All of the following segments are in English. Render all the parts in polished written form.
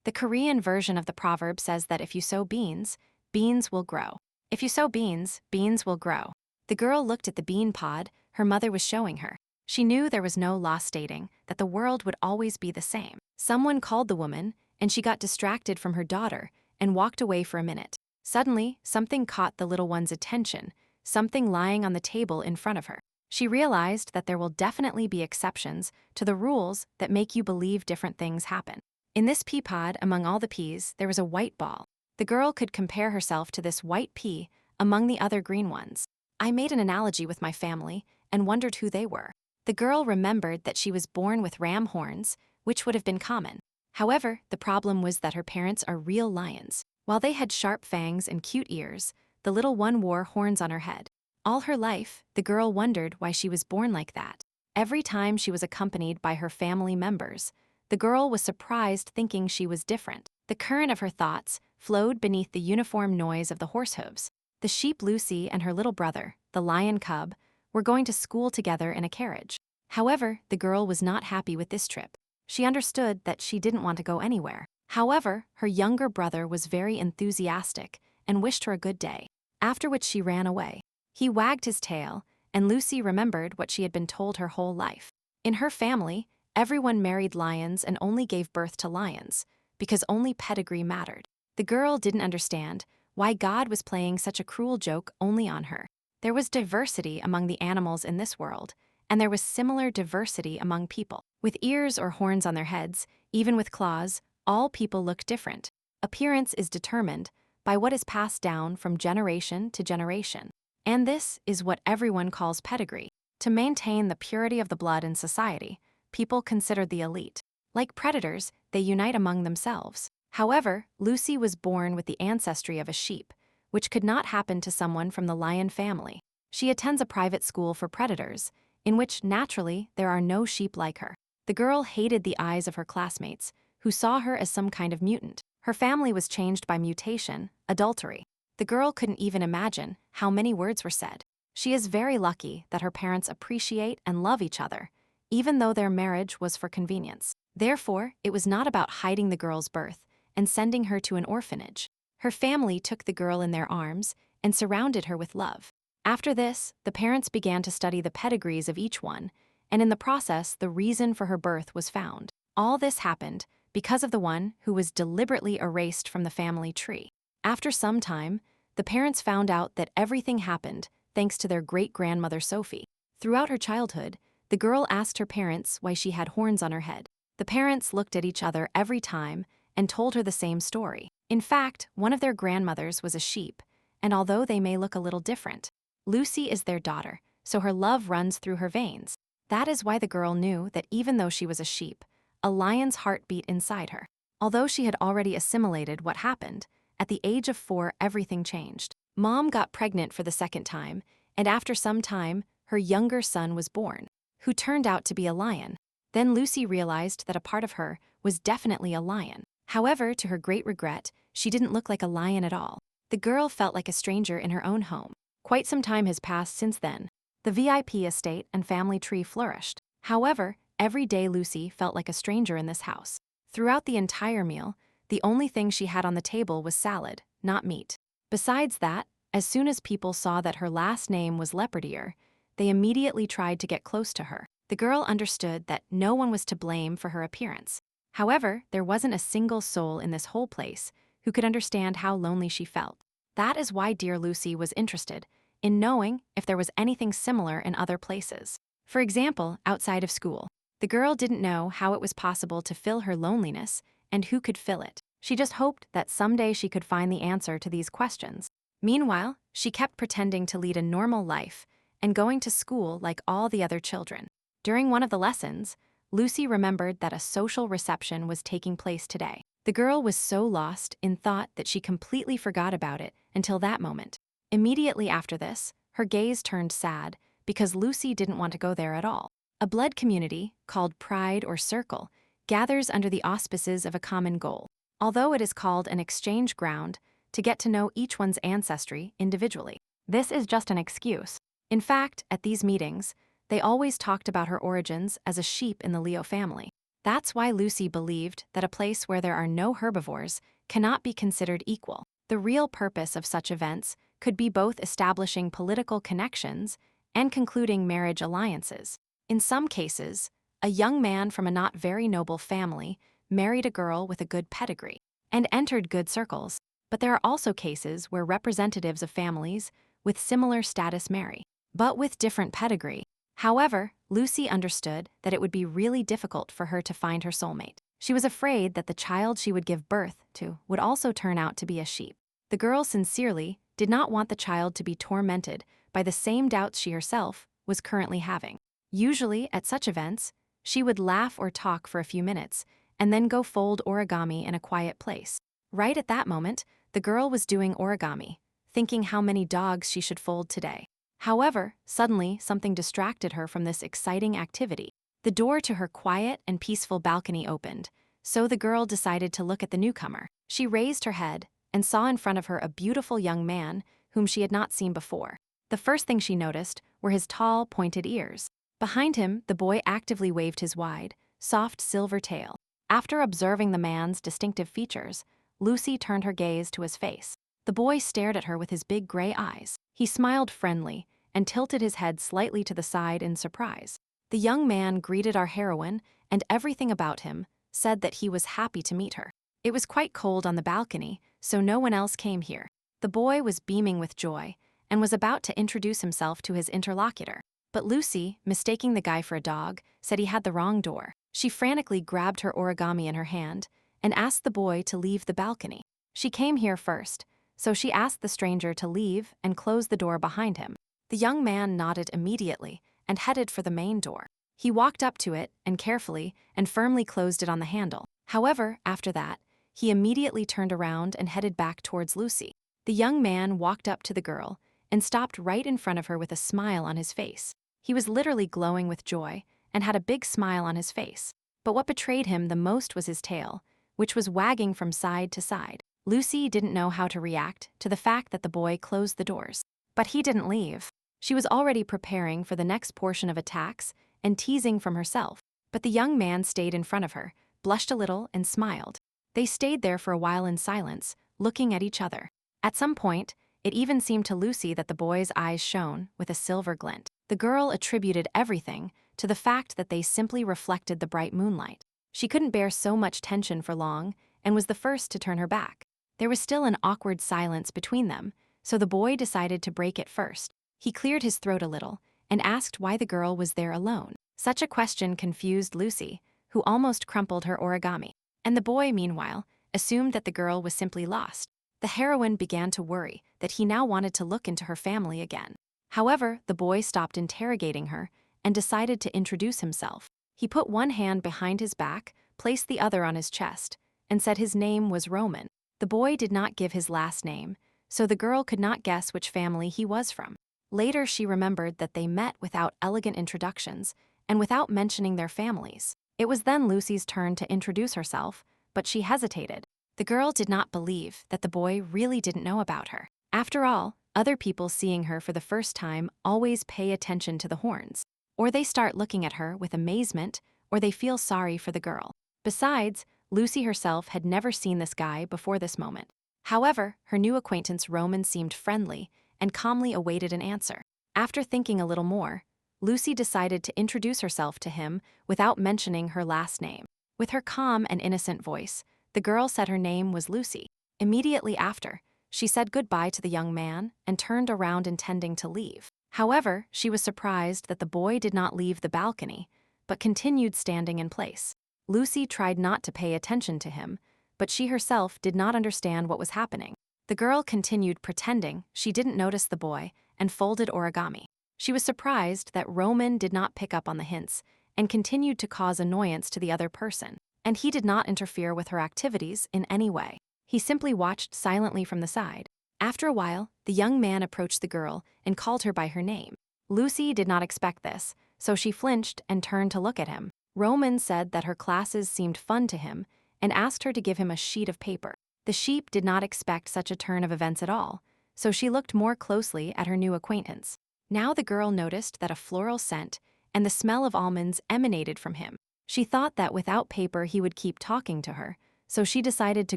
The Korean version of the proverb says that if you sow beans, beans will grow. If you sow beans, beans will grow. The girl looked at the bean pod her mother was showing her. She knew there was no law stating that the world would always be the same. Someone called the woman, and she got distracted from her daughter and walked away for a minute. Suddenly, something caught the little one's attention, something lying on the table in front of her. She realized that there will definitely be exceptions to the rules that make you believe different things happen. In this pea pod, among all the peas, there was a white ball. The girl could compare herself to this white pea among the other green ones. I made an analogy with my family and wondered who they were. The girl remembered that she was born with ram horns, which would have been common. However, the problem was that her parents are real lions. While they had sharp fangs and cute ears, the little one wore horns on her head. All her life, the girl wondered why she was born like that. Every time she was accompanied by her family members, the girl was surprised thinking she was different. The current of her thoughts flowed beneath the uniform noise of the horse hooves. The sheep Lucy and her little brother, the lion cub, were going to school together in a carriage. However, the girl was not happy with this trip. She understood that she didn't want to go anywhere. However, her younger brother was very enthusiastic and wished her a good day, after which she ran away. He wagged his tail, and Lucy remembered what she had been told her whole life. In her family, everyone married lions and only gave birth to lions, because only pedigree mattered. The girl didn't understand why God was playing such a cruel joke only on her. There was diversity among the animals in this world, and there was similar diversity among people. With ears or horns on their heads, even with claws, all people look different. Appearance is determined by what is passed down from generation to generation. And this is what everyone calls pedigree. To maintain the purity of the blood in society, people consider the elite. Like predators, they unite among themselves. However, Lucy was born with the ancestry of a sheep, which could not happen to someone from the lion family. She attends a private school for predators, in which, naturally, there are no sheep like her. The girl hated the eyes of her classmates, who saw her as some kind of mutant. Her family was changed by mutation, adultery. The girl couldn't even imagine how many words were said. She is very lucky that her parents appreciate and love each other, even though their marriage was for convenience. Therefore, it was not about hiding the girl's birth and sending her to an orphanage. Her family took the girl in their arms and surrounded her with love. After this, the parents began to study the pedigrees of each one, and in the process, the reason for her birth was found. All this happened because of the one who was deliberately erased from the family tree. After some time, the parents found out that everything happened thanks to their great-grandmother Sophie. Throughout her childhood, the girl asked her parents why she had horns on her head. The parents looked at each other every time and told her the same story. In fact, one of their grandmothers was a sheep, and although they may look a little different, Lucy is their daughter, so her love runs through her veins. That is why the girl knew that even though she was a sheep, a lion's heart beat inside her. Although she had already assimilated what happened, at the age of 4, everything changed. Mom got pregnant for the second time, and after some time, her younger son was born, who turned out to be a lion. Then Lucy realized that a part of her was definitely a lion. However, to her great regret, she didn't look like a lion at all. The girl felt like a stranger in her own home. Quite some time has passed since then. The VIP estate and family tree flourished. However, every day Lucy felt like a stranger in this house. Throughout the entire meal, the only thing she had on the table was salad, not meat. Besides that, as soon as people saw that her last name was Leopardier, they immediately tried to get close to her. The girl understood that no one was to blame for her appearance. However, there wasn't a single soul in this whole place who could understand how lonely she felt. That is why dear Lucy was interested in knowing if there was anything similar in other places. For example, outside of school, the girl didn't know how it was possible to fill her loneliness and who could fill it. She just hoped that someday she could find the answer to these questions. Meanwhile, she kept pretending to lead a normal life and going to school like all the other children. During one of the lessons, Lucy remembered that a social reception was taking place today. The girl was so lost in thought that she completely forgot about it until that moment. Immediately after this, her gaze turned sad because Lucy didn't want to go there at all. A blood community, called Pride or Circle, gathers under the auspices of a common goal. Although it is called an exchange ground to get to know each one's ancestry individually. This is just an excuse. In fact, at these meetings, they always talked about her origins as a sheep in the Leo family. That's why Lucy believed that a place where there are no herbivores cannot be considered equal. The real purpose of such events could be both establishing political connections and concluding marriage alliances. In some cases, a young man from a not very noble family married a girl with a good pedigree and entered good circles, but there are also cases where representatives of families with similar status marry, but with different pedigree. However, Lucy understood that it would be really difficult for her to find her soulmate. She was afraid that the child she would give birth to would also turn out to be a sheep. The girl sincerely did not want the child to be tormented by the same doubts she herself was currently having. Usually, at such events, she would laugh or talk for a few minutes and then go fold origami in a quiet place. Right at that moment, the girl was doing origami, thinking how many dogs she should fold today. However, suddenly something distracted her from this exciting activity. The door to her quiet and peaceful balcony opened, so the girl decided to look at the newcomer. She raised her head and saw in front of her a beautiful young man whom she had not seen before. The first thing she noticed were his tall, pointed ears. Behind him, the boy actively waved his wide, soft silver tail. After observing the man's distinctive features, Lucy turned her gaze to his face. The boy stared at her with his big gray eyes. He smiled friendly and tilted his head slightly to the side in surprise. The young man greeted our heroine, and everything about him said that he was happy to meet her. It was quite cold on the balcony, so no one else came here. The boy was beaming with joy and was about to introduce himself to his interlocutor. But Lucy, mistaking the guy for a dog, said he had the wrong door. She frantically grabbed her origami in her hand and asked the boy to leave the balcony. She came here first, so she asked the stranger to leave and close the door behind him. The young man nodded immediately and headed for the main door. He walked up to it and carefully and firmly closed it on the handle. However, after that, he immediately turned around and headed back towards Lucy. The young man walked up to the girl and stopped right in front of her with a smile on his face. He was literally glowing with joy and had a big smile on his face. But what betrayed him the most was his tail, which was wagging from side to side. Lucy didn't know how to react to the fact that the boy closed the doors. But he didn't leave. She was already preparing for the next portion of attacks and teasing from herself. But the young man stayed in front of her, blushed a little, and smiled. They stayed there for a while in silence, looking at each other. At some point, it even seemed to Lucy that the boy's eyes shone with a silver glint. The girl attributed everything to the fact that they simply reflected the bright moonlight. She couldn't bear so much tension for long and was the first to turn her back. There was still an awkward silence between them, so the boy decided to break it first. He cleared his throat a little and asked why the girl was there alone. Such a question confused Lucy, who almost crumpled her origami. And the boy, meanwhile, assumed that the girl was simply lost. The heroine began to worry that he now wanted to look into her family again. However, the boy stopped interrogating her and decided to introduce himself. He put one hand behind his back, placed the other on his chest, and said his name was Roman. The boy did not give his last name, so the girl could not guess which family he was from. Later, she remembered that they met without elegant introductions and without mentioning their families. It was then Lucy's turn to introduce herself, but she hesitated. The girl did not believe that the boy really didn't know about her. After all, other people seeing her for the first time always pay attention to the horns. Or they start looking at her with amazement, or they feel sorry for the girl. Besides, Lucy herself had never seen this guy before this moment. However, her new acquaintance Roman seemed friendly and calmly awaited an answer. After thinking a little more, Lucy decided to introduce herself to him without mentioning her last name. With her calm and innocent voice, the girl said her name was Lucy. Immediately after, she said goodbye to the young man and turned around intending to leave. However, she was surprised that the boy did not leave the balcony, but continued standing in place. Lucy tried not to pay attention to him, but she herself did not understand what was happening. The girl continued pretending she didn't notice the boy and folded origami. She was surprised that Roman did not pick up on the hints and continued to cause annoyance to the other person, and he did not interfere with her activities in any way. He simply watched silently from the side. After a while, the young man approached the girl and called her by her name. Lucy did not expect this, so she flinched and turned to look at him. Roman said that her classes seemed fun to him and asked her to give him a sheet of paper. The sheep did not expect such a turn of events at all, so she looked more closely at her new acquaintance. Now the girl noticed that a floral scent and the smell of almonds emanated from him. She thought that without paper he would keep talking to her, so she decided to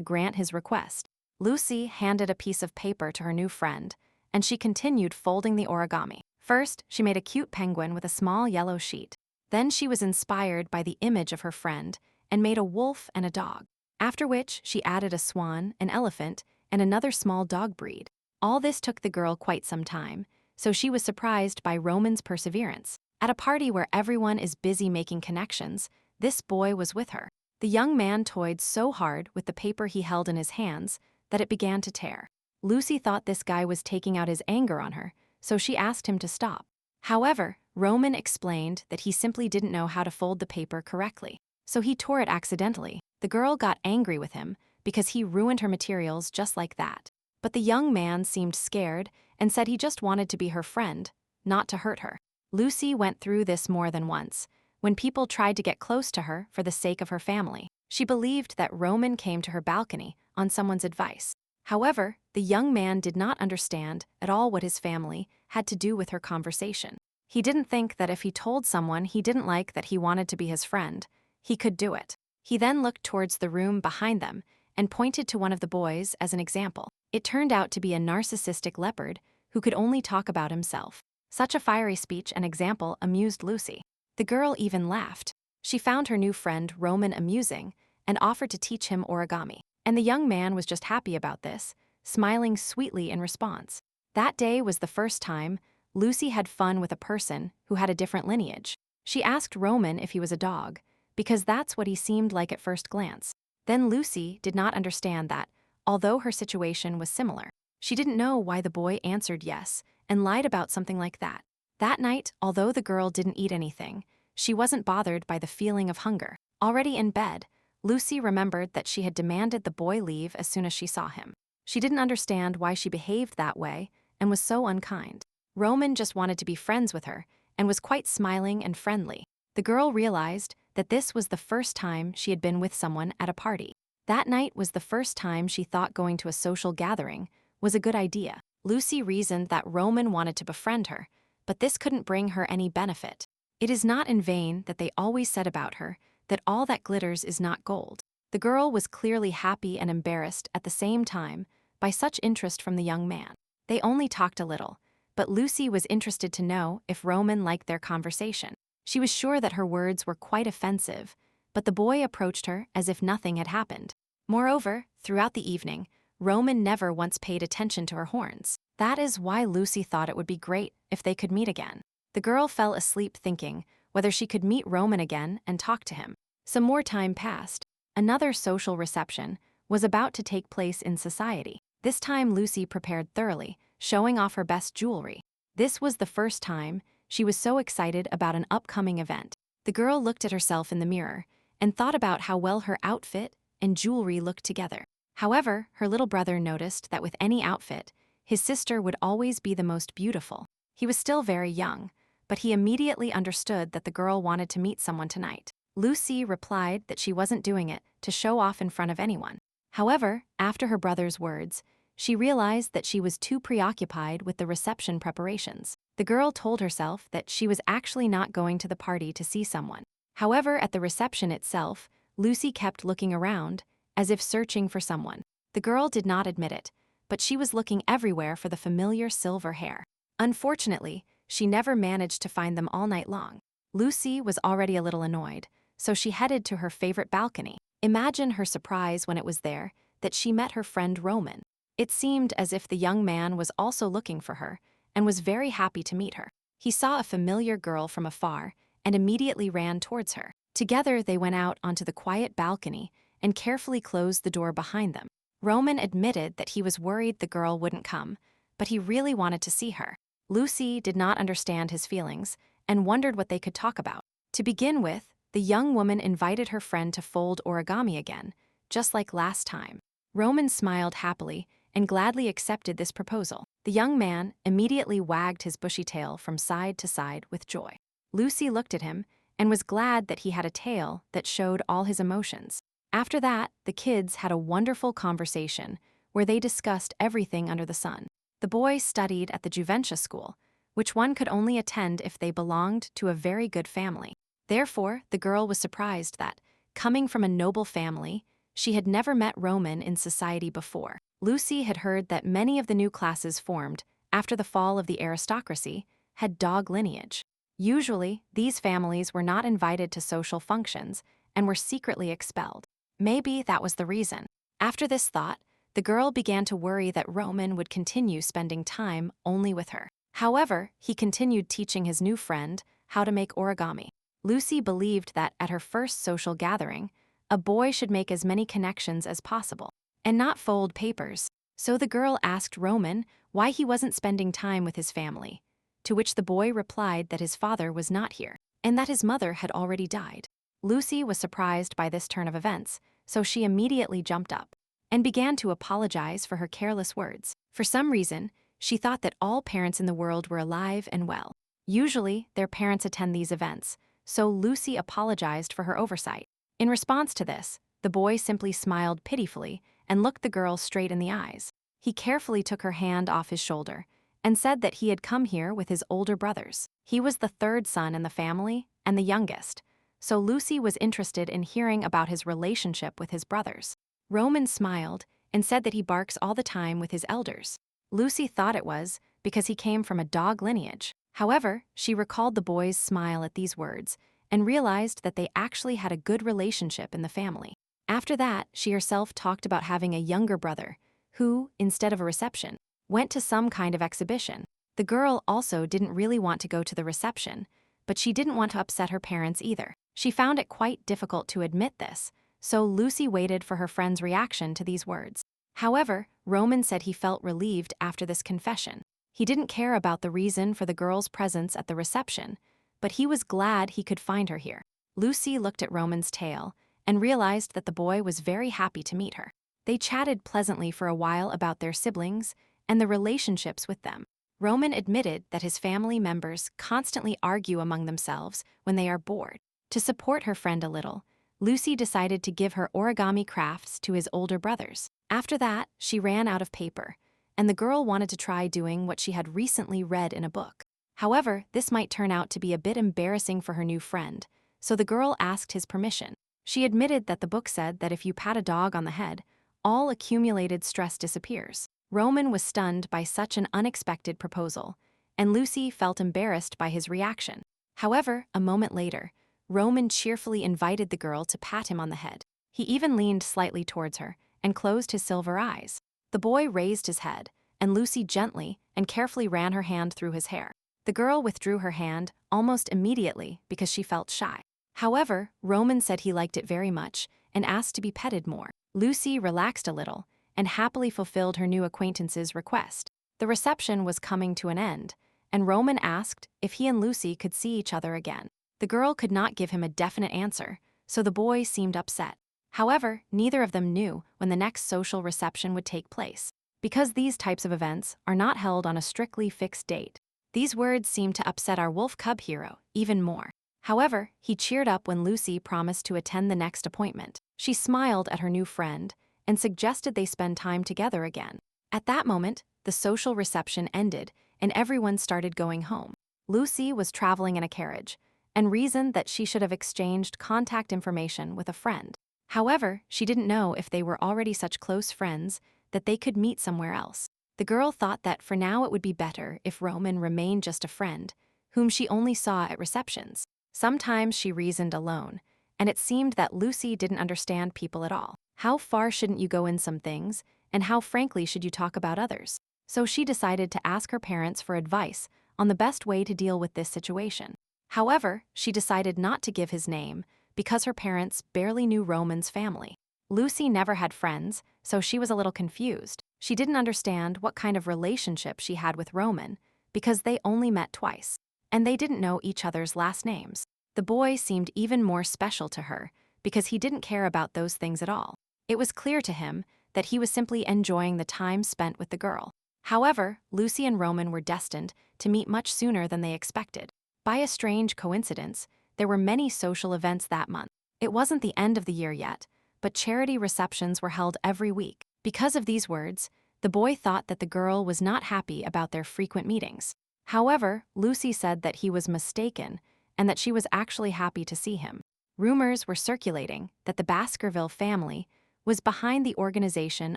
grant his request. Lucy handed a piece of paper to her new friend, and she continued folding the origami. First, she made a cute penguin with a small yellow sheet. Then she was inspired by the image of her friend and made a wolf and a dog. After which, she added a swan, an elephant, and another small dog breed. All this took the girl quite some time, so she was surprised by Roman's perseverance. At a party where everyone is busy making connections, this boy was with her. The young man toyed so hard with the paper he held in his hands that it began to tear. Lucy thought this guy was taking out his anger on her, so she asked him to stop. However, Roman explained that he simply didn't know how to fold the paper correctly, so he tore it accidentally. The girl got angry with him because he ruined her materials just like that. But the young man seemed scared and said he just wanted to be her friend, not to hurt her. Lucy went through this more than once, when people tried to get close to her for the sake of her family. She believed that Roman came to her balcony on someone's advice. However, the young man did not understand at all what his family had to do with her conversation. He didn't think that if he told someone he didn't like that he wanted to be his friend, he could do it. He then looked towards the room behind them and pointed to one of the boys as an example. It turned out to be a narcissistic leopard who could only talk about himself. Such a fiery speech and example amused Lucy. The girl even laughed. She found her new friend Roman amusing and offered to teach him origami. And the young man was just happy about this, smiling sweetly in response. That day was the first time Lucy had fun with a person who had a different lineage. She asked Roman if he was a dog, because that's what he seemed like at first glance. Then Lucy did not understand that, although her situation was similar. She didn't know why the boy answered yes and lied about something like that. That night, although the girl didn't eat anything, she wasn't bothered by the feeling of hunger. Already in bed, Lucy remembered that she had demanded the boy leave as soon as she saw him. She didn't understand why she behaved that way and was so unkind. Roman just wanted to be friends with her and was quite smiling and friendly. The girl realized that this was the first time she had been with someone at a party. That night was the first time she thought going to a social gathering was a good idea. Lucy reasoned that Roman wanted to befriend her, but this couldn't bring her any benefit. It is not in vain that they always said about her that all that glitters is not gold. The girl was clearly happy and embarrassed at the same time by such interest from the young man. They only talked a little, but Lucy was interested to know if Roman liked their conversation. She was sure that her words were quite offensive, but the boy approached her as if nothing had happened. Moreover, throughout the evening, Roman never once paid attention to her horns. That is why Lucy thought it would be great if they could meet again. The girl fell asleep thinking whether she could meet Roman again and talk to him. Some more time passed. Another social reception was about to take place in society. This time Lucy prepared thoroughly, showing off her best jewelry. This was the first time she was so excited about an upcoming event. The girl looked at herself in the mirror and thought about how well her outfit and jewelry looked together. However, her little brother noticed that with any outfit, his sister would always be the most beautiful. He was still very young, but he immediately understood that the girl wanted to meet someone tonight. Lucy replied that she wasn't doing it to show off in front of anyone. However, after her brother's words, she realized that she was too preoccupied with the reception preparations. The girl told herself that she was actually not going to the party to see someone. However, at the reception itself, Lucy kept looking around, as if searching for someone. The girl did not admit it, but she was looking everywhere for the familiar silver hair. Unfortunately, she never managed to find them all night long. Lucy was already a little annoyed, so she headed to her favorite balcony. Imagine her surprise when it was there that she met her friend Roman. It seemed as if the young man was also looking for her and was very happy to meet her. He saw a familiar girl from afar and immediately ran towards her. Together they went out onto the quiet balcony and carefully closed the door behind them. Roman admitted that he was worried the girl wouldn't come, but he really wanted to see her. Lucy did not understand his feelings and wondered what they could talk about. To begin with, the young woman invited her friend to fold origami again, just like last time. Roman smiled happily and gladly accepted this proposal. The young man immediately wagged his bushy tail from side to side with joy. Lucy looked at him and was glad that he had a tail that showed all his emotions. After that, the kids had a wonderful conversation where they discussed everything under the sun. The boy studied at the Juventus school, which one could only attend if they belonged to a very good family. Therefore, the girl was surprised that, coming from a noble family, she had never met Roman in society before. Lucy had heard that many of the new classes formed after the fall of the aristocracy had dog lineage. Usually, these families were not invited to social functions and were secretly expelled. Maybe that was the reason. After this thought, the girl began to worry that Roman would continue spending time only with her. However, he continued teaching his new friend how to make origami. Lucy believed that at her first social gathering, a boy should make as many connections as possible and not fold papers. So the girl asked Roman why he wasn't spending time with his family, to which the boy replied that his father was not here and that his mother had already died. Lucy was surprised by this turn of events, so she immediately jumped up and began to apologize for her careless words. For some reason, she thought that all parents in the world were alive and well. Usually, their parents attend these events, so Lucy apologized for her oversight. In response to this, the boy simply smiled pitifully and looked the girl straight in the eyes. He carefully took her hand off his shoulder and said that he had come here with his older brothers. He was the third son in the family and the youngest, so Lucy was interested in hearing about his relationship with his brothers. Roman smiled and said that he barks all the time with his elders. Lucy thought it was because he came from a dog lineage. However, she recalled the boy's smile at these words and realized that they actually had a good relationship in the family. After that, she herself talked about having a younger brother who, instead of a reception, went to some kind of exhibition. The girl also didn't really want to go to the reception, but she didn't want to upset her parents either. She found it quite difficult to admit this, so Lucy waited for her friend's reaction to these words. However, Roman said he felt relieved after this confession. He didn't care about the reason for the girl's presence at the reception, but he was glad he could find her here. Lucy looked at Roman's tail and realized that the boy was very happy to meet her. They chatted pleasantly for a while about their siblings and the relationships with them. Roman admitted that his family members constantly argue among themselves when they are bored. To support her friend a little, Lucy decided to give her origami crafts to his older brothers. After that, she ran out of paper, and the girl wanted to try doing what she had recently read in a book. However, this might turn out to be a bit embarrassing for her new friend, so the girl asked his permission. She admitted that the book said that if you pat a dog on the head, all accumulated stress disappears. Roman was stunned by such an unexpected proposal, and Lucy felt embarrassed by his reaction. However, a moment later, Roman cheerfully invited the girl to pat him on the head. He even leaned slightly towards her and closed his silver eyes. The boy raised his head, and Lucy gently and carefully ran her hand through his hair. The girl withdrew her hand almost immediately because she felt shy. However, Roman said he liked it very much and asked to be petted more. Lucy relaxed a little and happily fulfilled her new acquaintance's request. The reception was coming to an end, and Roman asked if he and Lucy could see each other again. The girl could not give him a definite answer, so the boy seemed upset. However, neither of them knew when the next social reception would take place, because these types of events are not held on a strictly fixed date. These words seemed to upset our wolf cub hero even more. However, he cheered up when Lucy promised to attend the next appointment. She smiled at her new friend and suggested they spend time together again. At that moment, the social reception ended and everyone started going home. Lucy was traveling in a carriage and reasoned that she should have exchanged contact information with a friend. However, she didn't know if they were already such close friends that they could meet somewhere else. The girl thought that for now it would be better if Roman remained just a friend, whom she only saw at receptions. Sometimes she reasoned alone, and it seemed that Lucy didn't understand people at all. How far shouldn't you go in some things, and how frankly should you talk about others? So she decided to ask her parents for advice on the best way to deal with this situation. However, she decided not to give his name because her parents barely knew Roman's family. Lucy never had friends, so she was a little confused. She didn't understand what kind of relationship she had with Roman because they only met twice, and they didn't know each other's last names. The boy seemed even more special to her because he didn't care about those things at all. It was clear to him that he was simply enjoying the time spent with the girl. However, Lucy and Roman were destined to meet much sooner than they expected. By a strange coincidence, there were many social events that month. It wasn't the end of the year yet, but charity receptions were held every week. Because of these words, the boy thought that the girl was not happy about their frequent meetings. However, Lucy said that he was mistaken and that she was actually happy to see him. Rumors were circulating that the Baskerville family was behind the organization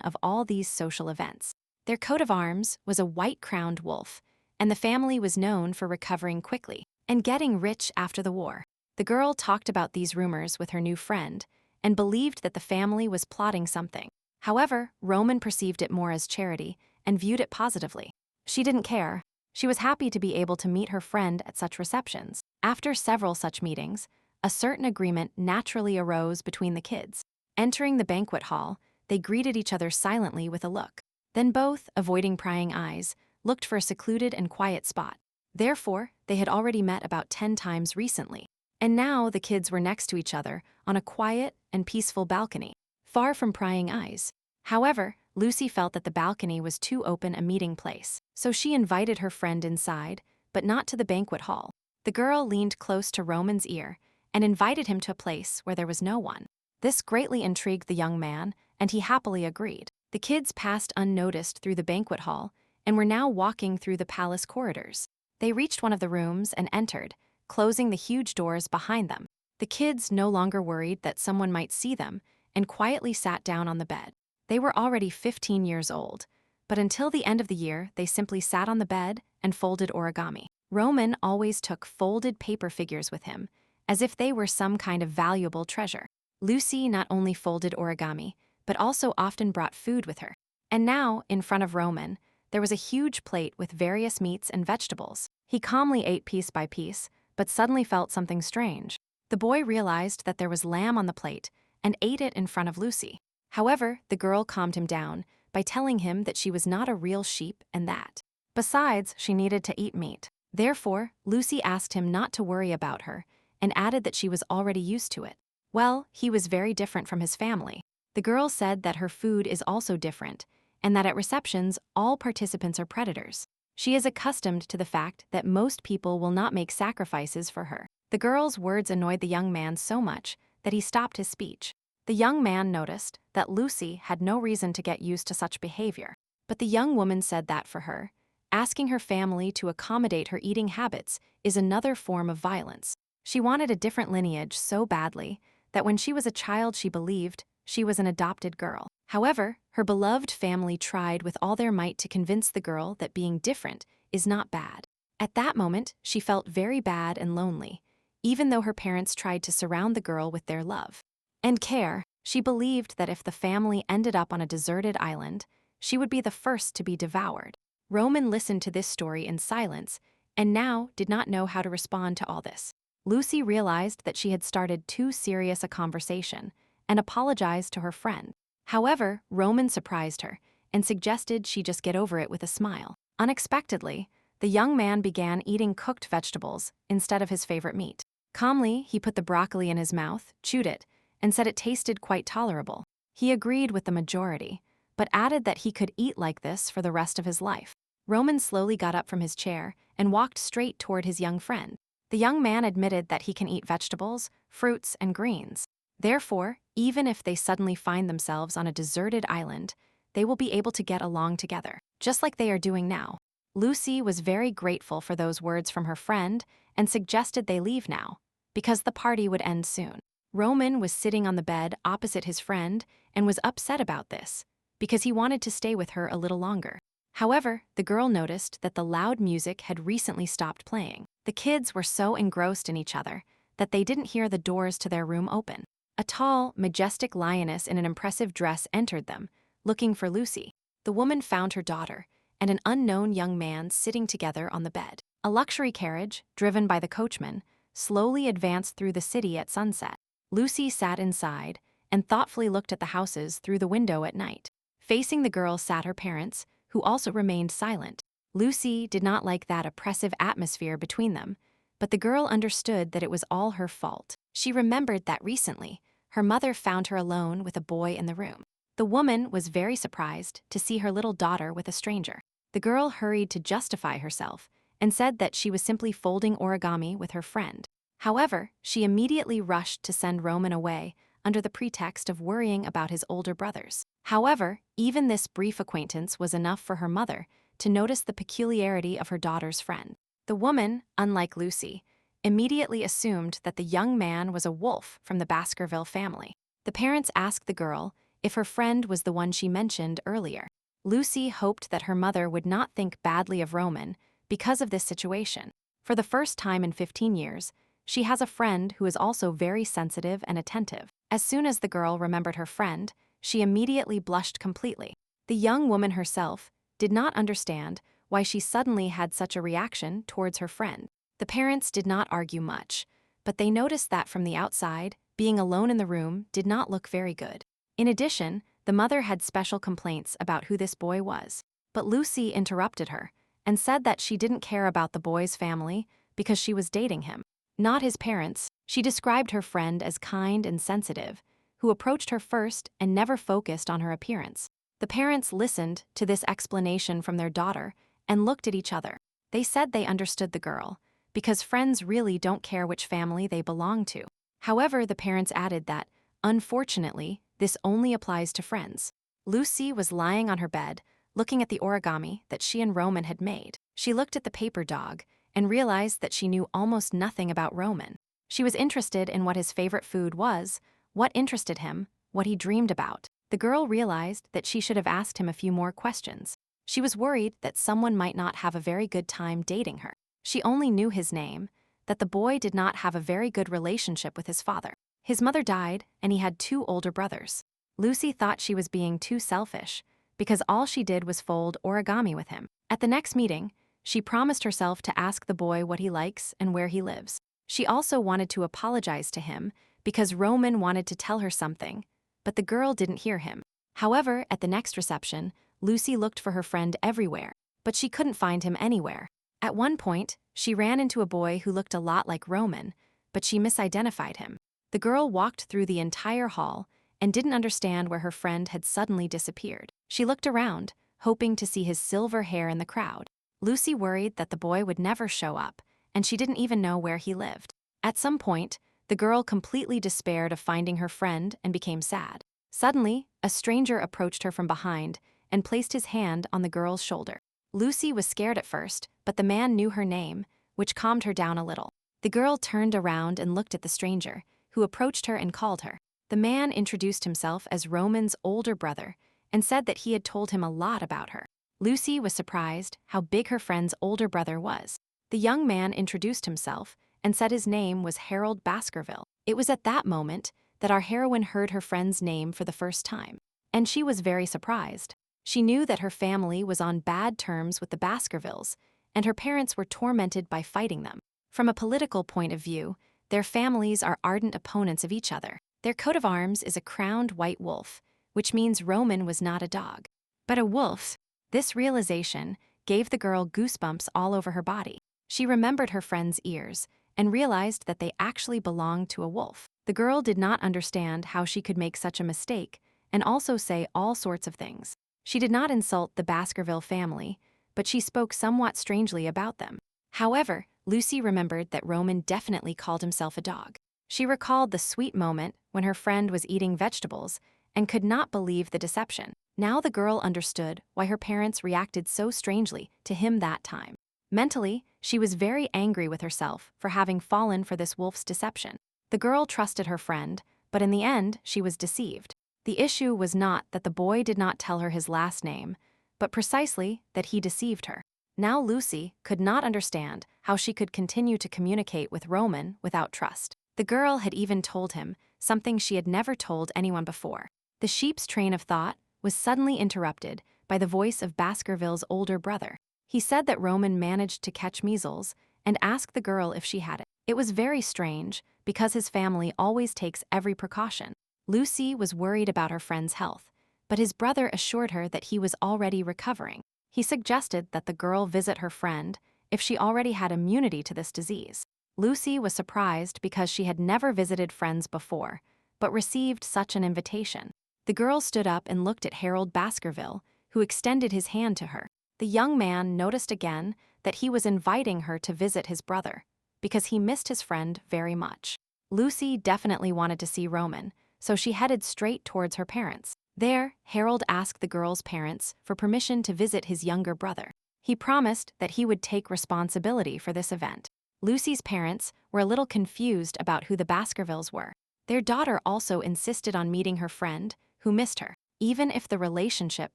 of all these social events. Their coat of arms was a white-crowned wolf, and the family was known for recovering quickly and getting rich after the war. The girl talked about these rumors with her new friend and believed that the family was plotting something. However, Roman perceived it more as charity and viewed it positively. She didn't care. She was happy to be able to meet her friend at such receptions. After several such meetings, a certain agreement naturally arose between the kids. Entering the banquet hall, they greeted each other silently with a look. Then both, avoiding prying eyes, looked for a secluded and quiet spot. Therefore, they had already met about 10 times recently. And now the kids were next to each other on a quiet and peaceful balcony, far from prying eyes. However, Lucy felt that the balcony was too open a meeting place, so she invited her friend inside, but not to the banquet hall. The girl leaned close to Roman's ear and invited him to a place where there was no one. This greatly intrigued the young man, and he happily agreed. The kids passed unnoticed through the banquet hall and were now walking through the palace corridors. They reached one of the rooms and entered, closing the huge doors behind them. The kids no longer worried that someone might see them and quietly sat down on the bed. They were already 15 years old, but until the end of the year, they simply sat on the bed and folded origami. Roman always took folded paper figures with him, as if they were some kind of valuable treasure. Lucy not only folded origami, but also often brought food with her. And now, in front of Roman, there was a huge plate with various meats and vegetables. He calmly ate piece by piece, but suddenly felt something strange. The boy realized that there was lamb on the plate and ate it in front of Lucy. However, the girl calmed him down by telling him that she was not a real sheep and that, besides, she needed to eat meat. Therefore, Lucy asked him not to worry about her and added that she was already used to it. Well, he was very different from his family. The girl said that her food is also different and that at receptions, all participants are predators. She is accustomed to the fact that most people will not make sacrifices for her. The girl's words annoyed the young man so much that he stopped his speech. The young man noticed that Lucy had no reason to get used to such behavior, but the young woman said that for her, asking her family to accommodate her eating habits is another form of violence. She wanted a different lineage so badly that when she was a child she believed she was an adopted girl. However, her beloved family tried with all their might to convince the girl that being different is not bad. At that moment, she felt very bad and lonely, even though her parents tried to surround the girl with their love and care. She believed that if the family ended up on a deserted island, she would be the first to be devoured. Roman listened to this story in silence and now did not know how to respond to all this. Lucy realized that she had started too serious a conversation and apologized to her friend. However, Roman surprised her and suggested she just get over it with a smile. Unexpectedly, the young man began eating cooked vegetables instead of his favorite meat. Calmly, he put the broccoli in his mouth, chewed it, and said it tasted quite tolerable. He agreed with the majority, but added that he could eat like this for the rest of his life. Roman slowly got up from his chair and walked straight toward his young friend. The young man admitted that he can eat vegetables, fruits, and greens. Therefore, even if they suddenly find themselves on a deserted island, they will be able to get along together, just like they are doing now. Lucy was very grateful for those words from her friend and suggested they leave now, because the party would end soon. Roman was sitting on the bed opposite his friend and was upset about this, because he wanted to stay with her a little longer. However, the girl noticed that the loud music had recently stopped playing. The kids were so engrossed in each other that they didn't hear the doors to their room open. A tall, majestic lioness in an impressive dress entered them, looking for Lucy. The woman found her daughter and an unknown young man sitting together on the bed. A luxury carriage, driven by the coachman, slowly advanced through the city at sunset. Lucy sat inside and thoughtfully looked at the houses through the window at night. Facing the girl sat her parents, who also remained silent. Lucy did not like that oppressive atmosphere between them, but the girl understood that it was all her fault. She remembered that recently, her mother found her alone with a boy in the room. The woman was very surprised to see her little daughter with a stranger. The girl hurried to justify herself and said that she was simply folding origami with her friend. However, she immediately rushed to send Roman away under the pretext of worrying about his older brothers. However, even this brief acquaintance was enough for her mother to notice the peculiarity of her daughter's friend. The woman, unlike Lucy, immediately assumed that the young man was a wolf from the Baskerville family. The parents asked the girl if her friend was the one she mentioned earlier. Lucy hoped that her mother would not think badly of Roman because of this situation. For the first time in 15 years, she has a friend who is also very sensitive and attentive. As soon as the girl remembered her friend, she immediately blushed completely. The young woman herself did not understand why she suddenly had such a reaction towards her friend. The parents did not argue much, but they noticed that from the outside, being alone in the room did not look very good. In addition, the mother had special complaints about who this boy was. But Lucy interrupted her and said that she didn't care about the boy's family because she was dating him, not his parents. She described her friend as kind and sensitive, who approached her first and never focused on her appearance. The parents listened to this explanation from their daughter and looked at each other. They said they understood the girl, because friends really don't care which family they belong to. However, the parents added that, unfortunately, this only applies to friends. Lucy was lying on her bed, looking at the origami that she and Roman had made. She looked at the paper dog and realized that she knew almost nothing about Roman. She was interested in what his favorite food was, what interested him, what he dreamed about. The girl realized that she should have asked him a few more questions. She was worried that someone might not have a very good time dating her. She only knew his name, that the boy did not have a very good relationship with his father. His mother died, and he had 2 older brothers. Lucy thought she was being too selfish, because all she did was fold origami with him. At the next meeting, she promised herself to ask the boy what he likes and where he lives. She also wanted to apologize to him because Roman wanted to tell her something, but the girl didn't hear him. However, at the next reception, Lucy looked for her friend everywhere, but she couldn't find him anywhere. At one point, she ran into a boy who looked a lot like Roman, but she misidentified him. The girl walked through the entire hall and didn't understand where her friend had suddenly disappeared. She looked around, hoping to see his silver hair in the crowd. Lucy worried that the boy would never show up, and she didn't even know where he lived. At some point, the girl completely despaired of finding her friend and became sad. Suddenly, a stranger approached her from behind and placed his hand on the girl's shoulder. Lucy was scared at first, but the man knew her name, which calmed her down a little. The girl turned around and looked at the stranger, who approached her and called her. The man introduced himself as Roman's older brother and said that he had told him a lot about her. Lucy was surprised how big her friend's older brother was. The young man introduced himself and said his name was Harold Baskerville. It was at that moment that our heroine heard her friend's name for the first time, and she was very surprised. She knew that her family was on bad terms with the Baskervilles, and her parents were tormented by fighting them. From a political point of view, their families are ardent opponents of each other. Their coat of arms is a crowned white wolf, which means Roman was not a dog, but a wolf. This realization gave the girl goosebumps all over her body. She remembered her friend's ears and realized that they actually belonged to a wolf. The girl did not understand how she could make such a mistake and also say all sorts of things. She did not insult the Baskerville family, but she spoke somewhat strangely about them. However, Lucy remembered that Roman definitely called himself a dog. She recalled the sweet moment when her friend was eating vegetables and could not believe the deception. Now the girl understood why her parents reacted so strangely to him that time. Mentally, she was very angry with herself for having fallen for this wolf's deception. The girl trusted her friend, but in the end, she was deceived. The issue was not that the boy did not tell her his last name, but precisely that he deceived her. Now Lucy could not understand how she could continue to communicate with Roman without trust. The girl had even told him something she had never told anyone before. The sheep's train of thought was suddenly interrupted by the voice of Baskerville's older brother. He said that Roman managed to catch measles and asked the girl if she had it. It was very strange because his family always takes every precaution. Lucy was worried about her friend's health, but his brother assured her that he was already recovering. He suggested that the girl visit her friend if she already had immunity to this disease. Lucy was surprised because she had never visited friends before, but received such an invitation. The girl stood up and looked at Harold Baskerville, who extended his hand to her. The young man noticed again that he was inviting her to visit his brother, because he missed his friend very much. Lucy definitely wanted to see Roman, so she headed straight towards her parents. There, Harold asked the girl's parents for permission to visit his younger brother. He promised that he would take responsibility for this event. Lucy's parents were a little confused about who the Baskervilles were. Their daughter also insisted on meeting her friend, who missed her. Even if the relationship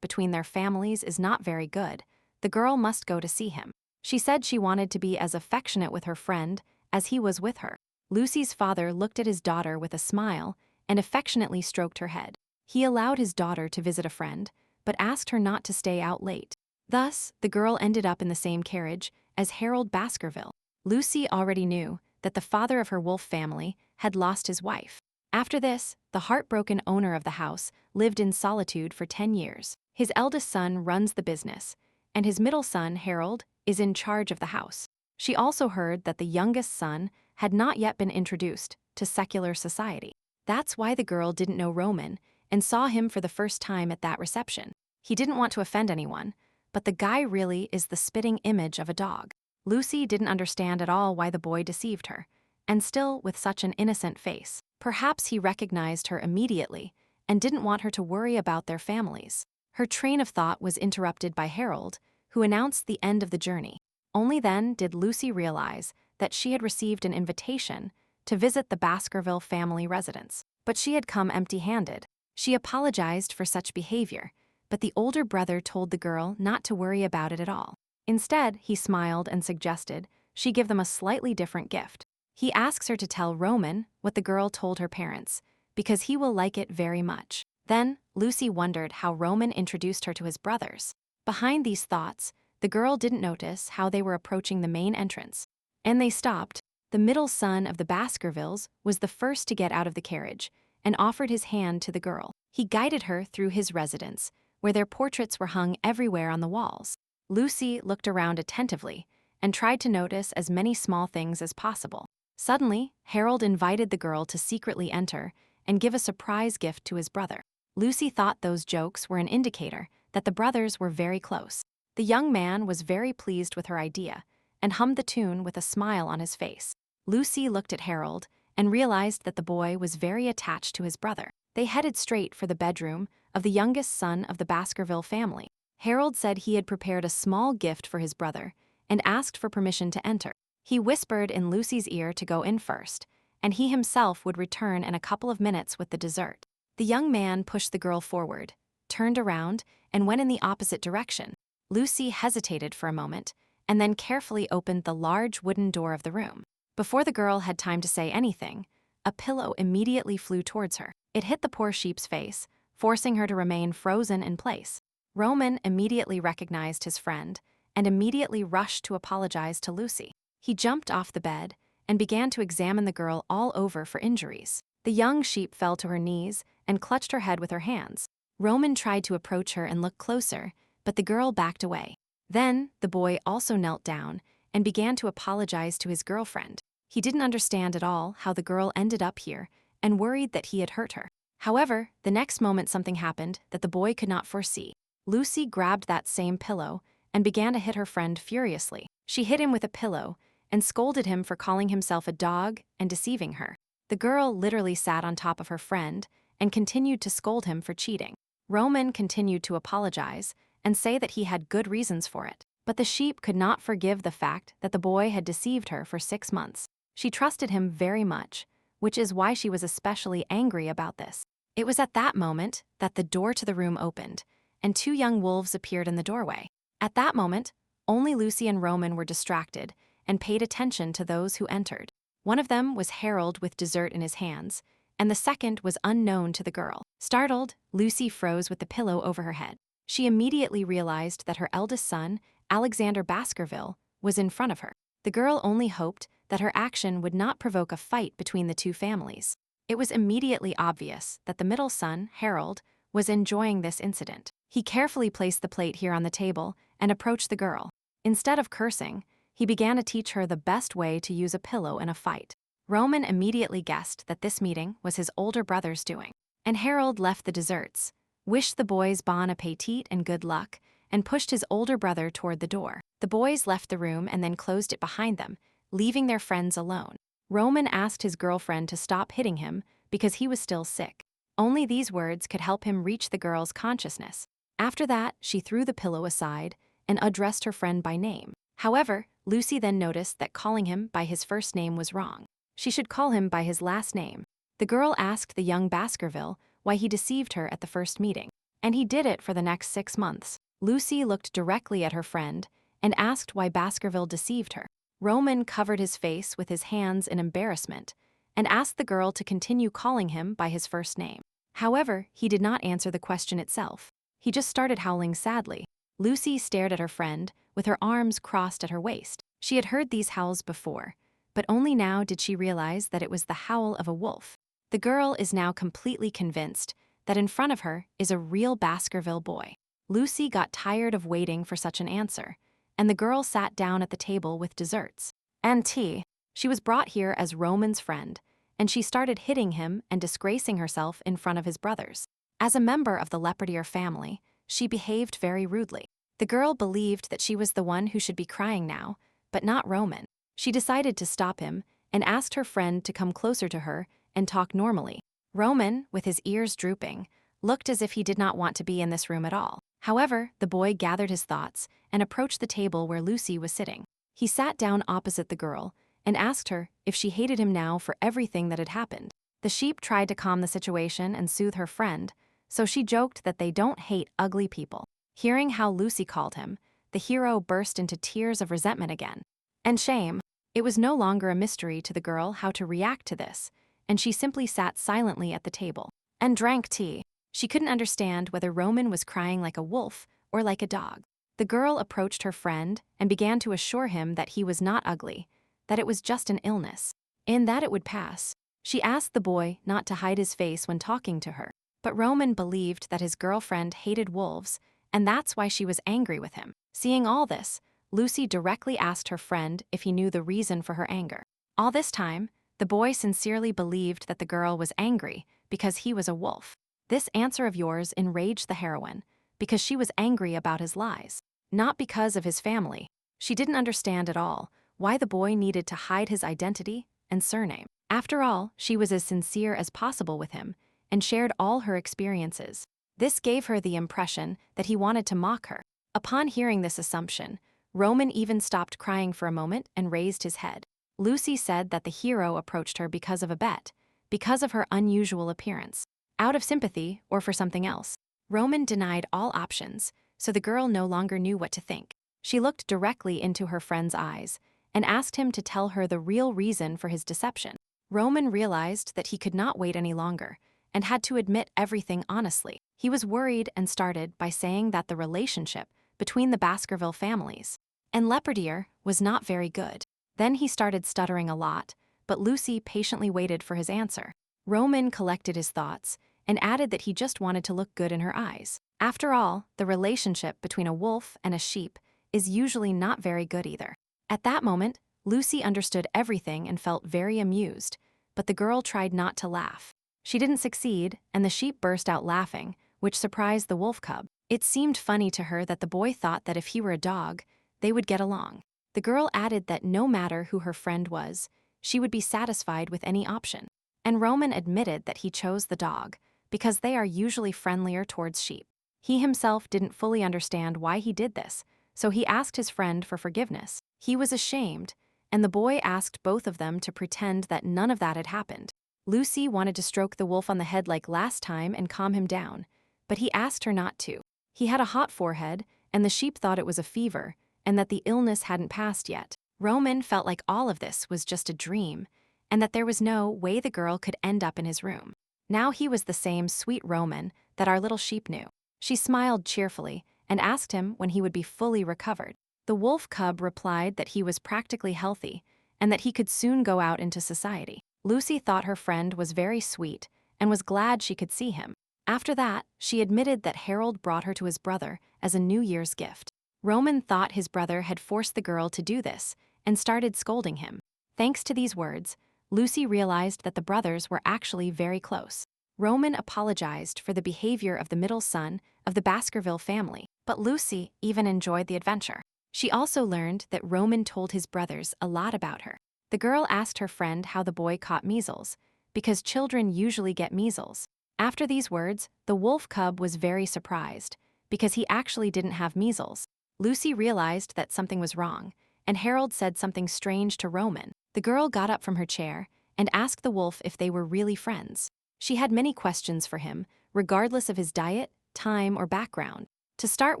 between their families is not very good, the girl must go to see him. She said she wanted to be as affectionate with her friend as he was with her. Lucy's father looked at his daughter with a smile and affectionately stroked her head. He allowed his daughter to visit a friend, but asked her not to stay out late. Thus, the girl ended up in the same carriage as Harold Baskerville. Lucy already knew that the father of her wolf family had lost his wife. After this, the heartbroken owner of the house lived in solitude for 10 years. His eldest son runs the business, and his middle son, Harold, is in charge of the house. She also heard that the youngest son had not yet been introduced to secular society. That's why the girl didn't know Roman and saw him for the first time at that reception. He didn't want to offend anyone, but the guy really is the spitting image of a dog. Lucy didn't understand at all why the boy deceived her, and still with such an innocent face. Perhaps he recognized her immediately and didn't want her to worry about their families. Her train of thought was interrupted by Harold, who announced the end of the journey. Only then did Lucy realize that she had received an invitation to visit the Baskerville family residence. But she had come empty-handed. She apologized for such behavior, but the older brother told the girl not to worry about it at all. Instead, he smiled and suggested she give them a slightly different gift. He asks her to tell Roman what the girl told her parents, because he will like it very much. Then, Lucy wondered how Roman introduced her to his brothers. Behind these thoughts, the girl didn't notice how they were approaching the main entrance. And they stopped. The middle son of the Baskervilles was the first to get out of the carriage and offered his hand to the girl. He guided her through his residence, where their portraits were hung everywhere on the walls. Lucy looked around attentively and tried to notice as many small things as possible. Suddenly, Harold invited the girl to secretly enter and give a surprise gift to his brother. Lucy thought those jokes were an indicator that the brothers were very close. The young man was very pleased with her idea and hummed the tune with a smile on his face. Lucy looked at Harold and realized that the boy was very attached to his brother. They headed straight for the bedroom of the youngest son of the Baskerville family. Harold said he had prepared a small gift for his brother and asked for permission to enter. He whispered in Lucy's ear to go in first, and he himself would return in a couple of minutes with the dessert. The young man pushed the girl forward, turned around, and went in the opposite direction. Lucy hesitated for a moment, and then carefully opened the large wooden door of the room. Before the girl had time to say anything, a pillow immediately flew towards her. It hit the poor sheep's face, forcing her to remain frozen in place. Roman immediately recognized his friend and immediately rushed to apologize to Lucy. He jumped off the bed and began to examine the girl all over for injuries. The young sheep fell to her knees and clutched her head with her hands. Roman tried to approach her and look closer, but the girl backed away. Then, the boy also knelt down and began to apologize to his girlfriend. He didn't understand at all how the girl ended up here and worried that he had hurt her. However, the next moment something happened that the boy could not foresee. Lucy grabbed that same pillow and began to hit her friend furiously. She hit him with a pillow and scolded him for calling himself a dog and deceiving her. The girl literally sat on top of her friend and continued to scold him for cheating. Roman continued to apologize and say that he had good reasons for it. But the sheep could not forgive the fact that the boy had deceived her for 6 months. She trusted him very much, which is why she was especially angry about this. It was at that moment that the door to the room opened, and 2 young wolves appeared in the doorway. At that moment, only Lucy and Roman were distracted and paid attention to those who entered. One of them was Harold with dessert in his hands, and the second was unknown to the girl. Startled, Lucy froze with the pillow over her head. She immediately realized that her eldest son, Alexander Baskerville, was in front of her. The girl only hoped that her action would not provoke a fight between the 2 families. It was immediately obvious that the middle son, Harold, was enjoying this incident. He carefully placed the plate here on the table and approached the girl. Instead of cursing, he began to teach her the best way to use a pillow in a fight. Roman immediately guessed that this meeting was his older brother's doing. And Harold left the desserts, wished the boys bon appetit and good luck, and pushed his older brother toward the door. The boys left the room and then closed it behind them, leaving their friends alone. Roman asked his girlfriend to stop hitting him because he was still sick. Only these words could help him reach the girl's consciousness. After that, she threw the pillow aside and addressed her friend by name. However, Lucy then noticed that calling him by his first name was wrong. She should call him by his last name. The girl asked the young Baskerville why he deceived her at the first meeting. And he did it for the next 6 months. Lucy looked directly at her friend and asked why Baskerville deceived her. Roman covered his face with his hands in embarrassment and asked the girl to continue calling him by his first name. However, he did not answer the question itself. He just started howling sadly. Lucy stared at her friend with her arms crossed at her waist. She had heard these howls before, but only now did she realize that it was the howl of a wolf. The girl is now completely convinced that in front of her is a real Baskerville boy. Lucy got tired of waiting for such an answer, and the girl sat down at the table with desserts and tea. She was brought here as Roman's friend, and she started hitting him and disgracing herself in front of his brothers. As a member of the Leperdier family, she behaved very rudely. The girl believed that she was the one who should be crying now, but not Roman. She decided to stop him and asked her friend to come closer to her and talk normally. Roman, with his ears drooping, looked as if he did not want to be in this room at all. However, the boy gathered his thoughts and approached the table where Lucy was sitting. He sat down opposite the girl and asked her if she hated him now for everything that had happened. The sheep tried to calm the situation and soothe her friend, so she joked that they don't hate ugly people. Hearing how Lucy called him, the hero burst into tears of resentment again. And shame. It was no longer a mystery to the girl how to react to this, and she simply sat silently at the table and drank tea. She couldn't understand whether Roman was crying like a wolf or like a dog. The girl approached her friend and began to assure him that he was not ugly, that it was just an illness, and that it would pass. She asked the boy not to hide his face when talking to her, but Roman believed that his girlfriend hated wolves, and that's why she was angry with him. Seeing all this, Lucy directly asked her friend if he knew the reason for her anger. All this time, the boy sincerely believed that the girl was angry because he was a wolf. This answer of yours enraged the heroine, because she was angry about his lies, not because of his family. She didn't understand at all why the boy needed to hide his identity and surname. After all, she was as sincere as possible with him and shared all her experiences. This gave her the impression that he wanted to mock her. Upon hearing this assumption, Roman even stopped crying for a moment and raised his head. Lucy said that the hero approached her because of a bet, because of her unusual appearance, out of sympathy or for something else. Roman denied all options, so the girl no longer knew what to think. She looked directly into her friend's eyes and asked him to tell her the real reason for his deception. Roman realized that he could not wait any longer and had to admit everything honestly. He was worried and started by saying that the relationship between the Baskerville families and Leperdier was not very good. Then he started stuttering a lot, but Lucy patiently waited for his answer. Roman collected his thoughts and added that he just wanted to look good in her eyes. After all, the relationship between a wolf and a sheep is usually not very good either. At that moment, Lucy understood everything and felt very amused, but the girl tried not to laugh. She didn't succeed, and the sheep burst out laughing, which surprised the wolf cub. It seemed funny to her that the boy thought that if he were a dog, they would get along. The girl added that no matter who her friend was, she would be satisfied with any option. And Roman admitted that he chose the dog because they are usually friendlier towards sheep. He himself didn't fully understand why he did this, so he asked his friend for forgiveness. He was ashamed, and the boy asked both of them to pretend that none of that had happened. Lucy wanted to stroke the wolf on the head like last time and calm him down, but he asked her not to. He had a hot forehead, and the sheep thought it was a fever, and that the illness hadn't passed yet. Roman felt like all of this was just a dream, and that there was no way the girl could end up in his room. Now he was the same sweet Roman that our little sheep knew. She smiled cheerfully and asked him when he would be fully recovered. The wolf cub replied that he was practically healthy and that he could soon go out into society. Lucy thought her friend was very sweet and was glad she could see him. After that, she admitted that Harold brought her to his brother as a New Year's gift. Roman thought his brother had forced the girl to do this and started scolding him. Thanks to these words, Lucy realized that the brothers were actually very close. Roman apologized for the behavior of the middle son of the Baskerville family, but Lucy even enjoyed the adventure. She also learned that Roman told his brothers a lot about her. The girl asked her friend how the boy caught measles, because children usually get measles. After these words, the wolf cub was very surprised, because he actually didn't have measles. Lucy realized that something was wrong, and Harold said something strange to Roman. The girl got up from her chair and asked the wolf if they were really friends. She had many questions for him, regardless of his diet, time, or background. To start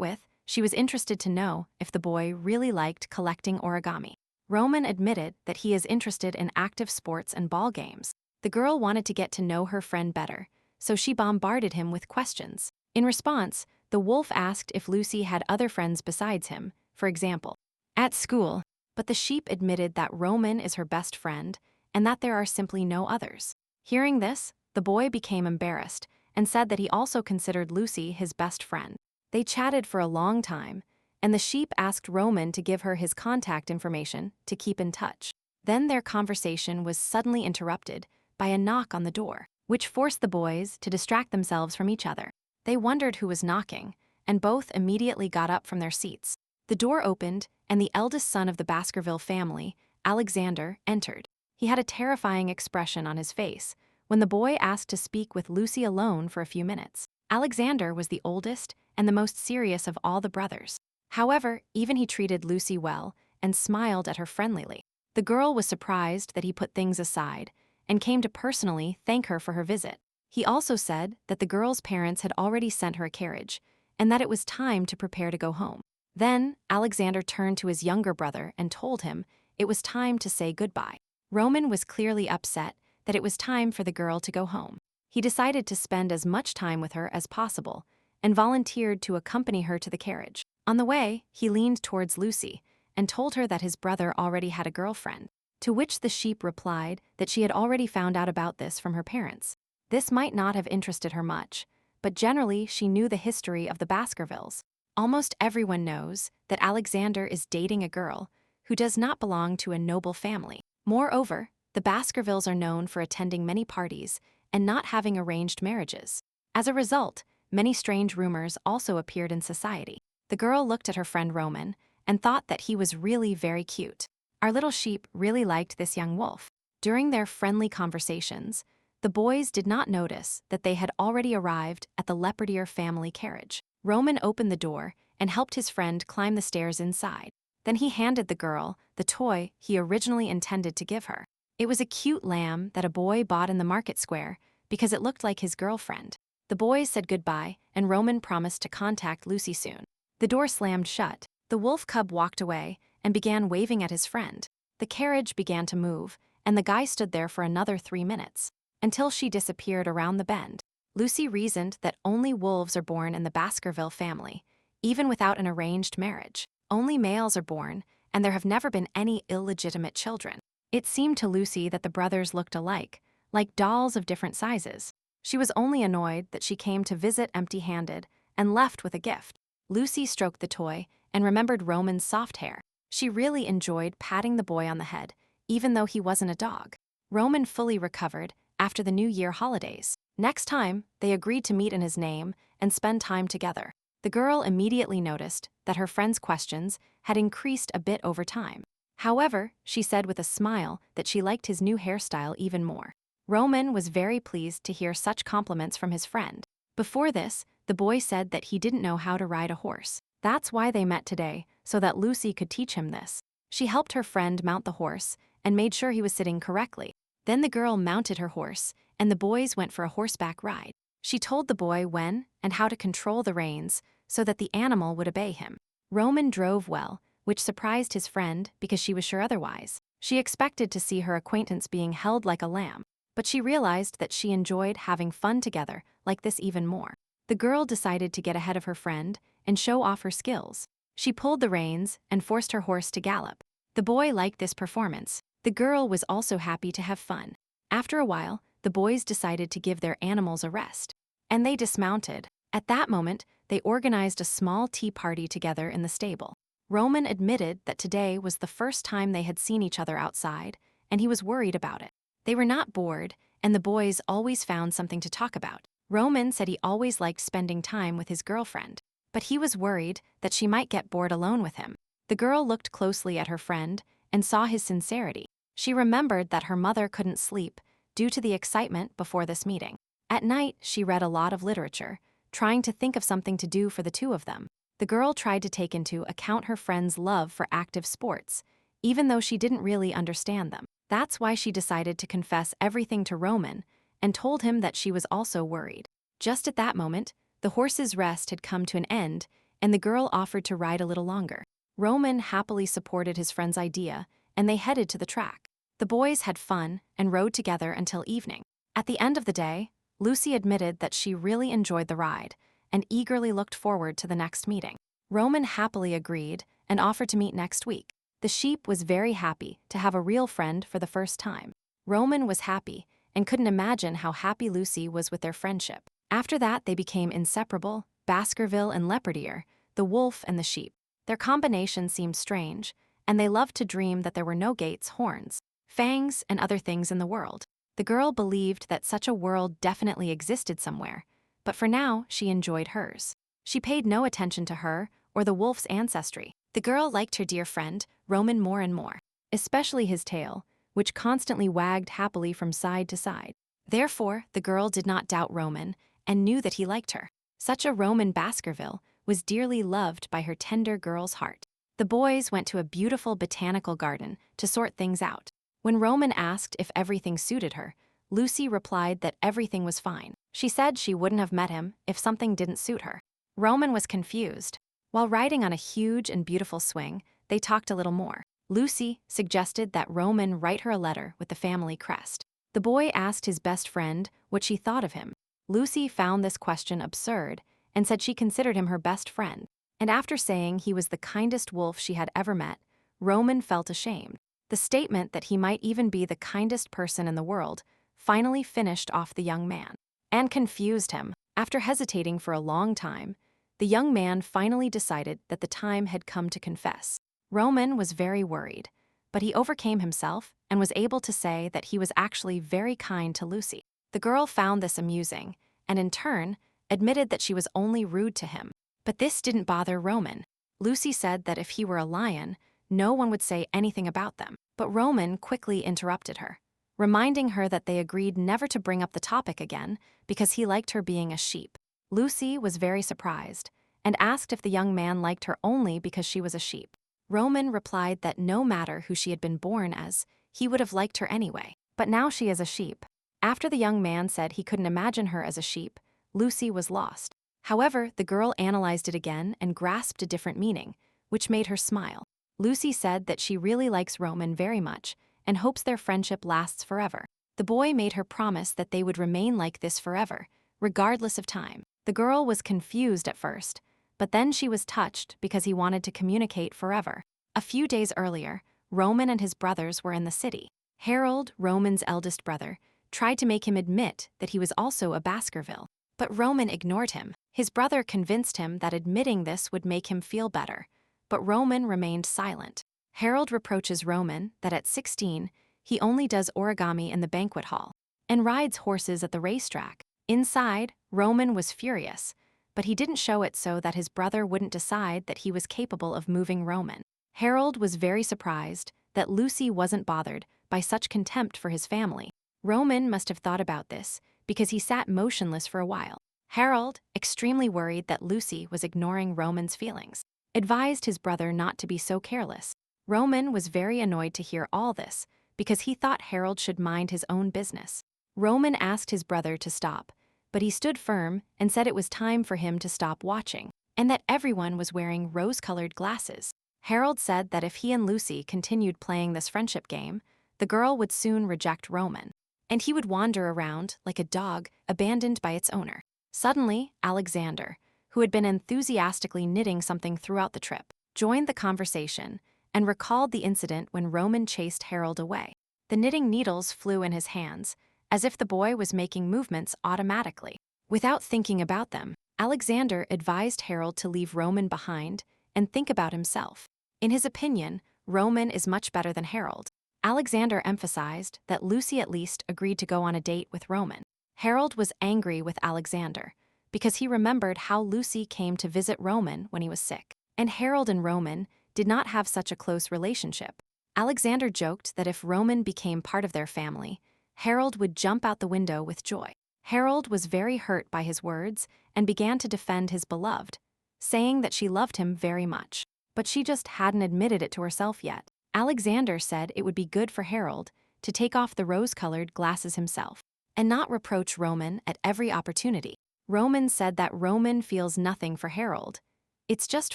with, she was interested to know if the boy really liked collecting origami. Roman admitted that he is interested in active sports and ball games. The girl wanted to get to know her friend better, so she bombarded him with questions. In response, the wolf asked if Lucy had other friends besides him, for example, at school, but the sheep admitted that Roman is her best friend and that there are simply no others. Hearing this, the boy became embarrassed and said that he also considered Lucy his best friend. They chatted for a long time, and the sheep asked Roman to give her his contact information to keep in touch. Then their conversation was suddenly interrupted by a knock on the door, which forced the boys to distract themselves from each other. They wondered who was knocking, and both immediately got up from their seats. The door opened, and the eldest son of the Baskerville family, Alexander, entered. He had a terrifying expression on his face when the boy asked to speak with Lucy alone for a few minutes. Alexander was the oldest and the most serious of all the brothers. However, even he treated Lucy well and smiled at her friendlily. The girl was surprised that he put things aside and came to personally thank her for her visit. He also said that the girl's parents had already sent her a carriage and that it was time to prepare to go home. Then, Alexander turned to his younger brother and told him it was time to say goodbye. Roman was clearly upset that it was time for the girl to go home. He decided to spend as much time with her as possible and volunteered to accompany her to the carriage. On the way, he leaned towards Lucy and told her that his brother already had a girlfriend, to which the sheep replied that she had already found out about this from her parents. This might not have interested her much, but generally she knew the history of the Baskervilles. Almost everyone knows that Alexander is dating a girl who does not belong to a noble family. Moreover, the Baskervilles are known for attending many parties and not having arranged marriages. As a result, many strange rumors also appeared in society. The girl looked at her friend Roman and thought that he was really very cute. Our little sheep really liked this young wolf. During their friendly conversations, the boys did not notice that they had already arrived at the Leperdier family carriage. Roman opened the door and helped his friend climb the stairs inside. Then he handed the girl the toy he originally intended to give her. It was a cute lamb that a boy bought in the market square because it looked like his girlfriend. The boys said goodbye, and Roman promised to contact Lucy soon. The door slammed shut. The wolf cub walked away and began waving at his friend. The carriage began to move, and the guy stood there for another 3 minutes, until she disappeared around the bend. Lucy reasoned that only wolves are born in the Baskerville family, even without an arranged marriage. Only males are born, and there have never been any illegitimate children. It seemed to Lucy that the brothers looked alike, like dolls of different sizes. She was only annoyed that she came to visit empty-handed and left with a gift. Lucy stroked the toy and remembered Roman's soft hair. She really enjoyed patting the boy on the head, even though he wasn't a dog. Roman fully recovered after the New Year holidays. Next time, they agreed to meet in his name and spend time together. The girl immediately noticed that her friend's questions had increased a bit over time. However, she said with a smile that she liked his new hairstyle even more. Roman was very pleased to hear such compliments from his friend. Before this, the boy said that he didn't know how to ride a horse. That's why they met today, so that Lucy could teach him this. She helped her friend mount the horse and made sure he was sitting correctly. Then the girl mounted her horse, and the boys went for a horseback ride. She told the boy when and how to control the reins so that the animal would obey him. Roman drove well, which surprised his friend because she was sure otherwise. She expected to see her acquaintance being held like a lamb, but she realized that she enjoyed having fun together like this even more. The girl decided to get ahead of her friend and show off her skills. She pulled the reins and forced her horse to gallop. The boy liked this performance. The girl was also happy to have fun. After a while, the boys decided to give their animals a rest, and they dismounted. At that moment, they organized a small tea party together in the stable. Roman admitted that today was the first time they had seen each other outside, and he was worried about it. They were not bored, and the boys always found something to talk about. Roman said he always liked spending time with his girlfriend, but he was worried that she might get bored alone with him. The girl looked closely at her friend and saw his sincerity. She remembered that her mother couldn't sleep due to the excitement before this meeting. At night, she read a lot of literature, trying to think of something to do for the two of them. The girl tried to take into account her friend's love for active sports even though she didn't really understand them. That's why she decided to confess everything to Roman and told him that she was also worried. Just at that moment, the horse's rest had come to an end, and the girl offered to ride a little longer. Roman happily supported his friend's idea, and they headed to the track. The boys had fun and rode together until evening. At the end of the day, Lucy admitted that she really enjoyed the ride and eagerly looked forward to the next meeting. Roman happily agreed and offered to meet next week. The sheep was very happy to have a real friend for the first time. Roman was happy and couldn't imagine how happy Lucy was with their friendship. After that, they became inseparable, Baskerville and Leopardier, the wolf and the sheep. Their combination seemed strange, and they loved to dream that there were no gates, horns, fangs, and other things in the world. The girl believed that such a world definitely existed somewhere, but for now she enjoyed hers. She paid no attention to her or the wolf's ancestry. The girl liked her dear friend, Roman, more and more, especially his tail, which constantly wagged happily from side to side. Therefore, the girl did not doubt Roman and knew that he liked her. Such a Roman Baskerville was dearly loved by her tender girl's heart. The boys went to a beautiful botanical garden to sort things out. When Roman asked if everything suited her, Lucy replied that everything was fine. She said she wouldn't have met him if something didn't suit her. Roman was confused. While riding on a huge and beautiful swing, they talked a little more. Lucy suggested that Roman write her a letter with the family crest. The boy asked his best friend what she thought of him. Lucy found this question absurd and said she considered him her best friend. And after saying he was the kindest wolf she had ever met, Roman felt ashamed. The statement that he might even be the kindest person in the world finally finished off the young man and confused him. After hesitating for a long time, the young man finally decided that the time had come to confess. Roman was very worried, but he overcame himself and was able to say that he was actually very kind to Lucy. The girl found this amusing and, in turn, admitted that she was only rude to him. But this didn't bother Roman. Lucy said that if he were a lion, no one would say anything about them. But Roman quickly interrupted her, reminding her that they agreed never to bring up the topic again because he liked her being a sheep. Lucy was very surprised and asked if the young man liked her only because she was a sheep. Roman replied that no matter who she had been born as, he would have liked her anyway. But now she is a sheep. After the young man said he couldn't imagine her as a sheep, Lucy was lost. However, the girl analyzed it again and grasped a different meaning, which made her smile. Lucy said that she really likes Roman very much and hopes their friendship lasts forever. The boy made her promise that they would remain like this forever, regardless of time. The girl was confused at first, but then she was touched because he wanted to communicate forever. A few days earlier, Roman and his brothers were in the city. Harold, Roman's eldest brother, tried to make him admit that he was also a Baskerville, but Roman ignored him. His brother convinced him that admitting this would make him feel better, but Roman remained silent. Harold reproaches Roman that at 16, he only does origami in the banquet hall and rides horses at the racetrack. Inside, Roman was furious, but he didn't show it so that his brother wouldn't decide that he was capable of moving Roman. Harold was very surprised that Lucy wasn't bothered by such contempt for his family. Roman must have thought about this because he sat motionless for a while. Harold, extremely worried that Lucy was ignoring Roman's feelings, advised his brother not to be so careless. Roman was very annoyed to hear all this because he thought Harold should mind his own business. Roman asked his brother to stop, but he stood firm and said it was time for him to stop watching, and that everyone was wearing rose-colored glasses. Harold said that if he and Lucy continued playing this friendship game, the girl would soon reject Roman, and he would wander around like a dog abandoned by its owner. Suddenly, Alexander, who had been enthusiastically knitting something throughout the trip, joined the conversation and recalled the incident when Roman chased Harold away. The knitting needles flew in his hands, as if the boy was making movements automatically. Without thinking about them, Alexander advised Harold to leave Roman behind and think about himself. In his opinion, Roman is much better than Harold. Alexander emphasized that Lucy at least agreed to go on a date with Roman. Harold was angry with Alexander because he remembered how Lucy came to visit Roman when he was sick, and Harold and Roman did not have such a close relationship. Alexander joked that if Roman became part of their family, Harold would jump out the window with joy. Harold was very hurt by his words and began to defend his beloved, saying that she loved him very much, but she just hadn't admitted it to herself yet. Alexander said it would be good for Harold to take off the rose-colored glasses himself and not reproach Roman at every opportunity. Roman said that Roman feels nothing for Harold. It's just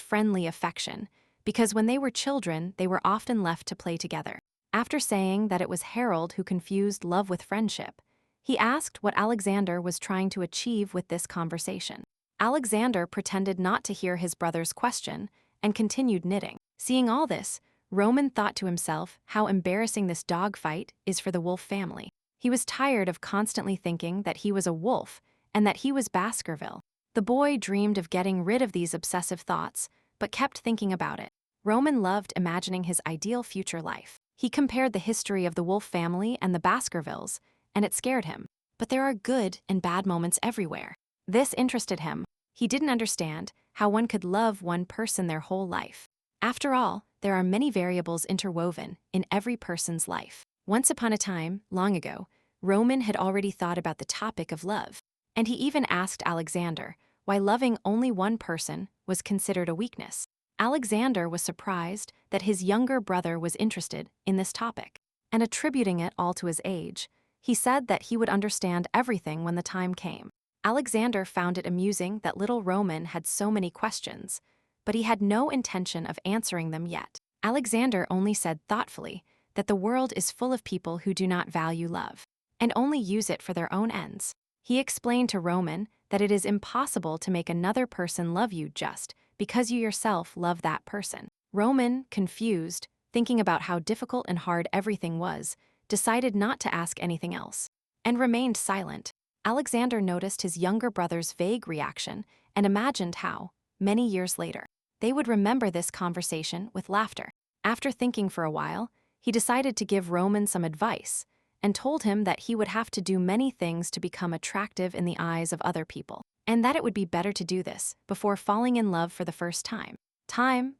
friendly affection, because when they were children, they were often left to play together. After saying that it was Harold who confused love with friendship, he asked what Alexander was trying to achieve with this conversation. Alexander pretended not to hear his brother's question and continued knitting. Seeing all this, Roman thought to himself how embarrassing this dogfight is for the wolf family. He was tired of constantly thinking that he was a wolf and that he was Baskerville. The boy dreamed of getting rid of these obsessive thoughts, but kept thinking about it. Roman loved imagining his ideal future life. He compared the history of the wolf family and the Baskervilles, and it scared him. But there are good and bad moments everywhere. This interested him. He didn't understand how one could love one person their whole life. After all, there are many variables interwoven in every person's life. Once upon a time, long ago, Roman had already thought about the topic of love, and he even asked Alexander why loving only one person was considered a weakness. Alexander was surprised that his younger brother was interested in this topic, and attributing it all to his age, he said that he would understand everything when the time came. Alexander found it amusing that little Roman had so many questions, but he had no intention of answering them yet. Alexander only said thoughtfully that the world is full of people who do not value love and only use it for their own ends. He explained to Roman that it is impossible to make another person love you just because you yourself love that person. Roman, confused, thinking about how difficult and hard everything was, decided not to ask anything else and remained silent. Alexander noticed his younger brother's vague reaction and imagined how, many years later, they would remember this conversation with laughter. After thinking for a while, he decided to give Roman some advice and told him that he would have to do many things to become attractive in the eyes of other people, and that it would be better to do this before falling in love for the first time.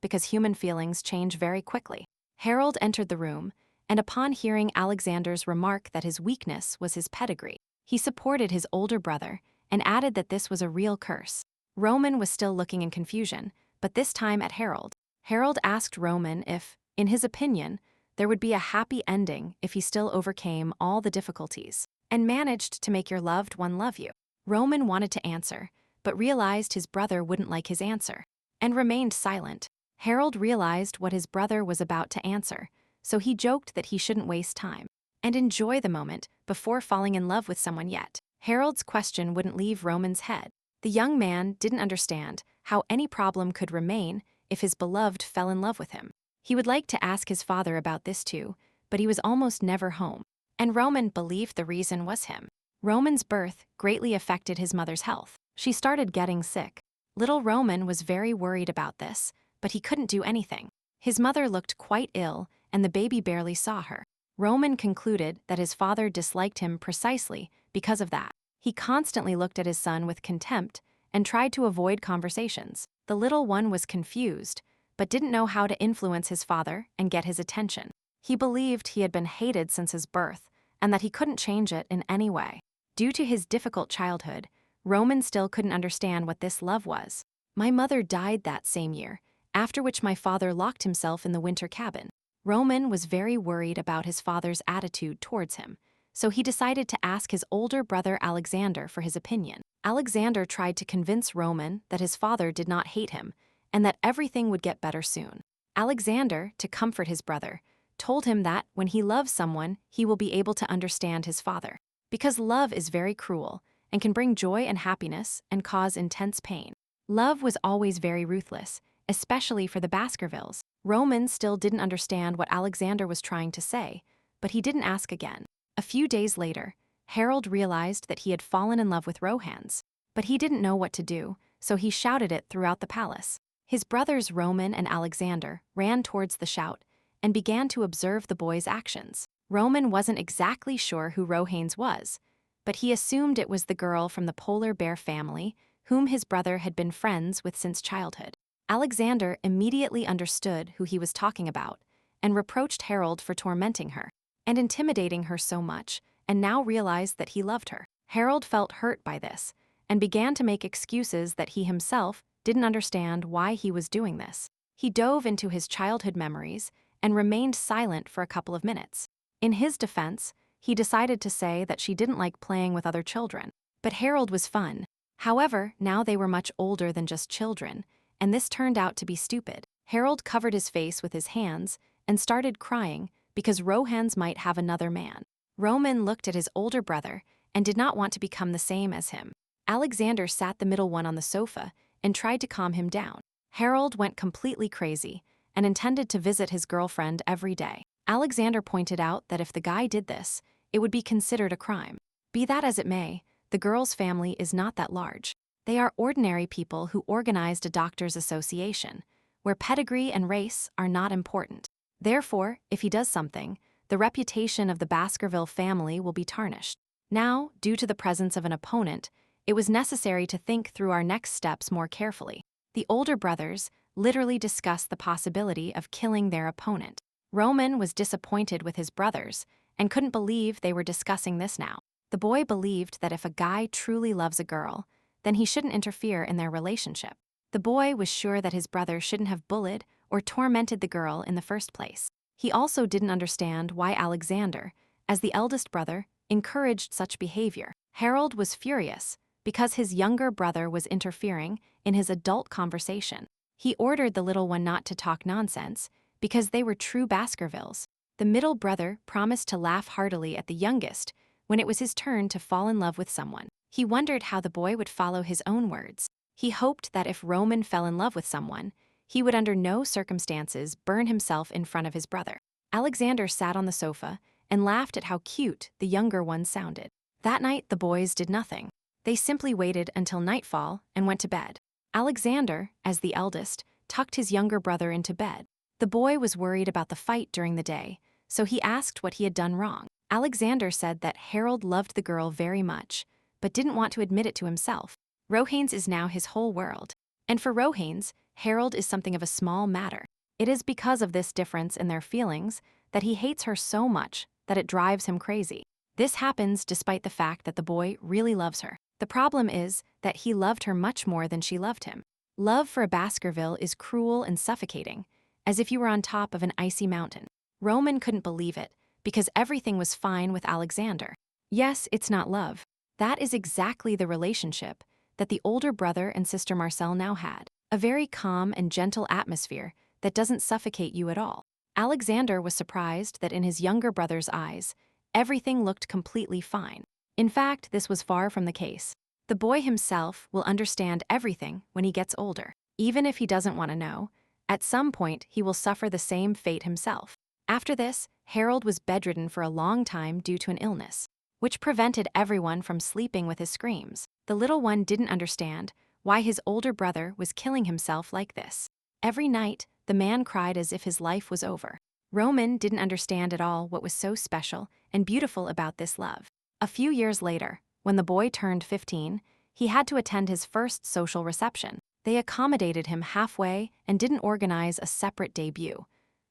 Because human feelings change very quickly. Harold entered the room, and upon hearing Alexander's remark that his weakness was his pedigree, he supported his older brother and added that this was a real curse. Roman was still looking in confusion, but this time at Harold. Harold asked Roman if, in his opinion, there would be a happy ending if he still overcame all the difficulties and managed to make your loved one love you. Roman wanted to answer, but realized his brother wouldn't like his answer and remained silent. Harold realized what his brother was about to answer, so he joked that he shouldn't waste time and enjoy the moment before falling in love with someone yet. Harold's question wouldn't leave Roman's head. The young man didn't understand how any problem could remain if his beloved fell in love with him. He would like to ask his father about this too, but he was almost never home, and Roman believed the reason was him. Roman's birth greatly affected his mother's health. She started getting sick. Little Roman was very worried about this, but he couldn't do anything. His mother looked quite ill, and the baby barely saw her. Roman concluded that his father disliked him precisely because of that. He constantly looked at his son with contempt and tried to avoid conversations. The little one was confused, but didn't know how to influence his father and get his attention. He believed he had been hated since his birth and that he couldn't change it in any way. Due to his difficult childhood, Roman still couldn't understand what this love was. My mother died that same year, after which my father locked himself in the winter cabin. Roman was very worried about his father's attitude towards him, so he decided to ask his older brother Alexander for his opinion. Alexander tried to convince Roman that his father did not hate him and that everything would get better soon. Alexander, to comfort his brother, told him that when he loves someone, he will be able to understand his father, because love is very cruel and can bring joy and happiness and cause intense pain. Love was always very ruthless, especially for the Baskervilles. Roman still didn't understand what Alexander was trying to say, but he didn't ask again. A few days later, Harold realized that he had fallen in love with Rohans, but he didn't know what to do, so he shouted it throughout the palace. His brothers Roman and Alexander ran towards the shout and began to observe the boy's actions. Roman wasn't exactly sure who Rohans was, but he assumed it was the girl from the polar bear family whom his brother had been friends with since childhood. Alexander immediately understood who he was talking about and reproached Harold for tormenting her and intimidating her so much, and now realized that he loved her. Harold felt hurt by this and began to make excuses that he himself didn't understand why he was doing this. He dove into his childhood memories and remained silent for a couple of minutes. In his defense, he decided to say that she didn't like playing with other children. But Harold was fun. However, now they were much older than just children, and this turned out to be stupid. Harold covered his face with his hands and started crying because Rohan's might have another man. Roman looked at his older brother and did not want to become the same as him. Alexander sat the middle one on the sofa and tried to calm him down. Harold went completely crazy and intended to visit his girlfriend every day. Alexander pointed out that if the guy did this, it would be considered a crime. Be that as it may, the girl's family is not that large. They are ordinary people who organized a doctors' association, where pedigree and race are not important. Therefore, if he does something, the reputation of the Baskerville family will be tarnished. Now, due to the presence of an opponent, it was necessary to think through our next steps more carefully. The older brothers literally discussed the possibility of killing their opponent. Roman was disappointed with his brothers and couldn't believe they were discussing this now. The boy believed that if a guy truly loves a girl, then he shouldn't interfere in their relationship. The boy was sure that his brother shouldn't have bullied or tormented the girl in the first place. He also didn't understand why Alexander, as the eldest brother, encouraged such behavior. Harold was furious because his younger brother was interfering in his adult conversation. He ordered the little one not to talk nonsense because they were true Baskervilles. The middle brother promised to laugh heartily at the youngest when it was his turn to fall in love with someone. He wondered how the boy would follow his own words. He hoped that if Roman fell in love with someone, he would under no circumstances burn himself in front of his brother. Alexander sat on the sofa and laughed at how cute the younger one sounded. That night, the boys did nothing. They simply waited until nightfall and went to bed. Alexander, as the eldest, tucked his younger brother into bed. The boy was worried about the fight during the day, so he asked what he had done wrong. Alexander said that Harold loved the girl very much, but didn't want to admit it to himself. Rohanes is now his whole world. And for Rohanes, Harold is something of a small matter. It is because of this difference in their feelings that he hates her so much that it drives him crazy. This happens despite the fact that the boy really loves her. The problem is that he loved her much more than she loved him. Love for a Baskerville is cruel and suffocating, as if you were on top of an icy mountain. Roman couldn't believe it, because everything was fine with Alexander. Yes, it's not love. That is exactly the relationship that the older brother and sister Marcel now had. A very calm and gentle atmosphere that doesn't suffocate you at all. Alexander was surprised that in his younger brother's eyes, everything looked completely fine. In fact, this was far from the case. The boy himself will understand everything when he gets older. Even if he doesn't want to know, at some point he will suffer the same fate himself. After this, Harold was bedridden for a long time due to an illness, which prevented everyone from sleeping with his screams. The little one didn't understand why his older brother was killing himself like this. Every night, the man cried as if his life was over. Roman didn't understand at all what was so special and beautiful about this love. A few years later, when the boy turned 15, he had to attend his first social reception. They accommodated him halfway and didn't organize a separate debut,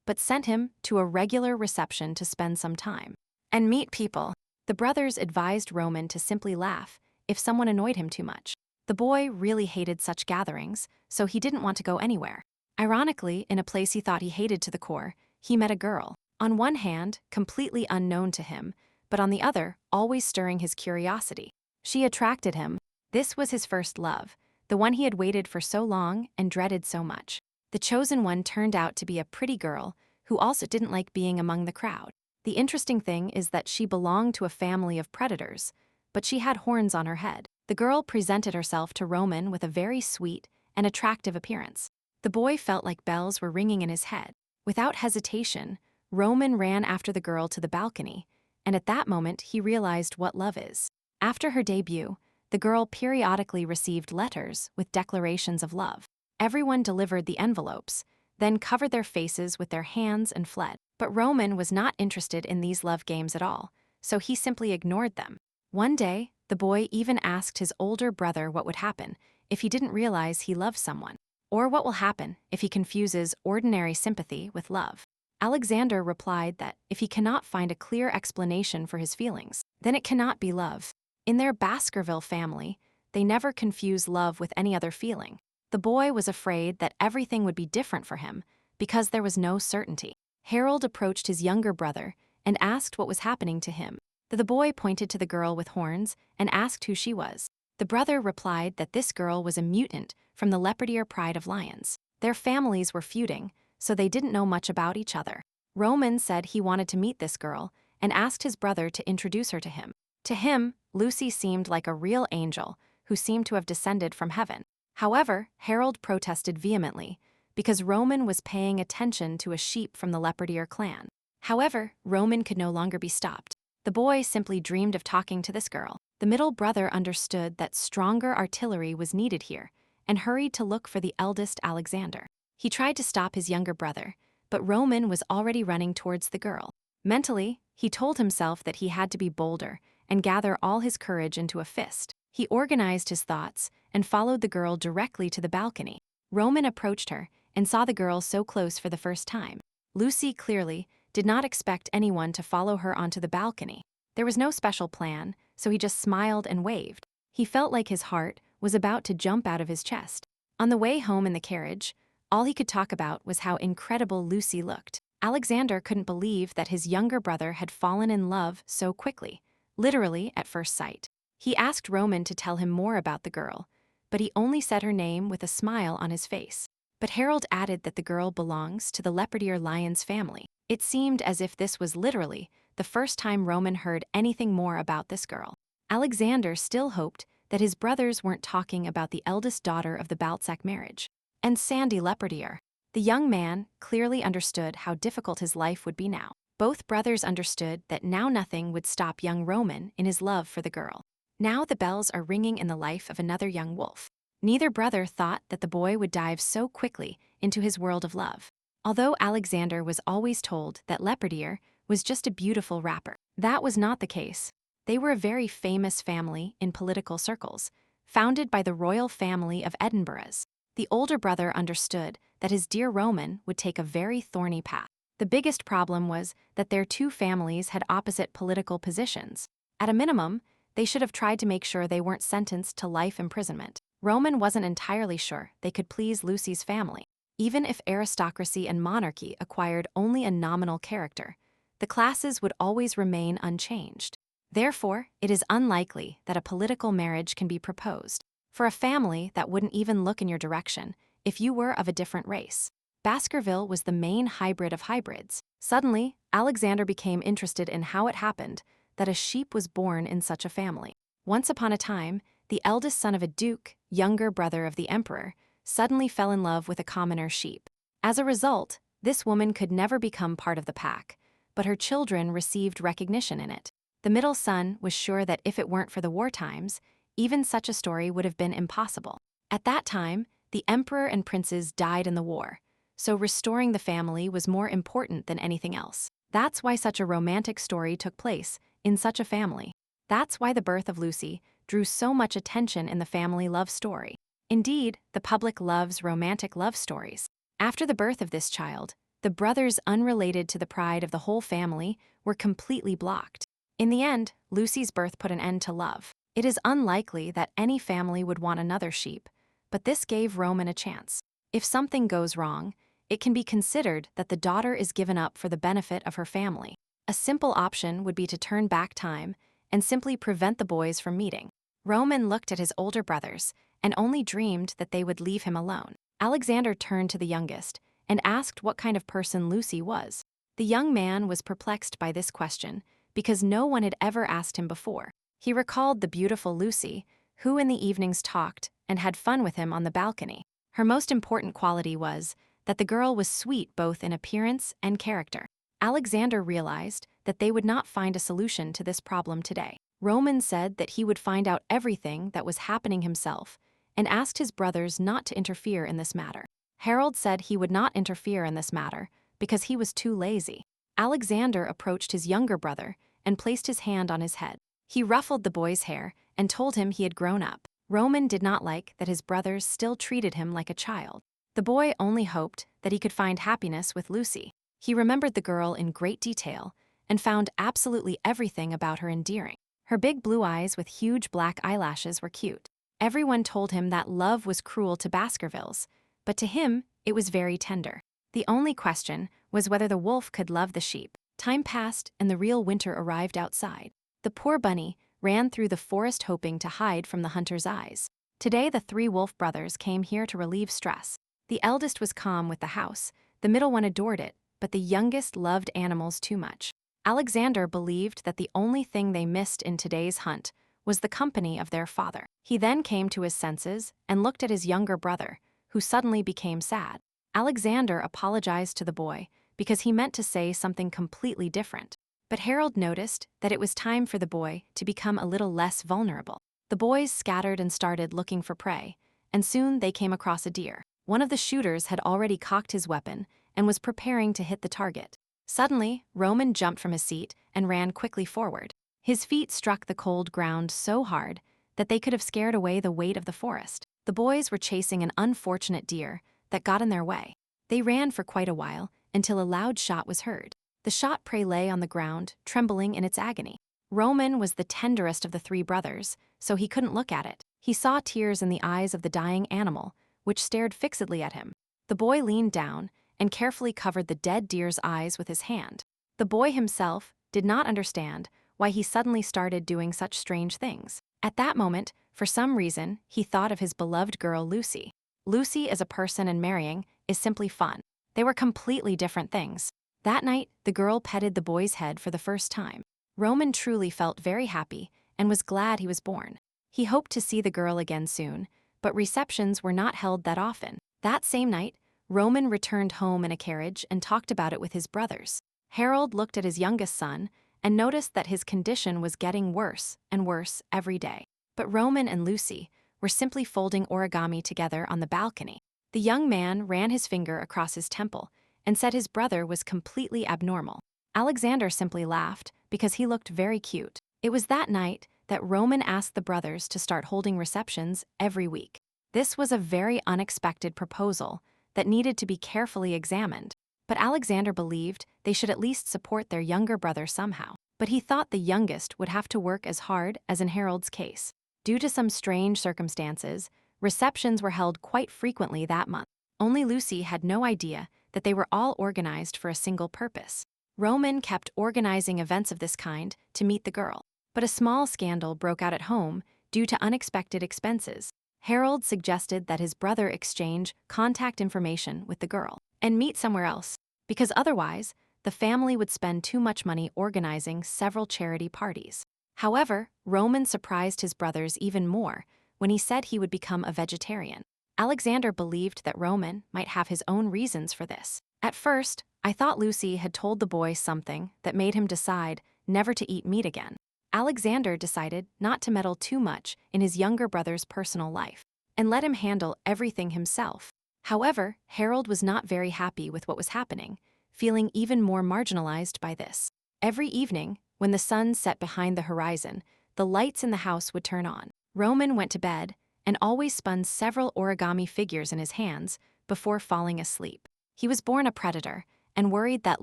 but sent him to a regular reception to spend some time and meet people. The brothers advised Roman to simply laugh if someone annoyed him too much. The boy really hated such gatherings, so he didn't want to go anywhere. Ironically, in a place he thought he hated to the core, he met a girl. On one hand, completely unknown to him, but on the other, always stirring his curiosity. She attracted him. This was his first love, the one he had waited for so long and dreaded so much. The chosen one turned out to be a pretty girl who also didn't like being among the crowd. The interesting thing is that she belonged to a family of predators, but she had horns on her head. The girl presented herself to Roman with a very sweet and attractive appearance. The boy felt like bells were ringing in his head. Without hesitation, Roman ran after the girl to the balcony, and at that moment he realized what love is. After her debut, the girl periodically received letters with declarations of love. Everyone delivered the envelopes, then covered their faces with their hands and fled. But Roman was not interested in these love games at all, so he simply ignored them. One day, the boy even asked his older brother what would happen if he didn't realize he loved someone, or what will happen if he confuses ordinary sympathy with love. Alexander replied that if he cannot find a clear explanation for his feelings, then it cannot be love. In their Baskerville family, they never confuse love with any other feeling. The boy was afraid that everything would be different for him because there was no certainty. Harold approached his younger brother and asked what was happening to him. The boy pointed to the girl with horns and asked who she was. The brother replied that this girl was a mutant from the Leopardier Pride of Lions. Their families were feuding, so they didn't know much about each other. Roman said he wanted to meet this girl and asked his brother to introduce her to him. To him, Lucy seemed like a real angel who seemed to have descended from heaven. However, Harold protested vehemently because Roman was paying attention to a sheep from the Leopardier clan. However, Roman could no longer be stopped. The boy simply dreamed of talking to this girl. The middle brother understood that stronger artillery was needed here and hurried to look for the eldest Alexander. He tried to stop his younger brother, but Roman was already running towards the girl. Mentally, he told himself that he had to be bolder and gather all his courage into a fist. He organized his thoughts and followed the girl directly to the balcony. Roman approached her and saw the girl so close for the first time. Lucy clearly did not expect anyone to follow her onto the balcony. There was no special plan, so he just smiled and waved. He felt like his heart was about to jump out of his chest. On the way home in the carriage, all he could talk about was how incredible Lucy looked. Alexander couldn't believe that his younger brother had fallen in love so quickly, literally at first sight. He asked Roman to tell him more about the girl, but he only said her name with a smile on his face. But Harold added that the girl belongs to the Leopardier Lions family. It seemed as if this was literally the first time Roman heard anything more about this girl. Alexander still hoped that his brothers weren't talking about the eldest daughter of the Balzac marriage. And Sandy Leopardier. The young man clearly understood how difficult his life would be now. Both brothers understood that now nothing would stop young Roman in his love for the girl. Now the bells are ringing in the life of another young wolf. Neither brother thought that the boy would dive so quickly into his world of love. Although Alexander was always told that Leopardier was just a beautiful rapper, that was not the case. They were a very famous family in political circles, founded by the royal family of Edinburghs. The older brother understood that his dear Roman would take a very thorny path. The biggest problem was that their two families had opposite political positions. At a minimum, they should have tried to make sure they weren't sentenced to life imprisonment. Roman wasn't entirely sure they could please Lucy's family. Even if aristocracy and monarchy acquired only a nominal character, the classes would always remain unchanged. Therefore, it is unlikely that a political marriage can be proposed for a family that wouldn't even look in your direction if you were of a different race. Baskerville was the main hybrid of hybrids. Suddenly, Alexander became interested in how it happened that a sheep was born in such a family. Once upon a time, the eldest son of a duke, younger brother of the emperor, suddenly fell in love with a commoner sheep. As a result, this woman could never become part of the pack, but her children received recognition in it. The middle son was sure that if it weren't for the war times, even such a story would have been impossible. At that time, the emperor and princes died in the war, so restoring the family was more important than anything else. That's why such a romantic story took place in such a family. That's why the birth of Lucy drew so much attention in the family love story. Indeed, the public loves romantic love stories. After the birth of this child, the brothers unrelated to the pride of the whole family were completely blocked. In the end, Lucy's birth put an end to love. It is unlikely that any family would want another sheep, but this gave Roman a chance. If something goes wrong, it can be considered that the daughter is given up for the benefit of her family. A simple option would be to turn back time and simply prevent the boys from meeting. Roman looked at his older brothers and only dreamed that they would leave him alone. Alexander turned to the youngest and asked what kind of person Lucy was. The young man was perplexed by this question because no one had ever asked him before. He recalled the beautiful Lucy, who in the evenings talked and had fun with him on the balcony. Her most important quality was that the girl was sweet both in appearance and character. Alexander realized that they would not find a solution to this problem today. Roman said that he would find out everything that was happening himself and asked his brothers not to interfere in this matter. Harold said he would not interfere in this matter because he was too lazy. Alexander approached his younger brother and placed his hand on his head. He ruffled the boy's hair and told him he had grown up. Roman did not like that his brothers still treated him like a child. The boy only hoped that he could find happiness with Lucy. He remembered the girl in great detail and found absolutely everything about her endearing. Her big blue eyes with huge black eyelashes were cute. Everyone told him that love was cruel to Baskervilles, but to him, it was very tender. The only question was whether the wolf could love the sheep. Time passed and the real winter arrived outside. The poor bunny ran through the forest hoping to hide from the hunter's eyes. Today the three wolf brothers came here to relieve stress. The eldest was calm with the house, the middle one adored it, but the youngest loved animals too much. Alexander believed that the only thing they missed in today's hunt was the company of their father. He then came to his senses and looked at his younger brother, who suddenly became sad. Alexander apologized to the boy because he meant to say something completely different. But Harold noticed that it was time for the boy to become a little less vulnerable. The boys scattered and started looking for prey, and soon they came across a deer. One of the shooters had already cocked his weapon and was preparing to hit the target. Suddenly, Roman jumped from his seat and ran quickly forward. His feet struck the cold ground so hard that they could have scared away the weight of the forest. The boys were chasing an unfortunate deer that got in their way. They ran for quite a while until a loud shot was heard. The shot prey lay on the ground, trembling in its agony. Roman was the tenderest of the three brothers, so he couldn't look at it. He saw tears in the eyes of the dying animal, which stared fixedly at him. The boy leaned down and carefully covered the dead deer's eyes with his hand. The boy himself did not understand why he suddenly started doing such strange things. At that moment, for some reason, he thought of his beloved girl Lucy. Lucy as a person and marrying is simply fun. They were completely different things. That night, the girl petted the boy's head for the first time. Roman truly felt very happy and was glad he was born. He hoped to see the girl again soon, but receptions were not held that often. That same night, Roman returned home in a carriage and talked about it with his brothers. Harold looked at his youngest son and noticed that his condition was getting worse and worse every day. But Roman and Lucy were simply folding origami together on the balcony. The young man ran his finger across his temple and said his brother was completely abnormal. Alexander simply laughed because he looked very cute. It was that night that Roman asked the brothers to start holding receptions every week. This was a very unexpected proposal that needed to be carefully examined, but Alexander believed they should at least support their younger brother somehow. But he thought the youngest would have to work as hard as in Harold's case. Due to some strange circumstances, receptions were held quite frequently that month. Only Lucy had no idea that they were all organized for a single purpose. Roman kept organizing events of this kind to meet the girl, but a small scandal broke out at home due to unexpected expenses. Harold suggested that his brother exchange contact information with the girl and meet somewhere else, because otherwise, the family would spend too much money organizing several charity parties. However, Roman surprised his brothers even more when he said he would become a vegetarian. Alexander believed that Roman might have his own reasons for this. At first, I thought Lucy had told the boy something that made him decide never to eat meat again. Alexander decided not to meddle too much in his younger brother's personal life and let him handle everything himself. However, Harold was not very happy with what was happening, feeling even more marginalized by this. Every evening, when the sun set behind the horizon, the lights in the house would turn on. Roman went to bed and always spun several origami figures in his hands before falling asleep. He was born a predator and worried that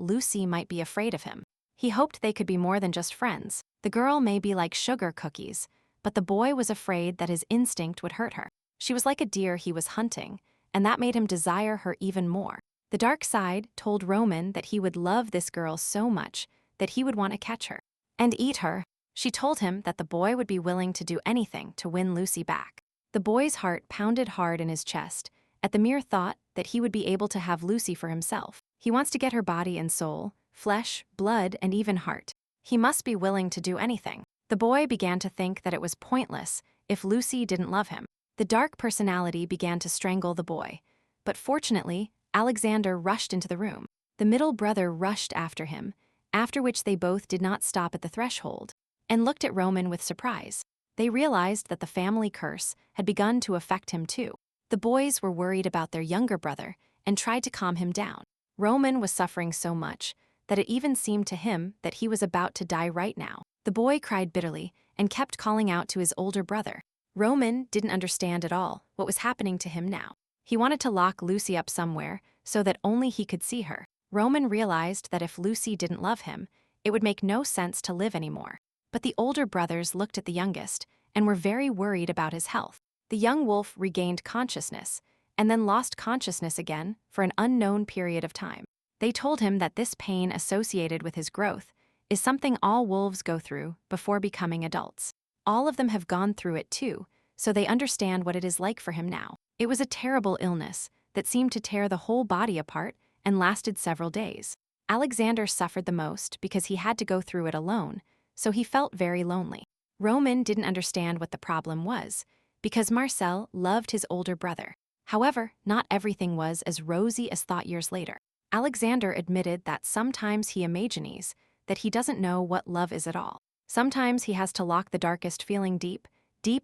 Lucy might be afraid of him. He hoped they could be more than just friends. The girl may be like sugar cookies, but the boy was afraid that his instinct would hurt her. She was like a deer he was hunting, and that made him desire her even more. The dark side told Roman that he would love this girl so much that he would want to catch her and eat her. She told him that the boy would be willing to do anything to win Lucy back. The boy's heart pounded hard in his chest at the mere thought that he would be able to have Lucy for himself. He wants to get her body and soul, flesh, blood, and even heart. He must be willing to do anything. The boy began to think that it was pointless if Lucy didn't love him. The dark personality began to strangle the boy, but fortunately, Alexander rushed into the room. The middle brother rushed after him, after which they both did not stop at the threshold, and looked at Roman with surprise. They realized that the family curse had begun to affect him too. The boys were worried about their younger brother and tried to calm him down. Roman was suffering so much that it even seemed to him that he was about to die right now. The boy cried bitterly and kept calling out to his older brother. Roman didn't understand at all what was happening to him now. He wanted to lock Lucy up somewhere so that only he could see her. Roman realized that if Lucy didn't love him, it would make no sense to live anymore. But the older brothers looked at the youngest and were very worried about his health. The young wolf regained consciousness and then lost consciousness again for an unknown period of time. They told him that this pain associated with his growth is something all wolves go through before becoming adults. All of them have gone through it too, so they understand what it is like for him now. It was a terrible illness that seemed to tear the whole body apart and lasted several days. Alexander suffered the most because he had to go through it alone, so he felt very lonely. Roman didn't understand what the problem was, because Marcel loved his older brother. However, not everything was as rosy as thought years later. Alexander admitted that sometimes he imagines that he doesn't know what love is at all. Sometimes he has to lock the darkest feeling deep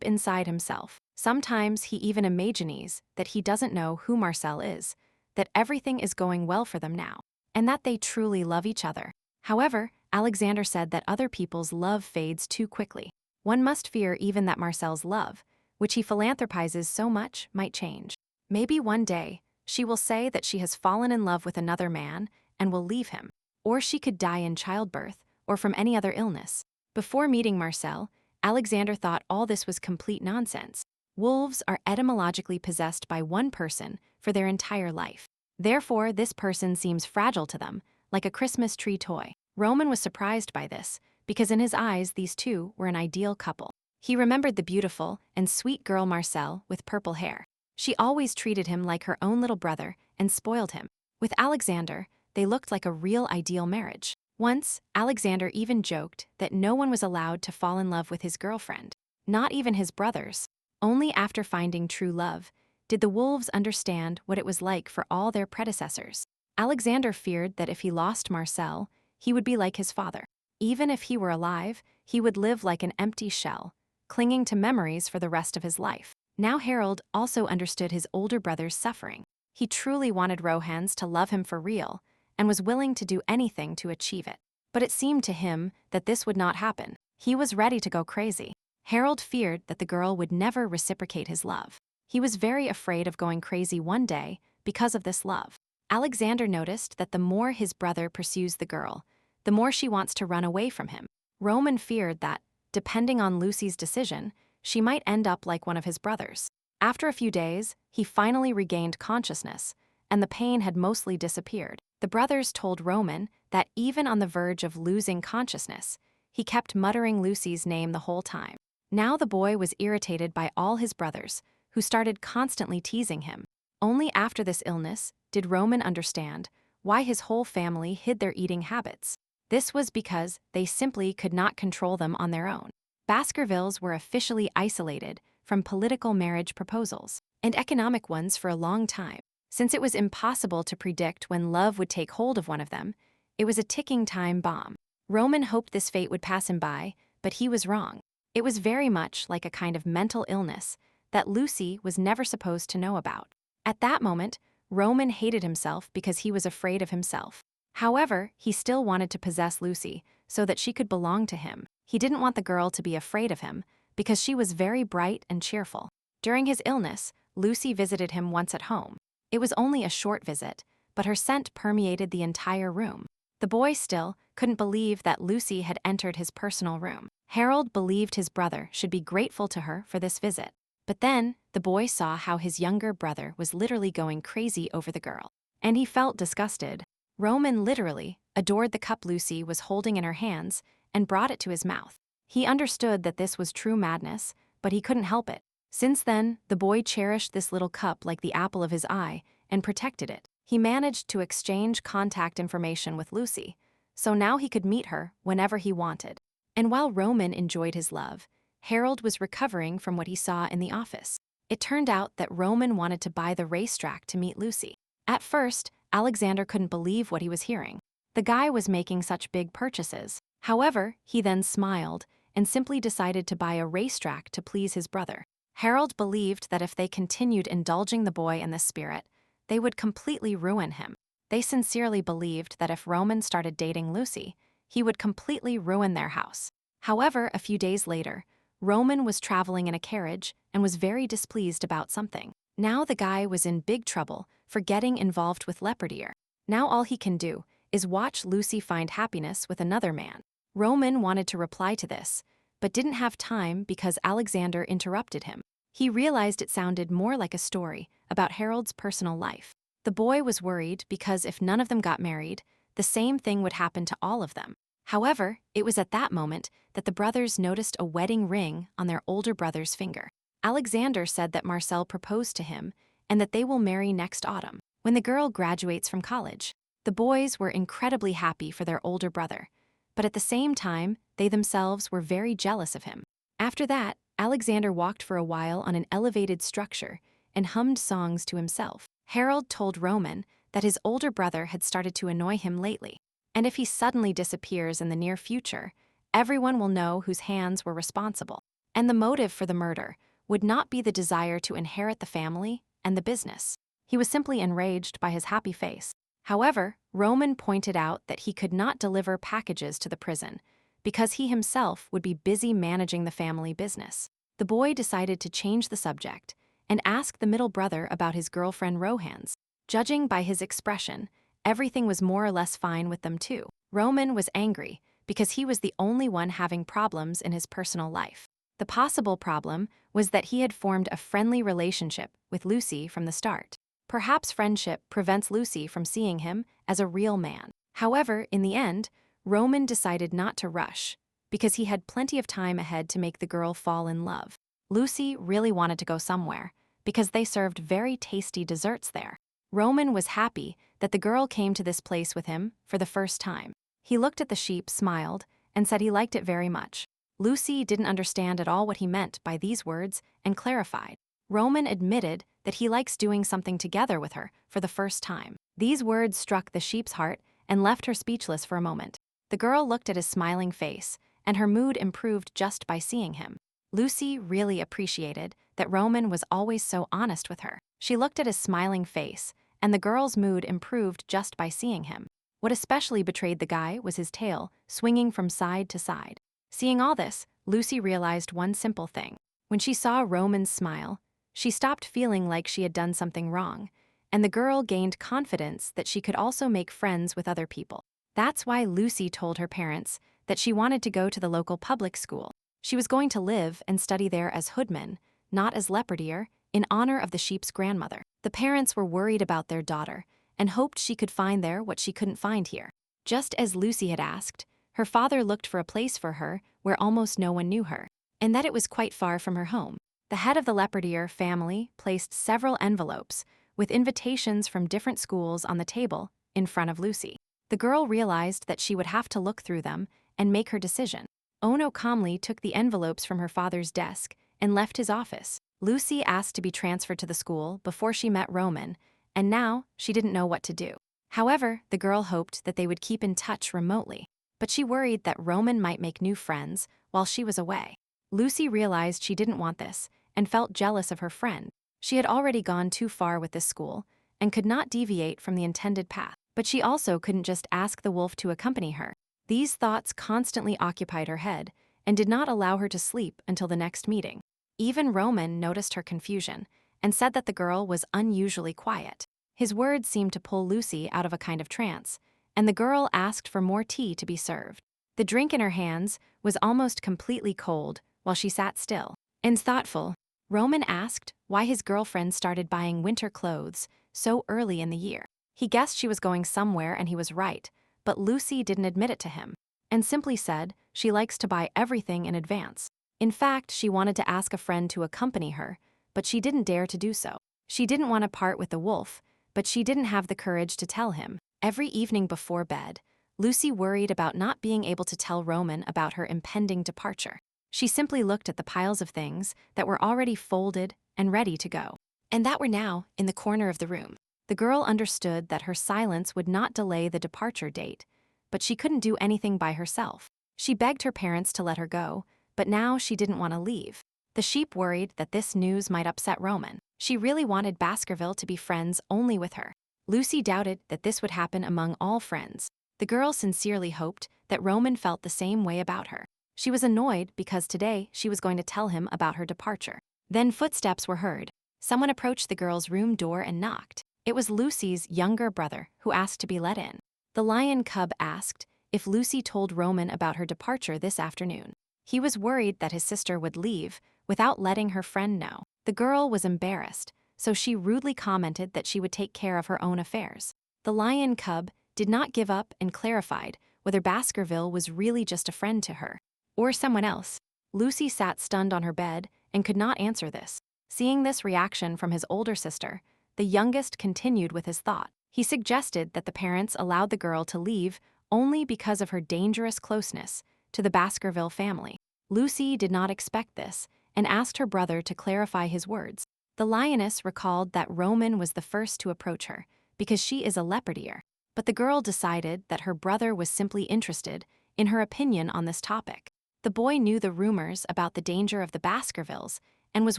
inside himself. Sometimes he even imagines that he doesn't know who Marcel is, that everything is going well for them now, and that they truly love each other. However, Alexander said that other people's love fades too quickly. One must fear even that Marcel's love, which he philanthropizes so much, might change. Maybe one day, she will say that she has fallen in love with another man and will leave him. Or she could die in childbirth or from any other illness. Before meeting Marcel, Alexander thought all this was complete nonsense. Wolves are etymologically possessed by one person for their entire life. Therefore, this person seems fragile to them, like a Christmas tree toy. Roman was surprised by this, because in his eyes these two were an ideal couple. He remembered the beautiful and sweet girl Marcel with purple hair. She always treated him like her own little brother and spoiled him. With Alexander, they looked like a real ideal marriage. Once, Alexander even joked that no one was allowed to fall in love with his girlfriend, not even his brothers. Only after finding true love did the wolves understand what it was like for all their predecessors. Alexander feared that if he lost Marcel, he would be like his father. Even if he were alive, he would live like an empty shell, clinging to memories for the rest of his life. Now Harold also understood his older brother's suffering. He truly wanted Rohans to love him for real, and was willing to do anything to achieve it. But it seemed to him that this would not happen. He was ready to go crazy. Harold feared that the girl would never reciprocate his love. He was very afraid of going crazy one day because of this love. Alexander noticed that the more his brother pursues the girl, the more she wants to run away from him. Roman feared that, depending on Lucy's decision, she might end up like one of his brothers. After a few days, he finally regained consciousness, and the pain had mostly disappeared. The brothers told Roman that even on the verge of losing consciousness, he kept muttering Lucy's name the whole time. Now the boy was irritated by all his brothers, who started constantly teasing him. Only after this illness did Roman understand why his whole family hid their eating habits. This was because they simply could not control them on their own. Baskervilles were officially isolated from political marriage proposals and economic ones for a long time. Since it was impossible to predict when love would take hold of one of them, it was a ticking time bomb. Roman hoped this fate would pass him by, but he was wrong. It was very much like a kind of mental illness that Lucy was never supposed to know about. At that moment, Roman hated himself because he was afraid of himself. However, he still wanted to possess Lucy so that she could belong to him. He didn't want the girl to be afraid of him because she was very bright and cheerful. During his illness, Lucy visited him once at home. It was only a short visit, but her scent permeated the entire room. The boy still couldn't believe that Lucy had entered his personal room. Harold believed his brother should be grateful to her for this visit. But then, the boy saw how his younger brother was literally going crazy over the girl, and he felt disgusted. Roman literally adored the cup Lucy was holding in her hands and brought it to his mouth. He understood that this was true madness, but he couldn't help it. Since then, the boy cherished this little cup like the apple of his eye and protected it. He managed to exchange contact information with Lucy, so now he could meet her whenever he wanted. And while Roman enjoyed his love, Harold was recovering from what he saw in the office. It turned out that Roman wanted to buy the racetrack to meet Lucy. At first, Alexander couldn't believe what he was hearing. The guy was making such big purchases. However, he then smiled and simply decided to buy a racetrack to please his brother. Harold believed that if they continued indulging the boy in this spirit, they would completely ruin him. They sincerely believed that if Roman started dating Lucy, he would completely ruin their house. However, a few days later, Roman was traveling in a carriage and was very displeased about something. Now the guy was in big trouble for getting involved with Leopard Ear. Now all he can do is watch Lucy find happiness with another man. Roman wanted to reply to this, but didn't have time because Alexander interrupted him. He realized it sounded more like a story about Harold's personal life. The boy was worried because if none of them got married, the same thing would happen to all of them. However, it was at that moment that the brothers noticed a wedding ring on their older brother's finger. Alexander said that Marcel proposed to him and that they will marry next autumn, when the girl graduates from college. The boys were incredibly happy for their older brother, but at the same time, they themselves were very jealous of him. After that, Alexander walked for a while on an elevated structure and hummed songs to himself. Harold told Roman that his older brother had started to annoy him lately, and if he suddenly disappears in the near future, everyone will know whose hands were responsible. And the motive for the murder would not be the desire to inherit the family and the business. He was simply enraged by his happy face. However, Roman pointed out that he could not deliver packages to the prison because he himself would be busy managing the family business. The boy decided to change the subject and ask the middle brother about his girlfriend Rohan's. Judging by his expression, everything was more or less fine with them too. Roman was angry because he was the only one having problems in his personal life. The possible problem was that he had formed a friendly relationship with Lucy from the start. Perhaps friendship prevents Lucy from seeing him as a real man. However, in the end, Roman decided not to rush because he had plenty of time ahead to make the girl fall in love. Lucy really wanted to go somewhere because they served very tasty desserts there. Roman was happy that the girl came to this place with him for the first time. He looked at the sheep, smiled, and said he liked it very much. Lucy didn't understand at all what he meant by these words and clarified. Roman admitted that he likes doing something together with her for the first time. These words struck the sheep's heart and left her speechless for a moment. The girl looked at his smiling face, and her mood improved just by seeing him. Lucy really appreciated that Roman was always so honest with her. She looked at his smiling face, and the girl's mood improved just by seeing him. What especially betrayed the guy was his tail swinging from side to side. Seeing all this, Lucy realized one simple thing. When she saw Roman's smile, she stopped feeling like she had done something wrong, and the girl gained confidence that she could also make friends with other people. That's why Lucy told her parents that she wanted to go to the local public school. She was going to live and study there as Hoodman, not as Leopardier, in honor of the sheep's grandmother. The parents were worried about their daughter and hoped she could find there what she couldn't find here. Just as Lucy had asked, her father looked for a place for her where almost no one knew her, and that it was quite far from her home. The head of the Leopardier family placed several envelopes with invitations from different schools on the table in front of Lucy. The girl realized that she would have to look through them and make her decision. Ono calmly took the envelopes from her father's desk and left his office. Lucy asked to be transferred to the school before she met Roman, and now she didn't know what to do. However, the girl hoped that they would keep in touch remotely, but she worried that Roman might make new friends while she was away. Lucy realized she didn't want this and felt jealous of her friend. She had already gone too far with this school and could not deviate from the intended path, but she also couldn't just ask the wolf to accompany her. These thoughts constantly occupied her head and did not allow her to sleep until the next meeting. Even Roman noticed her confusion and said that the girl was unusually quiet. His words seemed to pull Lucy out of a kind of trance, and the girl asked for more tea to be served. The drink in her hands was almost completely cold while she sat still and thoughtful. Roman asked why his girlfriend started buying winter clothes so early in the year. He guessed she was going somewhere and he was right, but Lucy didn't admit it to him and simply said she likes to buy everything in advance. In fact, she wanted to ask a friend to accompany her, but she didn't dare to do so. She didn't want to part with the wolf, but she didn't have the courage to tell him. Every evening before bed, Lucy worried about not being able to tell Roman about her impending departure. She simply looked at the piles of things that were already folded and ready to go, and that were now in the corner of the room. The girl understood that her silence would not delay the departure date, but she couldn't do anything by herself. She begged her parents to let her go, but now she didn't want to leave. The sheep worried that this news might upset Roman. She really wanted Baskerville to be friends only with her. Lucy doubted that this would happen among all friends. The girl sincerely hoped that Roman felt the same way about her. She was annoyed because today she was going to tell him about her departure. Then footsteps were heard. Someone approached the girl's room door and knocked. It was Lucy's younger brother who asked to be let in. The lion cub asked if Lucy told Roman about her departure this afternoon. He was worried that his sister would leave without letting her friend know. The girl was embarrassed, so she rudely commented that she would take care of her own affairs. The lion cub did not give up and clarified whether Baskerville was really just a friend to her, or someone else. Lucy sat stunned on her bed and could not answer this. Seeing this reaction from his older sister, the youngest continued with his thought. He suggested that the parents allowed the girl to leave only because of her dangerous closeness to the Baskerville family. Lucy did not expect this and asked her brother to clarify his words. The lioness recalled that Roman was the first to approach her because she is a leopard ear, but the girl decided that her brother was simply interested in her opinion on this topic. The boy knew the rumors about the danger of the Baskervilles and was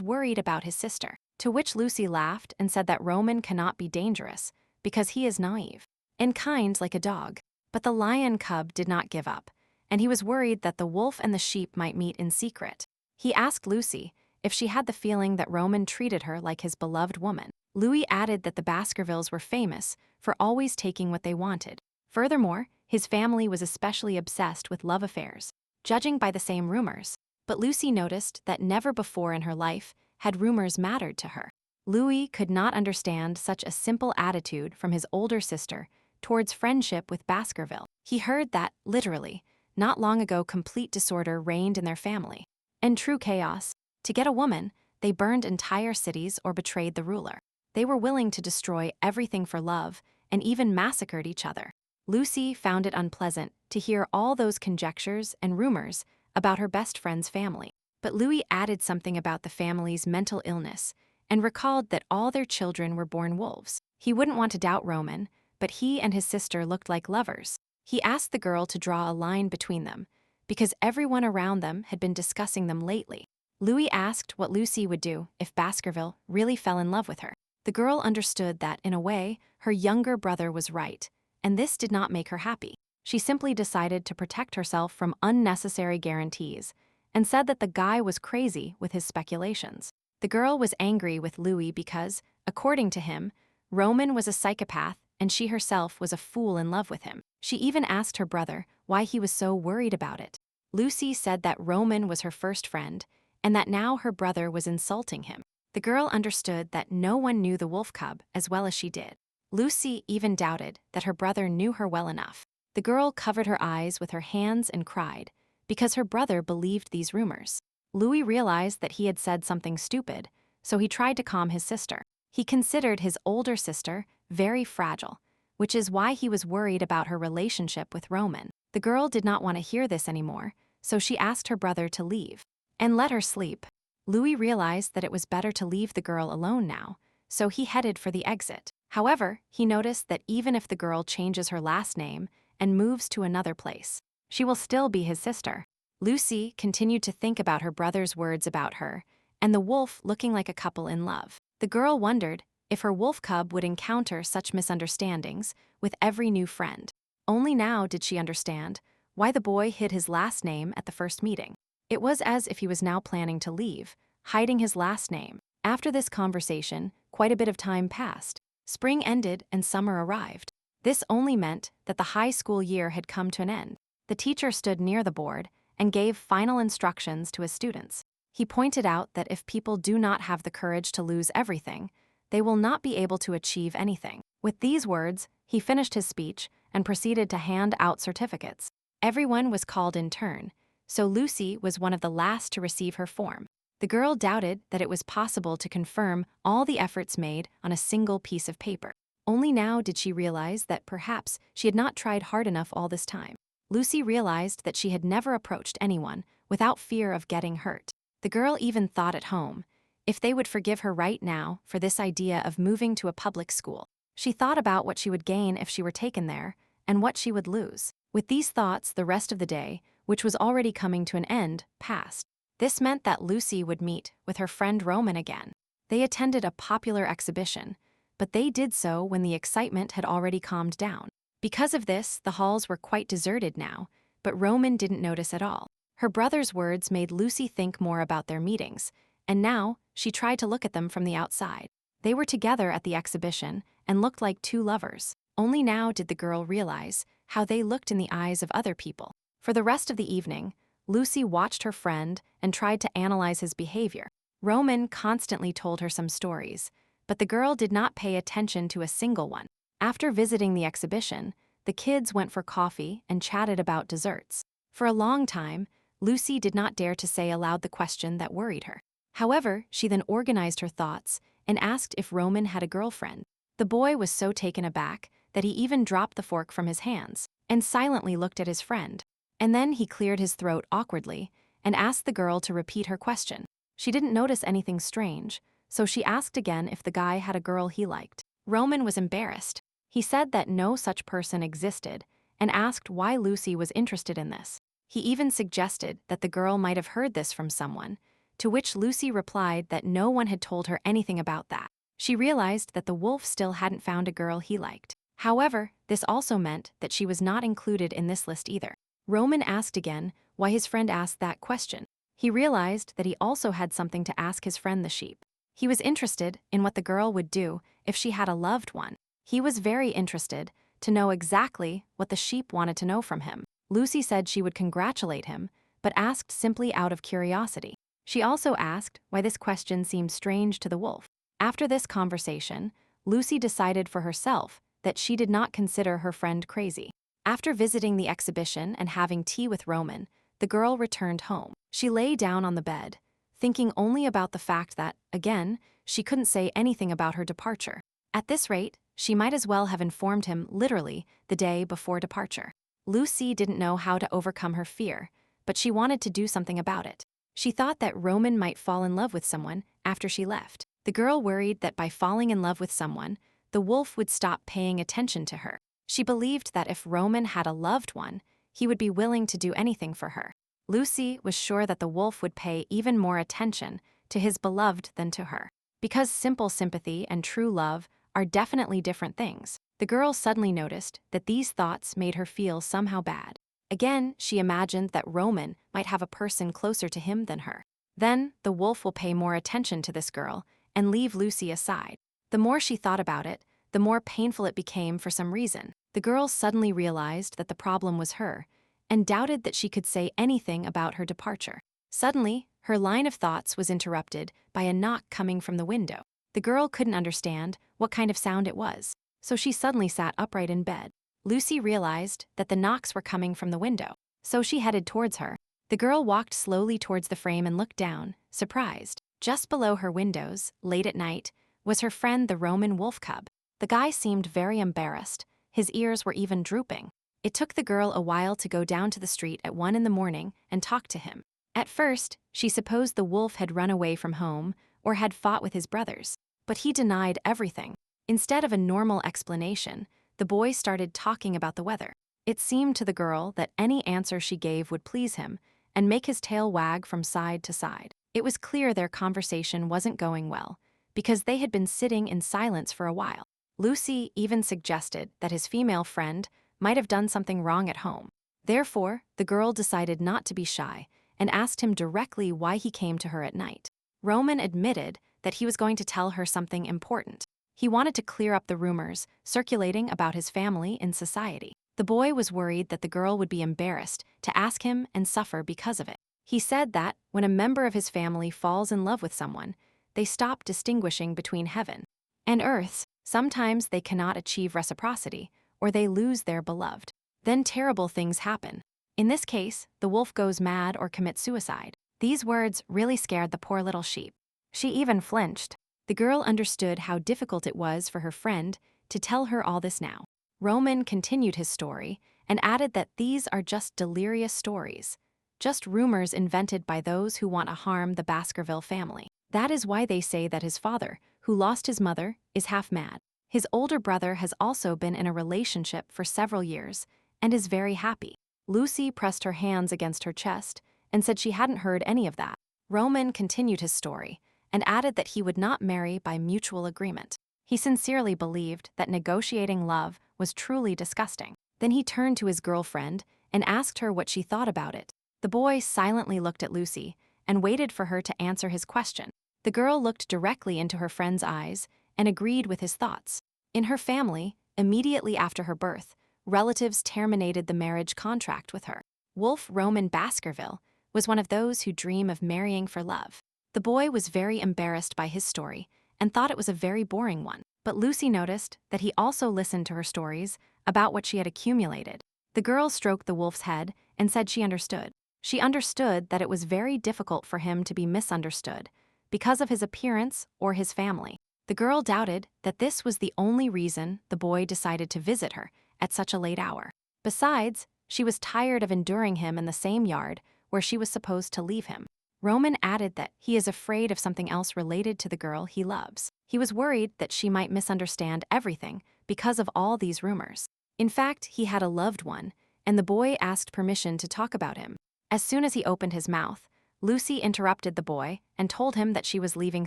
worried about his sister, to which Lucy laughed and said that Roman cannot be dangerous because he is naive and kind like a dog. But the lion cub did not give up, and he was worried that the wolf and the sheep might meet in secret. He asked Lucy if she had the feeling that Roman treated her like his beloved woman. Louis added that the Baskervilles were famous for always taking what they wanted. Furthermore, his family was especially obsessed with love affairs, judging by the same rumors. But Lucy noticed that never before in her life had rumors mattered to her. Louis could not understand such a simple attitude from his older sister towards friendship with Baskerville. He heard that, literally, not long ago complete disorder reigned in their family. And true chaos. To get a woman, they burned entire cities or betrayed the ruler. They were willing to destroy everything for love and even massacred each other. Lucy found it unpleasant to hear all those conjectures and rumors about her best friend's family. But Louis added something about the family's mental illness and recalled that all their children were born wolves. He wouldn't want to doubt Roman, but he and his sister looked like lovers. He asked the girl to draw a line between them, because everyone around them had been discussing them lately. Louis asked what Lucy would do if Baskerville really fell in love with her. The girl understood that, in a way, her younger brother was right, and this did not make her happy. She simply decided to protect herself from unnecessary guarantees, and said that the guy was crazy with his speculations. The girl was angry with Louis because, according to him, Roman was a psychopath and she herself was a fool in love with him. She even asked her brother why he was so worried about it. Lucy said that Roman was her first friend and that now her brother was insulting him. The girl understood that no one knew the wolf cub as well as she did. Lucy even doubted that her brother knew her well enough. The girl covered her eyes with her hands and cried because her brother believed these rumors. Louis realized that he had said something stupid, so he tried to calm his sister. He considered his older sister very fragile, which is why he was worried about her relationship with Roman. The girl did not want to hear this anymore, so she asked her brother to leave and let her sleep. Louis realized that it was better to leave the girl alone now, so he headed for the exit. However, he noticed that even if the girl changes her last name and moves to another place, she will still be his sister. Lucy continued to think about her brother's words about her and the wolf looking like a couple in love. The girl wondered if her wolf cub would encounter such misunderstandings with every new friend. Only now did she understand why the boy hid his last name at the first meeting. It was as if he was now planning to leave, hiding his last name. After this conversation, quite a bit of time passed. Spring ended and summer arrived. This only meant that the high school year had come to an end. The teacher stood near the board and gave final instructions to his students. He pointed out that if people do not have the courage to lose everything, they will not be able to achieve anything. With these words, he finished his speech and proceeded to hand out certificates. Everyone was called in turn, so Lucy was one of the last to receive her form. The girl doubted that it was possible to confirm all the efforts made on a single piece of paper. Only now did she realize that perhaps she had not tried hard enough all this time. Lucy realized that she had never approached anyone without fear of getting hurt. The girl even thought at home if they would forgive her right now for this idea of moving to a public school. She thought about what she would gain if she were taken there and what she would lose. With these thoughts, the rest of the day, which was already coming to an end, passed. This meant that Lucy would meet with her friend Roman again. They attended a popular exhibition, but they did so when the excitement had already calmed down. Because of this, the halls were quite deserted now, but Roman didn't notice at all. Her brother's words made Lucy think more about their meetings, and now she tried to look at them from the outside. They were together at the exhibition and looked like two lovers. Only now did the girl realize how they looked in the eyes of other people. For the rest of the evening, Lucy watched her friend and tried to analyze his behavior. Roman constantly told her some stories, but the girl did not pay attention to a single one. After visiting the exhibition, the kids went for coffee and chatted about desserts. For a long time, Lucy did not dare to say aloud the question that worried her. However, she then organized her thoughts and asked if Roman had a girlfriend. The boy was so taken aback that he even dropped the fork from his hands and silently looked at his friend. And then he cleared his throat awkwardly and asked the girl to repeat her question. She didn't notice anything strange, so she asked again if the guy had a girl he liked. Roman was embarrassed. He said that no such person existed and asked why Lucy was interested in this. He even suggested that the girl might have heard this from someone, to which Lucy replied that no one had told her anything about that. She realized that the wolf still hadn't found a girl he liked. However, this also meant that she was not included in this list either. Roman asked again why his friend asked that question. He realized that he also had something to ask his friend the sheep. He was interested in what the girl would do if she had a loved one. He was very interested to know exactly what the sheep wanted to know from him. Lucy said she would congratulate him, but asked simply out of curiosity. She also asked why this question seemed strange to the wolf. After this conversation, Lucy decided for herself that she did not consider her friend crazy. After visiting the exhibition and having tea with Roman, the girl returned home. She lay down on the bed, thinking only about the fact that, again, she couldn't say anything about her departure. At this rate, she might as well have informed him literally the day before departure. Lucy didn't know how to overcome her fear, but she wanted to do something about it. She thought that Roman might fall in love with someone after she left. The girl worried that by falling in love with someone, the wolf would stop paying attention to her. She believed that if Roman had a loved one, he would be willing to do anything for her. Lucy was sure that the wolf would pay even more attention to his beloved than to her. Because simple sympathy and true love are definitely different things, the girl suddenly noticed that these thoughts made her feel somehow bad. Again, she imagined that Roman might have a person closer to him than her. Then, the wolf will pay more attention to this girl and leave Lucy aside. The more she thought about it, the more painful it became for some reason. The girl suddenly realized that the problem was her, and doubted that she could say anything about her departure. Suddenly, her line of thoughts was interrupted by a knock coming from the window. The girl couldn't understand what kind of sound it was, so she suddenly sat upright in bed. Lucy realized that the knocks were coming from the window, so she headed towards her. The girl walked slowly towards the frame and looked down, surprised. Just below her windows, late at night, was her friend the Roman wolf cub. The guy seemed very embarrassed. His ears were even drooping. It took the girl a while to go down to the street at 1 in the morning and talk to him. At first, she supposed the wolf had run away from home or had fought with his brothers, but he denied everything. Instead of a normal explanation, the boy started talking about the weather. It seemed to the girl that any answer she gave would please him and make his tail wag from side to side. It was clear their conversation wasn't going well, because they had been sitting in silence for a while. Lucy even suggested that his female friend might have done something wrong at home. Therefore, the girl decided not to be shy and asked him directly why he came to her at night. Roman admitted that he was going to tell her something important. He wanted to clear up the rumors circulating about his family in society. The boy was worried that the girl would be embarrassed to ask him and suffer because of it. He said that when a member of his family falls in love with someone, they stop distinguishing between heaven and earth. Sometimes they cannot achieve reciprocity, or they lose their beloved. Then terrible things happen. In this case, the wolf goes mad or commits suicide. These words really scared the poor little sheep. She even flinched. The girl understood how difficult it was for her friend to tell her all this now. Roman continued his story and added that these are just delirious stories, just rumors invented by those who want to harm the Baskerville family. That is why they say that his father, who lost his mother, is half mad. His older brother has also been in a relationship for several years and is very happy. Lucy pressed her hands against her chest and said she hadn't heard any of that. Roman continued his story and added that he would not marry by mutual agreement. He sincerely believed that negotiating love was truly disgusting. Then he turned to his girlfriend and asked her what she thought about it. The boy silently looked at Lucy and waited for her to answer his question. The girl looked directly into her friend's eyes and agreed with his thoughts. In her family, immediately after her birth, relatives terminated the marriage contract with her. Wolf Roman Baskerville was one of those who dream of marrying for love. The boy was very embarrassed by his story and thought it was a very boring one. But Lucy noticed that he also listened to her stories about what she had accumulated. The girl stroked the wolf's head and said she understood. She understood that it was very difficult for him to be misunderstood because of his appearance or his family. The girl doubted that this was the only reason the boy decided to visit her at such a late hour. Besides, she was tired of enduring him in the same yard where she was supposed to leave him. Roman added that he is afraid of something else related to the girl he loves. He was worried that she might misunderstand everything because of all these rumors. In fact, he had a loved one, and the boy asked permission to talk about him. As soon as he opened his mouth, Lucy interrupted the boy and told him that she was leaving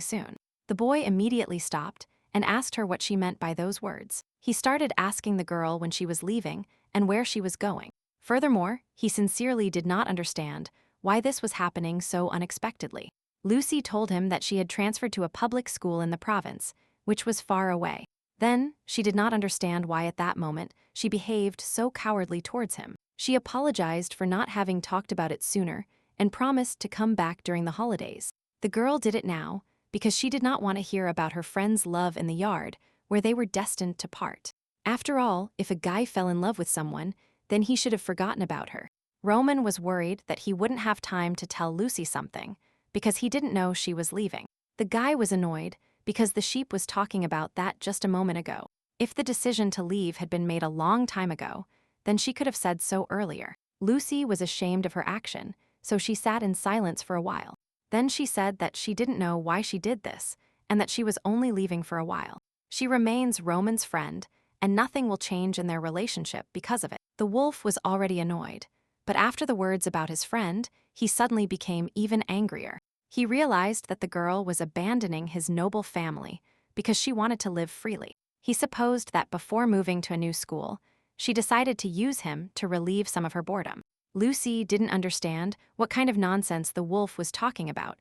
soon. The boy immediately stopped and asked her what she meant by those words. He started asking the girl when she was leaving and where she was going. Furthermore, he sincerely did not understand why this was happening so unexpectedly. Lucy told him that she had transferred to a public school in the province, which was far away. Then, she did not understand why at that moment she behaved so cowardly towards him. She apologized for not having talked about it sooner and promised to come back during the holidays. The girl did it now because she did not want to hear about her friend's love in the yard where they were destined to part. After all, if a guy fell in love with someone, then he should have forgotten about her. Roman was worried that he wouldn't have time to tell Lucy something because he didn't know she was leaving. The guy was annoyed because the sheep was talking about that just a moment ago. If the decision to leave had been made a long time ago, then she could have said so earlier. Lucy was ashamed of her action, so she sat in silence for a while. Then she said that she didn't know why she did this and that she was only leaving for a while. She remains Roman's friend, and nothing will change in their relationship because of it. The wolf was already annoyed, but after the words about his friend, he suddenly became even angrier. He realized that the girl was abandoning his noble family because she wanted to live freely. He supposed that before moving to a new school, she decided to use him to relieve some of her boredom. Lucy didn't understand what kind of nonsense the wolf was talking about,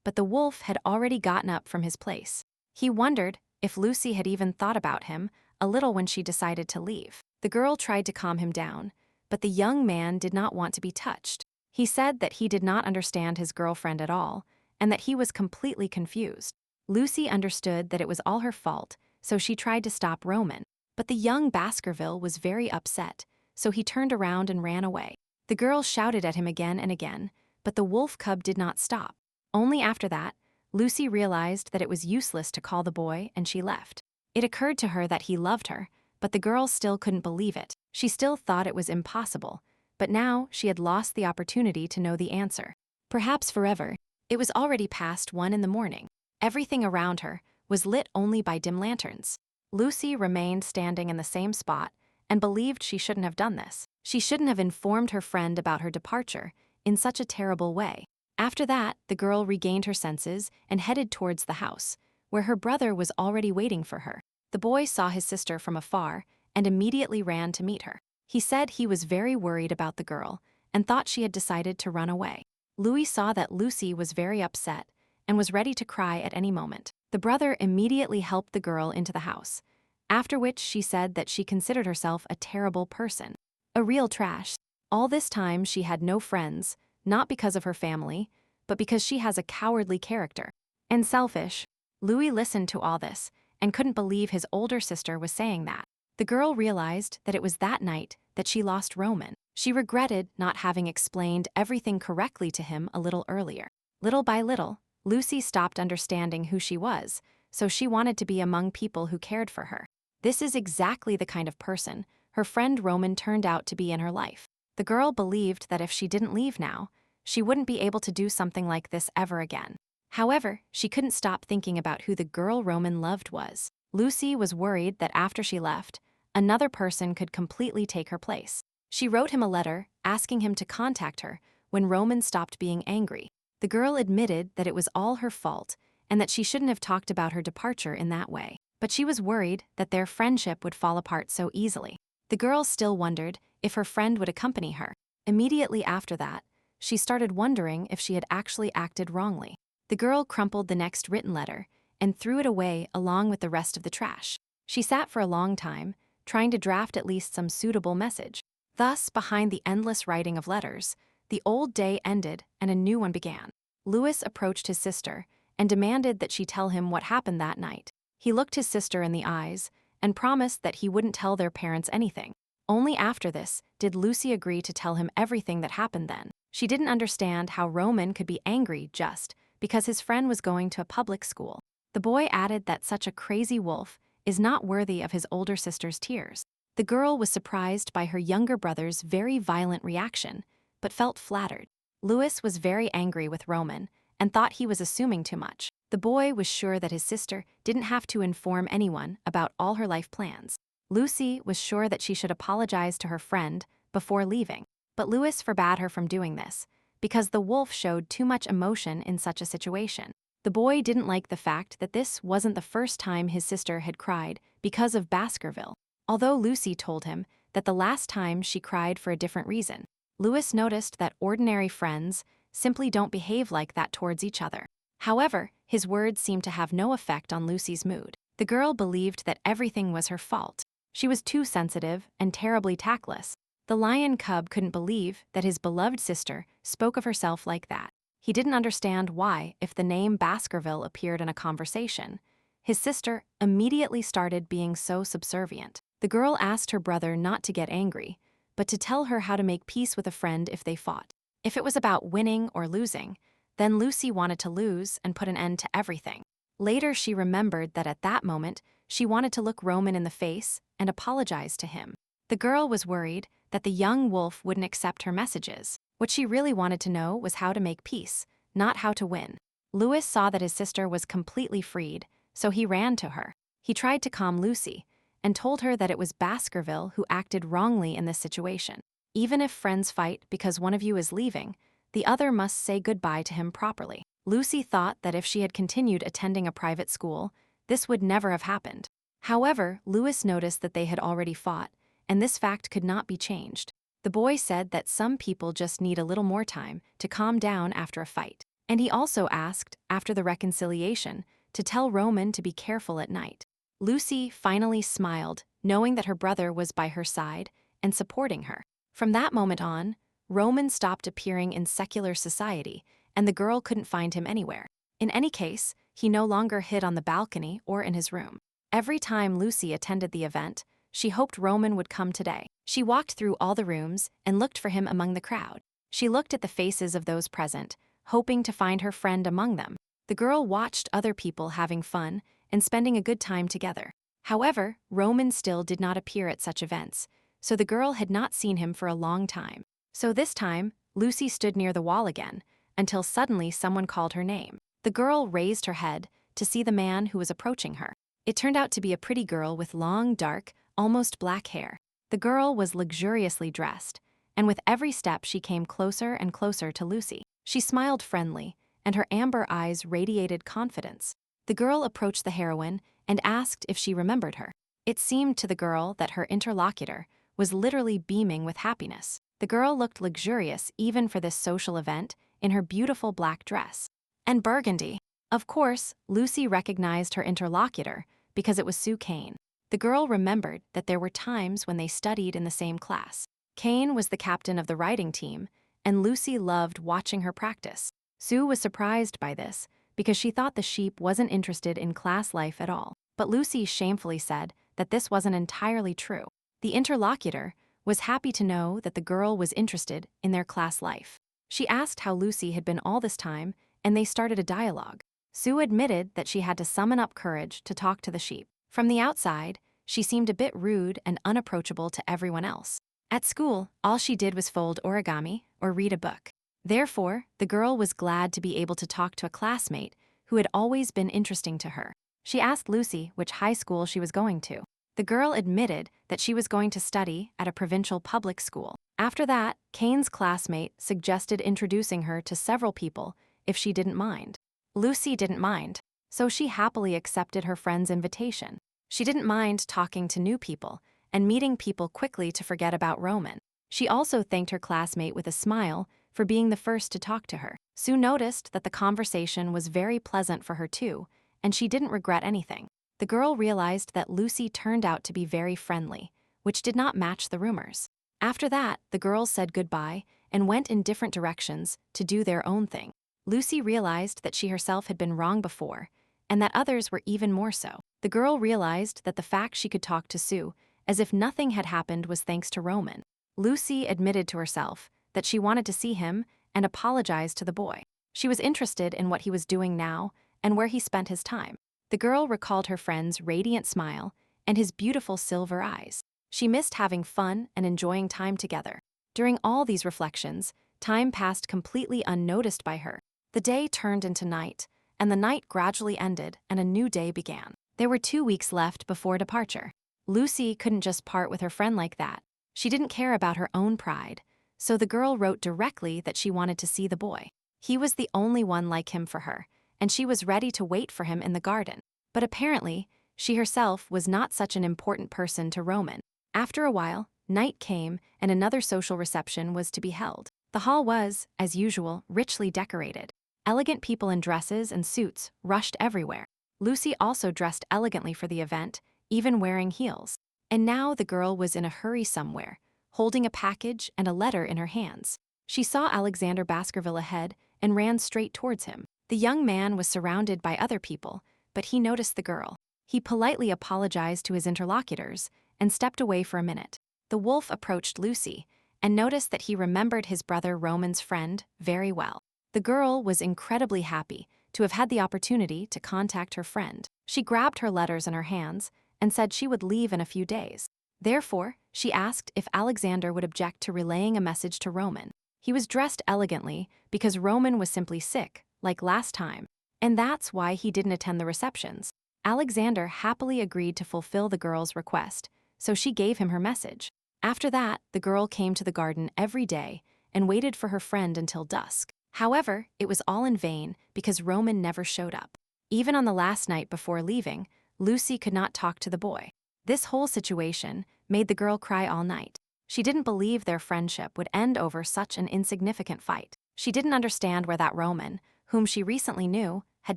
but the wolf had already gotten up from his place. He wondered if Lucy had even thought about him a little when she decided to leave. The girl tried to calm him down, but the young man did not want to be touched. He said that he did not understand his girlfriend at all, and that he was completely confused. Lucy understood that it was all her fault, so she tried to stop Roman. But the young Baskerville was very upset, so he turned around and ran away. The girl shouted at him again and again, but the wolf cub did not stop. Only after that, Lucy realized that it was useless to call the boy, and she left. It occurred to her that he loved her, but the girl still couldn't believe it. She still thought it was impossible, but now she had lost the opportunity to know the answer. Perhaps forever. It was already past 1 in the morning. Everything around her was lit only by dim lanterns. Lucy remained standing in the same spot and believed she shouldn't have done this. She shouldn't have informed her friend about her departure in such a terrible way. After that, the girl regained her senses and headed towards the house, where her brother was already waiting for her. The boy saw his sister from afar and immediately ran to meet her. He said he was very worried about the girl and thought she had decided to run away. Louis saw that Lucy was very upset and was ready to cry at any moment. The brother immediately helped the girl into the house, after which she said that she considered herself a terrible person, a real trash. All this time she had no friends, not because of her family, but because she has a cowardly character and selfish. Louis listened to all this and couldn't believe his older sister was saying that. The girl realized that it was that night that she lost Roman. She regretted not having explained everything correctly to him a little earlier. Little by little, Lucy stopped understanding who she was, so she wanted to be among people who cared for her. This is exactly the kind of person her friend Roman turned out to be in her life. The girl believed that if she didn't leave now, she wouldn't be able to do something like this ever again. However, she couldn't stop thinking about who the girl Roman loved was. Lucy was worried that after she left, another person could completely take her place. She wrote him a letter asking him to contact her when Roman stopped being angry. The girl admitted that it was all her fault and that she shouldn't have talked about her departure in that way. But she was worried that their friendship would fall apart so easily. The girl still wondered if her friend would accompany her. Immediately after that, she started wondering if she had actually acted wrongly. The girl crumpled the next written letter and threw it away along with the rest of the trash. She sat for a long time, trying to draft at least some suitable message. Thus, behind the endless writing of letters, the old day ended and a new one began. Louis approached his sister and demanded that she tell him what happened that night. He looked his sister in the eyes and promised that he wouldn't tell their parents anything. Only after this did Lucy agree to tell him everything that happened then. She didn't understand how Roman could be angry just because his friend was going to a public school. The boy added that such a crazy wolf is not worthy of his older sister's tears. The girl was surprised by her younger brother's very violent reaction, but felt flattered. Louis was very angry with Roman and thought he was assuming too much. The boy was sure that his sister didn't have to inform anyone about all her life plans. Lucy was sure that she should apologize to her friend before leaving, but Louis forbade her from doing this because the wolf showed too much emotion in such a situation. The boy didn't like the fact that this wasn't the first time his sister had cried because of Baskerville, although Lucy told him that the last time she cried for a different reason. Louis noticed that ordinary friends simply don't behave like that towards each other. However, his words seemed to have no effect on Lucy's mood. The girl believed that everything was her fault. She was too sensitive and terribly tactless. The lion cub couldn't believe that his beloved sister spoke of herself like that. He didn't understand why, if the name Baskerville appeared in a conversation, his sister immediately started being so subservient. The girl asked her brother not to get angry, but to tell her how to make peace with a friend if they fought. If it was about winning or losing, then Lucy wanted to lose and put an end to everything. Later, she remembered that at that moment, she wanted to look Roman in the face and apologize to him. The girl was worried that the young wolf wouldn't accept her messages. What she really wanted to know was how to make peace, not how to win. Louis saw that his sister was completely freed, so he ran to her. He tried to calm Lucy and told her that it was Baskerville who acted wrongly in this situation. Even if friends fight because one of you is leaving, the other must say goodbye to him properly. Lucy thought that if she had continued attending a private school, this would never have happened. However, Louis noticed that they had already fought, and this fact could not be changed. The boy said that some people just need a little more time to calm down after a fight. And he also asked, after the reconciliation, to tell Roman to be careful at night. Lucy finally smiled, knowing that her brother was by her side and supporting her. From that moment on, Roman stopped appearing in secular society, and the girl couldn't find him anywhere. In any case, he no longer hid on the balcony or in his room. Every time Lucy attended the event, she hoped Roman would come today. She walked through all the rooms and looked for him among the crowd. She looked at the faces of those present, hoping to find her friend among them. The girl watched other people having fun and spending a good time together. However, Roman still did not appear at such events, so the girl had not seen him for a long time. So this time, Lucy stood near the wall again, until suddenly someone called her name. The girl raised her head to see the man who was approaching her. It turned out to be a pretty girl with long, dark, almost black hair. The girl was luxuriously dressed, and with every step she came closer and closer to Lucy. She smiled friendly, and her amber eyes radiated confidence. The girl approached the heroine and asked if she remembered her. It seemed to the girl that her interlocutor was literally beaming with happiness. The girl looked luxurious even for this social event in her beautiful black dress. And burgundy. Of course, Lucy recognized her interlocutor because it was Sue Kane. The girl remembered that there were times when they studied in the same class. Kane was the captain of the riding team, and Lucy loved watching her practice. Sue was surprised by this because she thought the sheep wasn't interested in class life at all. But Lucy shamefully said that this wasn't entirely true. The interlocutor was happy to know that the girl was interested in their class life. She asked how Lucy had been all this time, and they started a dialogue. Sue admitted that she had to summon up courage to talk to the sheep. From the outside, she seemed a bit rude and unapproachable to everyone else. At school, all she did was fold origami or read a book. Therefore, the girl was glad to be able to talk to a classmate who had always been interesting to her. She asked Lucy which high school she was going to. The girl admitted that she was going to study at a provincial public school. After that, Kane's classmate suggested introducing her to several people if she didn't mind. Lucy didn't mind, so she happily accepted her friend's invitation. She didn't mind talking to new people and meeting people quickly to forget about Roman. She also thanked her classmate with a smile for being the first to talk to her. Sue noticed that the conversation was very pleasant for her too, and she didn't regret anything. The girl realized that Lucy turned out to be very friendly, which did not match the rumors. After that, the girls said goodbye and went in different directions to do their own thing. Lucy realized that she herself had been wrong before, and that others were even more so. The girl realized that the fact she could talk to Sue as if nothing had happened was thanks to Roman. Lucy admitted to herself that she wanted to see him and apologized to the boy. She was interested in what he was doing now and where he spent his time. The girl recalled her friend's radiant smile and his beautiful silver eyes. She missed having fun and enjoying time together. During all these reflections, time passed completely unnoticed by her. The day turned into night, and the night gradually ended and a new day began. There were 2 weeks left before departure. Lucy couldn't just part with her friend like that. She didn't care about her own pride, so the girl wrote directly that she wanted to see the boy. He was the only one like him for her, and she was ready to wait for him in the garden. But apparently, she herself was not such an important person to Roman. After a while, night came and another social reception was to be held. The hall was, as usual, richly decorated. Elegant people in dresses and suits rushed everywhere. Lucy also dressed elegantly for the event, even wearing heels. And now the girl was in a hurry somewhere, holding a package and a letter in her hands. She saw Alexander Baskerville ahead and ran straight towards him. The young man was surrounded by other people, but he noticed the girl. He politely apologized to his interlocutors and stepped away for a minute. The wolf approached Lucy and noticed that he remembered his brother Roman's friend very well. The girl was incredibly happy to have had the opportunity to contact her friend. She grabbed her letters in her hands and said she would leave in a few days. Therefore, she asked if Alexander would object to relaying a message to Roman. He was dressed elegantly because Roman was simply sick, like last time, and that's why he didn't attend the receptions. Alexander happily agreed to fulfill the girl's request, so she gave him her message. After that, the girl came to the garden every day and waited for her friend until dusk. However, it was all in vain because Roman never showed up. Even on the last night before leaving, Lucy could not talk to the boy. This whole situation made the girl cry all night. She didn't believe their friendship would end over such an insignificant fight. She didn't understand where that Roman, whom she recently knew, had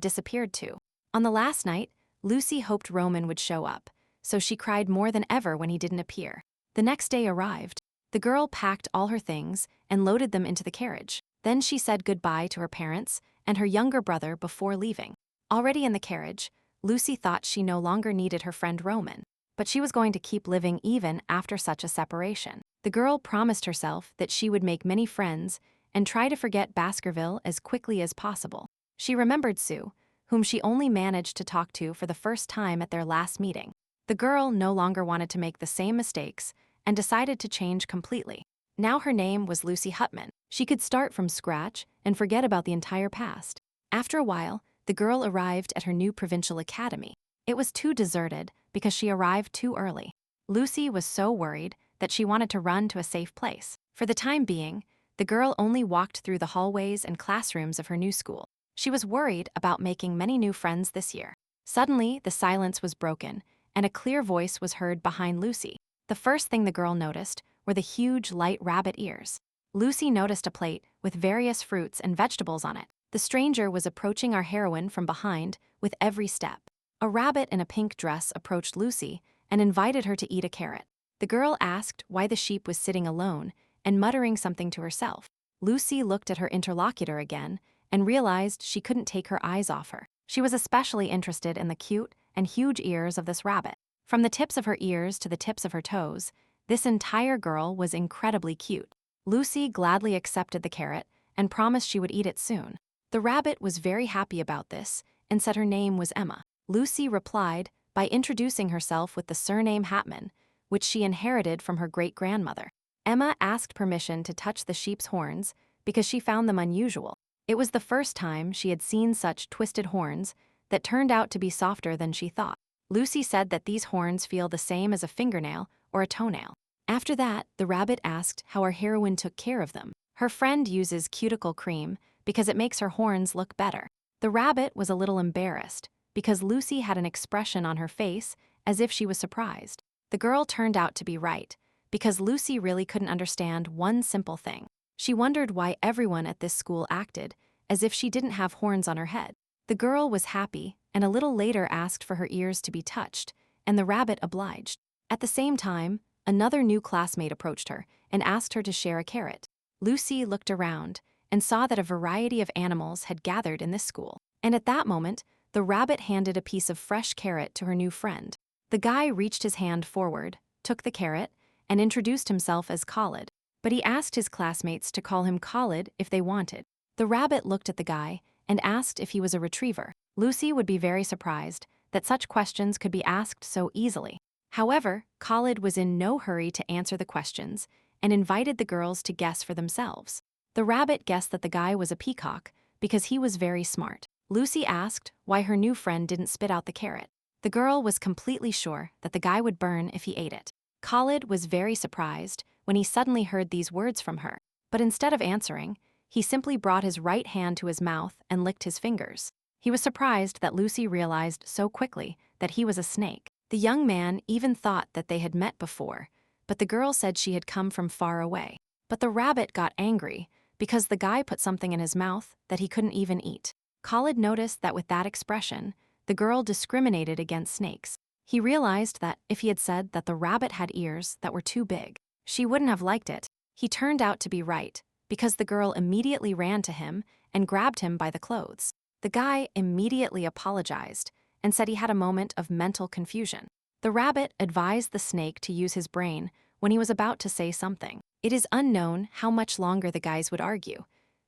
disappeared to. On the last night, Lucy hoped Roman would show up, so she cried more than ever when he didn't appear. The next day arrived. The girl packed all her things and loaded them into the carriage. Then she said goodbye to her parents and her younger brother before leaving. Already in the carriage, Lucy thought she no longer needed her friend Roman, but she was going to keep living even after such a separation. The girl promised herself that she would make many friends and try to forget Baskerville as quickly as possible. She remembered Sue, whom she only managed to talk to for the first time at their last meeting. The girl no longer wanted to make the same mistakes and decided to change completely. Now her name was Lucy Hutman. She could start from scratch and forget about the entire past. After a while, the girl arrived at her new provincial academy. It was too deserted because she arrived too early. Lucy was so worried that she wanted to run to a safe place. For the time being, the girl only walked through the hallways and classrooms of her new school. She was worried about making many new friends this year. Suddenly, the silence was broken, and a clear voice was heard behind Lucy. The first thing the girl noticed were the huge light rabbit ears. Lucy noticed a plate with various fruits and vegetables on it. The stranger was approaching our heroine from behind with every step. A rabbit in a pink dress approached Lucy and invited her to eat a carrot. The girl asked why the sheep was sitting alone and muttering something to herself. Lucy looked at her interlocutor again and realized she couldn't take her eyes off her. She was especially interested in the cute and huge ears of this rabbit. From the tips of her ears to the tips of her toes, this entire girl was incredibly cute. Lucy gladly accepted the carrot and promised she would eat it soon. The rabbit was very happy about this and said her name was Emma. Lucy replied by introducing herself with the surname Hatman, which she inherited from her great-grandmother. Emma asked permission to touch the sheep's horns because she found them unusual. It was the first time she had seen such twisted horns that turned out to be softer than she thought. Lucy said that these horns feel the same as a fingernail or a toenail. After that, the rabbit asked how our heroine took care of them. Her friend uses cuticle cream because it makes her horns look better. The rabbit was a little embarrassed because Lucy had an expression on her face as if she was surprised. The girl turned out to be right because Lucy really couldn't understand one simple thing. She wondered why everyone at this school acted as if she didn't have horns on her head. The girl was happy and a little later asked for her ears to be touched, and the rabbit obliged. At the same time, another new classmate approached her and asked her to share a carrot. Lucy looked around and saw that a variety of animals had gathered in this school. And at that moment, the rabbit handed a piece of fresh carrot to her new friend. The guy reached his hand forward, took the carrot, and introduced himself as Khalid. But he asked his classmates to call him Khalid if they wanted. The rabbit looked at the guy and asked if he was a retriever. Lucy would be very surprised that such questions could be asked so easily. However, Khalid was in no hurry to answer the questions and invited the girls to guess for themselves. The rabbit guessed that the guy was a peacock because he was very smart. Lucy asked why her new friend didn't spit out the carrot. The girl was completely sure that the guy would burn if he ate it. Khalid was very surprised when he suddenly heard these words from her, but instead of answering, he simply brought his right hand to his mouth and licked his fingers. He was surprised that Lucy realized so quickly that he was a snake. The young man even thought that they had met before, but the girl said she had come from far away. But the rabbit got angry because the guy put something in his mouth that he couldn't even eat. Khalid noticed that with that expression, the girl discriminated against snakes. He realized that if he had said that the rabbit had ears that were too big, she wouldn't have liked it. He turned out to be right, because the girl immediately ran to him and grabbed him by the clothes. The guy immediately apologized and said he had a moment of mental confusion. The rabbit advised the snake to use his brain when he was about to say something. It is unknown how much longer the guys would argue,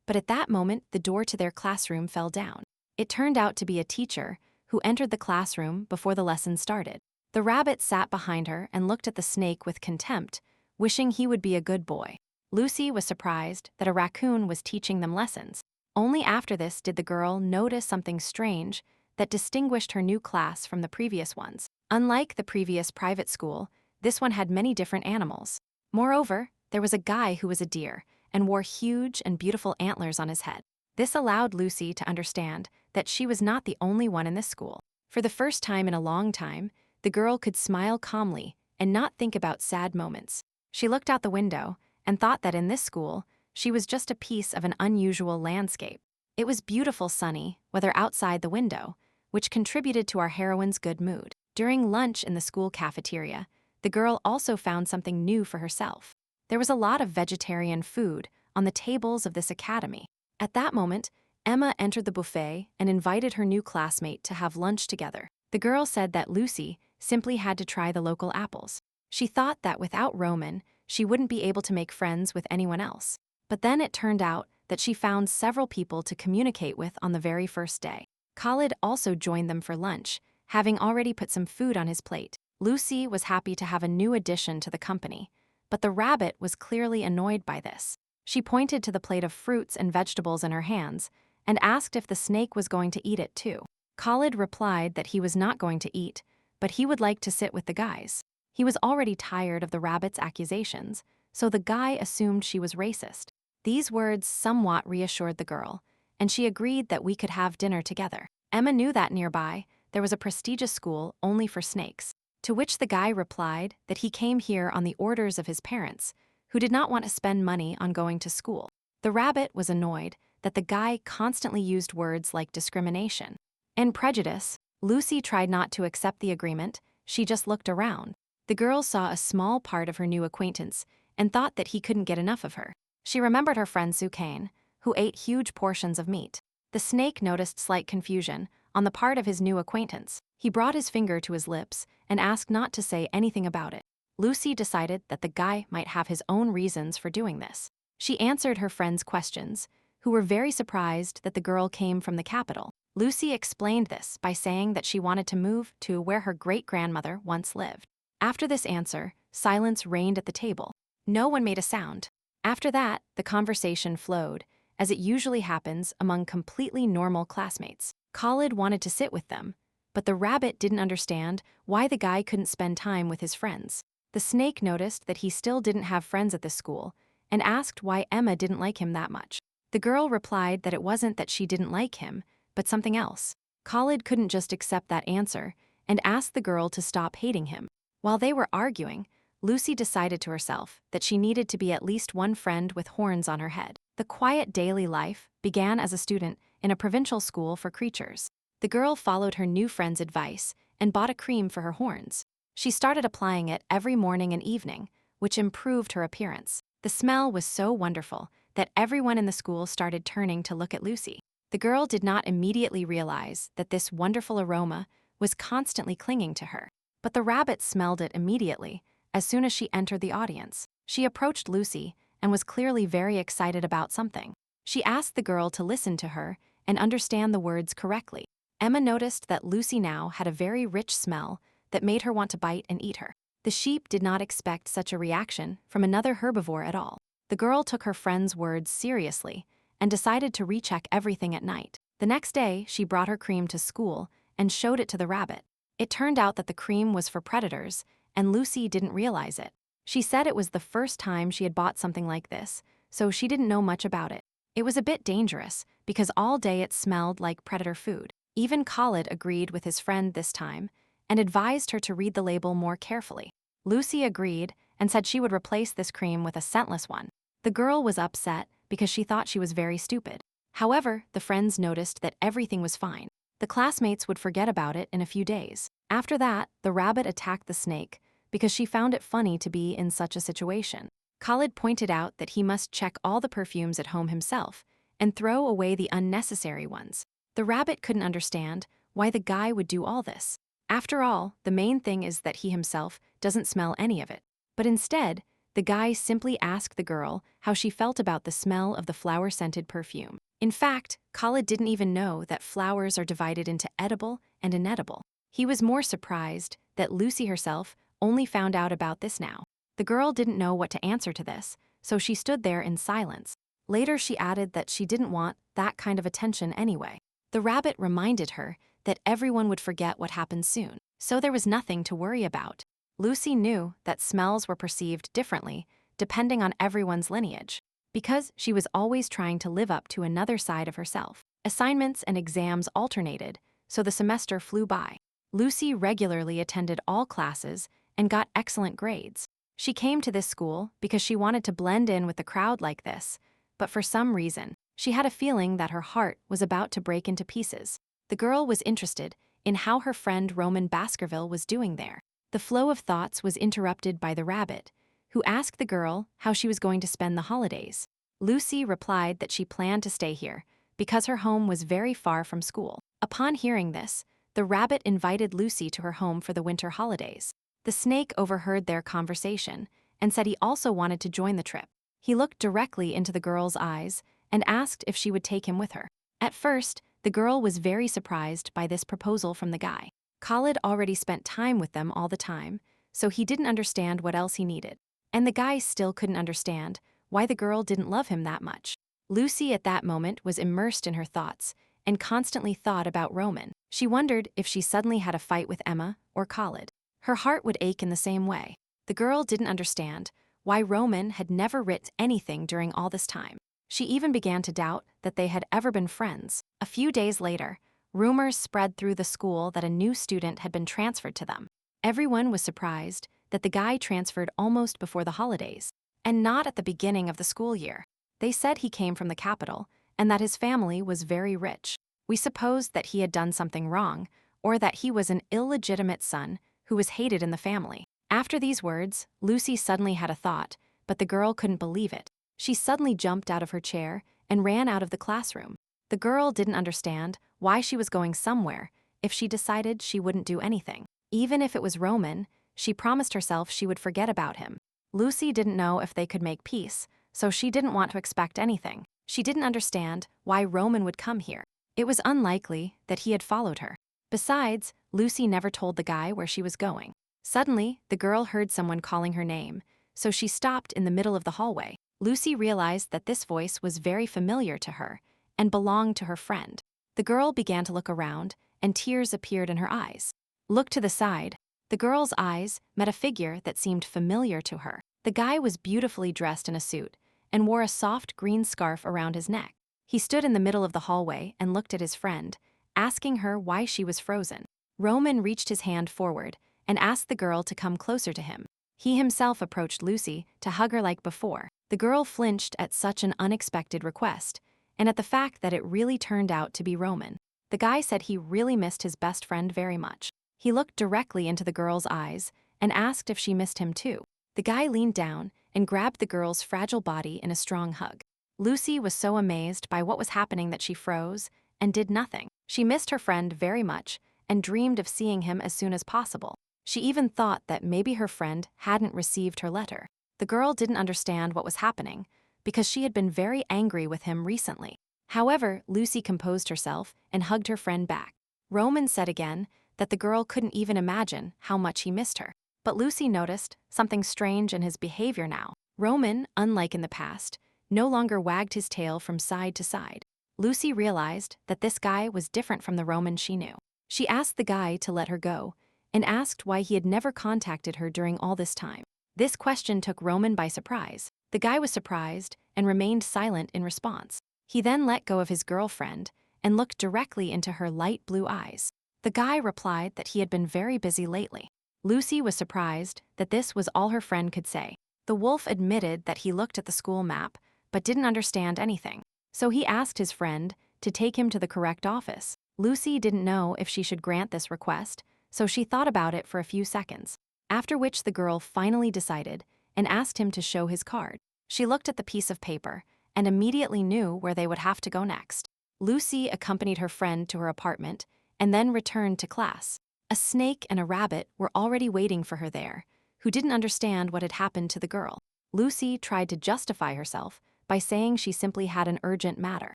but at that moment the door to their classroom fell down. It turned out to be a teacher who entered the classroom before the lesson started. The rabbit sat behind her and looked at the snake with contempt, wishing he would be a good boy. Lucy was surprised that a raccoon was teaching them lessons. Only after this did the girl notice something strange that distinguished her new class from the previous ones. Unlike the previous private school, this one had many different animals. Moreover, there was a guy who was a deer and wore huge and beautiful antlers on his head. This allowed Lucy to understand that she was not the only one in this school. For the first time in a long time, the girl could smile calmly and not think about sad moments. She looked out the window and thought that in this school, she was just a piece of an unusual landscape. It was beautiful sunny, whether outside the window, which contributed to our heroine's good mood. During lunch in the school cafeteria, the girl also found something new for herself. There was a lot of vegetarian food on the tables of this academy. At that moment, Emma entered the buffet and invited her new classmate to have lunch together. The girl said that Lucy simply had to try the local apples. She thought that without Roman, she wouldn't be able to make friends with anyone else. But then it turned out that she found several people to communicate with on the very first day. Khalid also joined them for lunch, having already put some food on his plate. Lucy was happy to have a new addition to the company, but the rabbit was clearly annoyed by this. She pointed to the plate of fruits and vegetables in her hands and asked if the snake was going to eat it too. Khalid replied that he was not going to eat, but he would like to sit with the guys. He was already tired of the rabbit's accusations, so the guy assumed she was racist. These words somewhat reassured the girl, and she agreed that we could have dinner together. Emma knew that nearby there was a prestigious school only for snakes, to which the guy replied that he came here on the orders of his parents, who did not want to spend money on going to school. The rabbit was annoyed that the guy constantly used words like discrimination and prejudice. Lucy tried not to accept the agreement, she just looked around. The girl saw a small part of her new acquaintance and thought that he couldn't get enough of her. She remembered her friend Sukain, who ate huge portions of meat. The snake noticed slight confusion on the part of his new acquaintance. He brought his finger to his lips and asked not to say anything about it. Lucy decided that the guy might have his own reasons for doing this. She answered her friend's questions, who were very surprised that the girl came from the capital. Lucy explained this by saying that she wanted to move to where her great-grandmother once lived. After this answer, silence reigned at the table. No one made a sound. After that, the conversation flowed, as it usually happens among completely normal classmates. Khalid wanted to sit with them, but the rabbit didn't understand why the guy couldn't spend time with his friends. The snake noticed that he still didn't have friends at the school and asked why Emma didn't like him that much. The girl replied that it wasn't that she didn't like him, but something else. Khalid couldn't just accept that answer and asked the girl to stop hating him. While they were arguing, Lucy decided to herself that she needed to be at least one friend with horns on her head. The quiet daily life began as a student in a provincial school for creatures. The girl followed her new friend's advice and bought a cream for her horns. She started applying it every morning and evening, which improved her appearance. The smell was so wonderful that everyone in the school started turning to look at Lucy. The girl did not immediately realize that this wonderful aroma was constantly clinging to her. But the rabbit smelled it immediately, as soon as she entered the audience. She approached Lucy and was clearly very excited about something. She asked the girl to listen to her and understand the words correctly. Emma noticed that Lucy now had a very rich smell that made her want to bite and eat her. The sheep did not expect such a reaction from another herbivore at all. The girl took her friend's words seriously and decided to recheck everything at night. The next day, she brought her cream to school and showed it to the rabbit. It turned out that the cream was for predators, and Lucy didn't realize it. She said it was the first time she had bought something like this, so she didn't know much about it. It was a bit dangerous because all day it smelled like predator food. Even Khalid agreed with his friend this time and advised her to read the label more carefully. Lucy agreed and said she would replace this cream with a scentless one. The girl was upset because she thought she was very stupid. However, the friends noticed that everything was fine. The classmates would forget about it in a few days. After that, the rabbit attacked the snake because she found it funny to be in such a situation. Khalid pointed out that he must check all the perfumes at home himself and throw away the unnecessary ones. The rabbit couldn't understand why the guy would do all this. After all, the main thing is that he himself doesn't smell any of it. But instead, the guy simply asked the girl how she felt about the smell of the flower-scented perfume. In fact, Khalid didn't even know that flowers are divided into edible and inedible. He was more surprised that Lucy herself only found out about this now. The girl didn't know what to answer to this, so she stood there in silence. Later she added that she didn't want that kind of attention anyway. The rabbit reminded her that everyone would forget what happened soon, so there was nothing to worry about. Lucy knew that smells were perceived differently depending on everyone's lineage, because she was always trying to live up to another side of herself. Assignments and exams alternated, so the semester flew by. Lucy regularly attended all classes and got excellent grades. She came to this school because she wanted to blend in with the crowd like this, but for some reason, she had a feeling that her heart was about to break into pieces. The girl was interested in how her friend Roman Baskerville was doing there. The flow of thoughts was interrupted by the rabbit, who asked the girl how she was going to spend the holidays. Lucy replied that she planned to stay here because her home was very far from school. Upon hearing this, the rabbit invited Lucy to her home for the winter holidays. The snake overheard their conversation and said he also wanted to join the trip. He looked directly into the girl's eyes and asked if she would take him with her. At first, the girl was very surprised by this proposal from the guy. Khalid already spent time with them all the time, so he didn't understand what else he needed. And the guy still couldn't understand why the girl didn't love him that much. Lucy at that moment was immersed in her thoughts and constantly thought about Roman. She wondered if she suddenly had a fight with Emma or Khalid. Her heart would ache in the same way. The girl didn't understand why Roman had never written anything during all this time. She even began to doubt that they had ever been friends. A few days later, rumors spread through the school that a new student had been transferred to them. Everyone was surprised that the guy transferred almost before the holidays, and not at the beginning of the school year. They said he came from the capital and that his family was very rich. We supposed that he had done something wrong, or that he was an illegitimate son who was hated in the family. After these words, Lucy suddenly had a thought, but the girl couldn't believe it. She suddenly jumped out of her chair and ran out of the classroom. The girl didn't understand why she was going somewhere if she decided she wouldn't do anything. Even if it was Roman, she promised herself she would forget about him. Lucy didn't know if they could make peace, so she didn't want to expect anything. She didn't understand why Roman would come here. It was unlikely that he had followed her. Besides, Lucy never told the guy where she was going. Suddenly, the girl heard someone calling her name, so she stopped in the middle of the hallway. Lucy realized that this voice was very familiar to her and belonged to her friend. The girl began to look around, and tears appeared in her eyes. Look to the side. The girl's eyes met a figure that seemed familiar to her. The guy was beautifully dressed in a suit and wore a soft green scarf around his neck. He stood in the middle of the hallway and looked at his friend, asking her why she was frozen. Roman reached his hand forward and asked the girl to come closer to him. He himself approached Lucy to hug her like before. The girl flinched at such an unexpected request, and at the fact that it really turned out to be Roman. The guy said he really missed his best friend very much. He looked directly into the girl's eyes and asked if she missed him too. The guy leaned down and grabbed the girl's fragile body in a strong hug. Lucy was so amazed by what was happening that she froze and did nothing. She missed her friend very much and dreamed of seeing him as soon as possible. She even thought that maybe her friend hadn't received her letter. The girl didn't understand what was happening because she had been very angry with him recently. However, Lucy composed herself and hugged her friend back. Roman said again that the girl couldn't even imagine how much he missed her. But Lucy noticed something strange in his behavior now. Roman, unlike in the past, no longer wagged his tail from side to side. Lucy realized that this guy was different from the Roman she knew. She asked the guy to let her go and asked why he had never contacted her during all this time. This question took Roman by surprise. The guy was surprised and remained silent in response. He then let go of his girlfriend and looked directly into her light blue eyes. The guy replied that he had been very busy lately. Lucy was surprised that this was all her friend could say. The wolf admitted that he looked at the school map but didn't understand anything. So he asked his friend to take him to the correct office. Lucy didn't know if she should grant this request, so she thought about it for a few seconds, after which the girl finally decided and asked him to show his card. She looked at the piece of paper and immediately knew where they would have to go next. Lucy accompanied her friend to her apartment and then returned to class. A snake and a rabbit were already waiting for her there, who didn't understand what had happened to the girl. Lucy tried to justify herself by saying she simply had an urgent matter.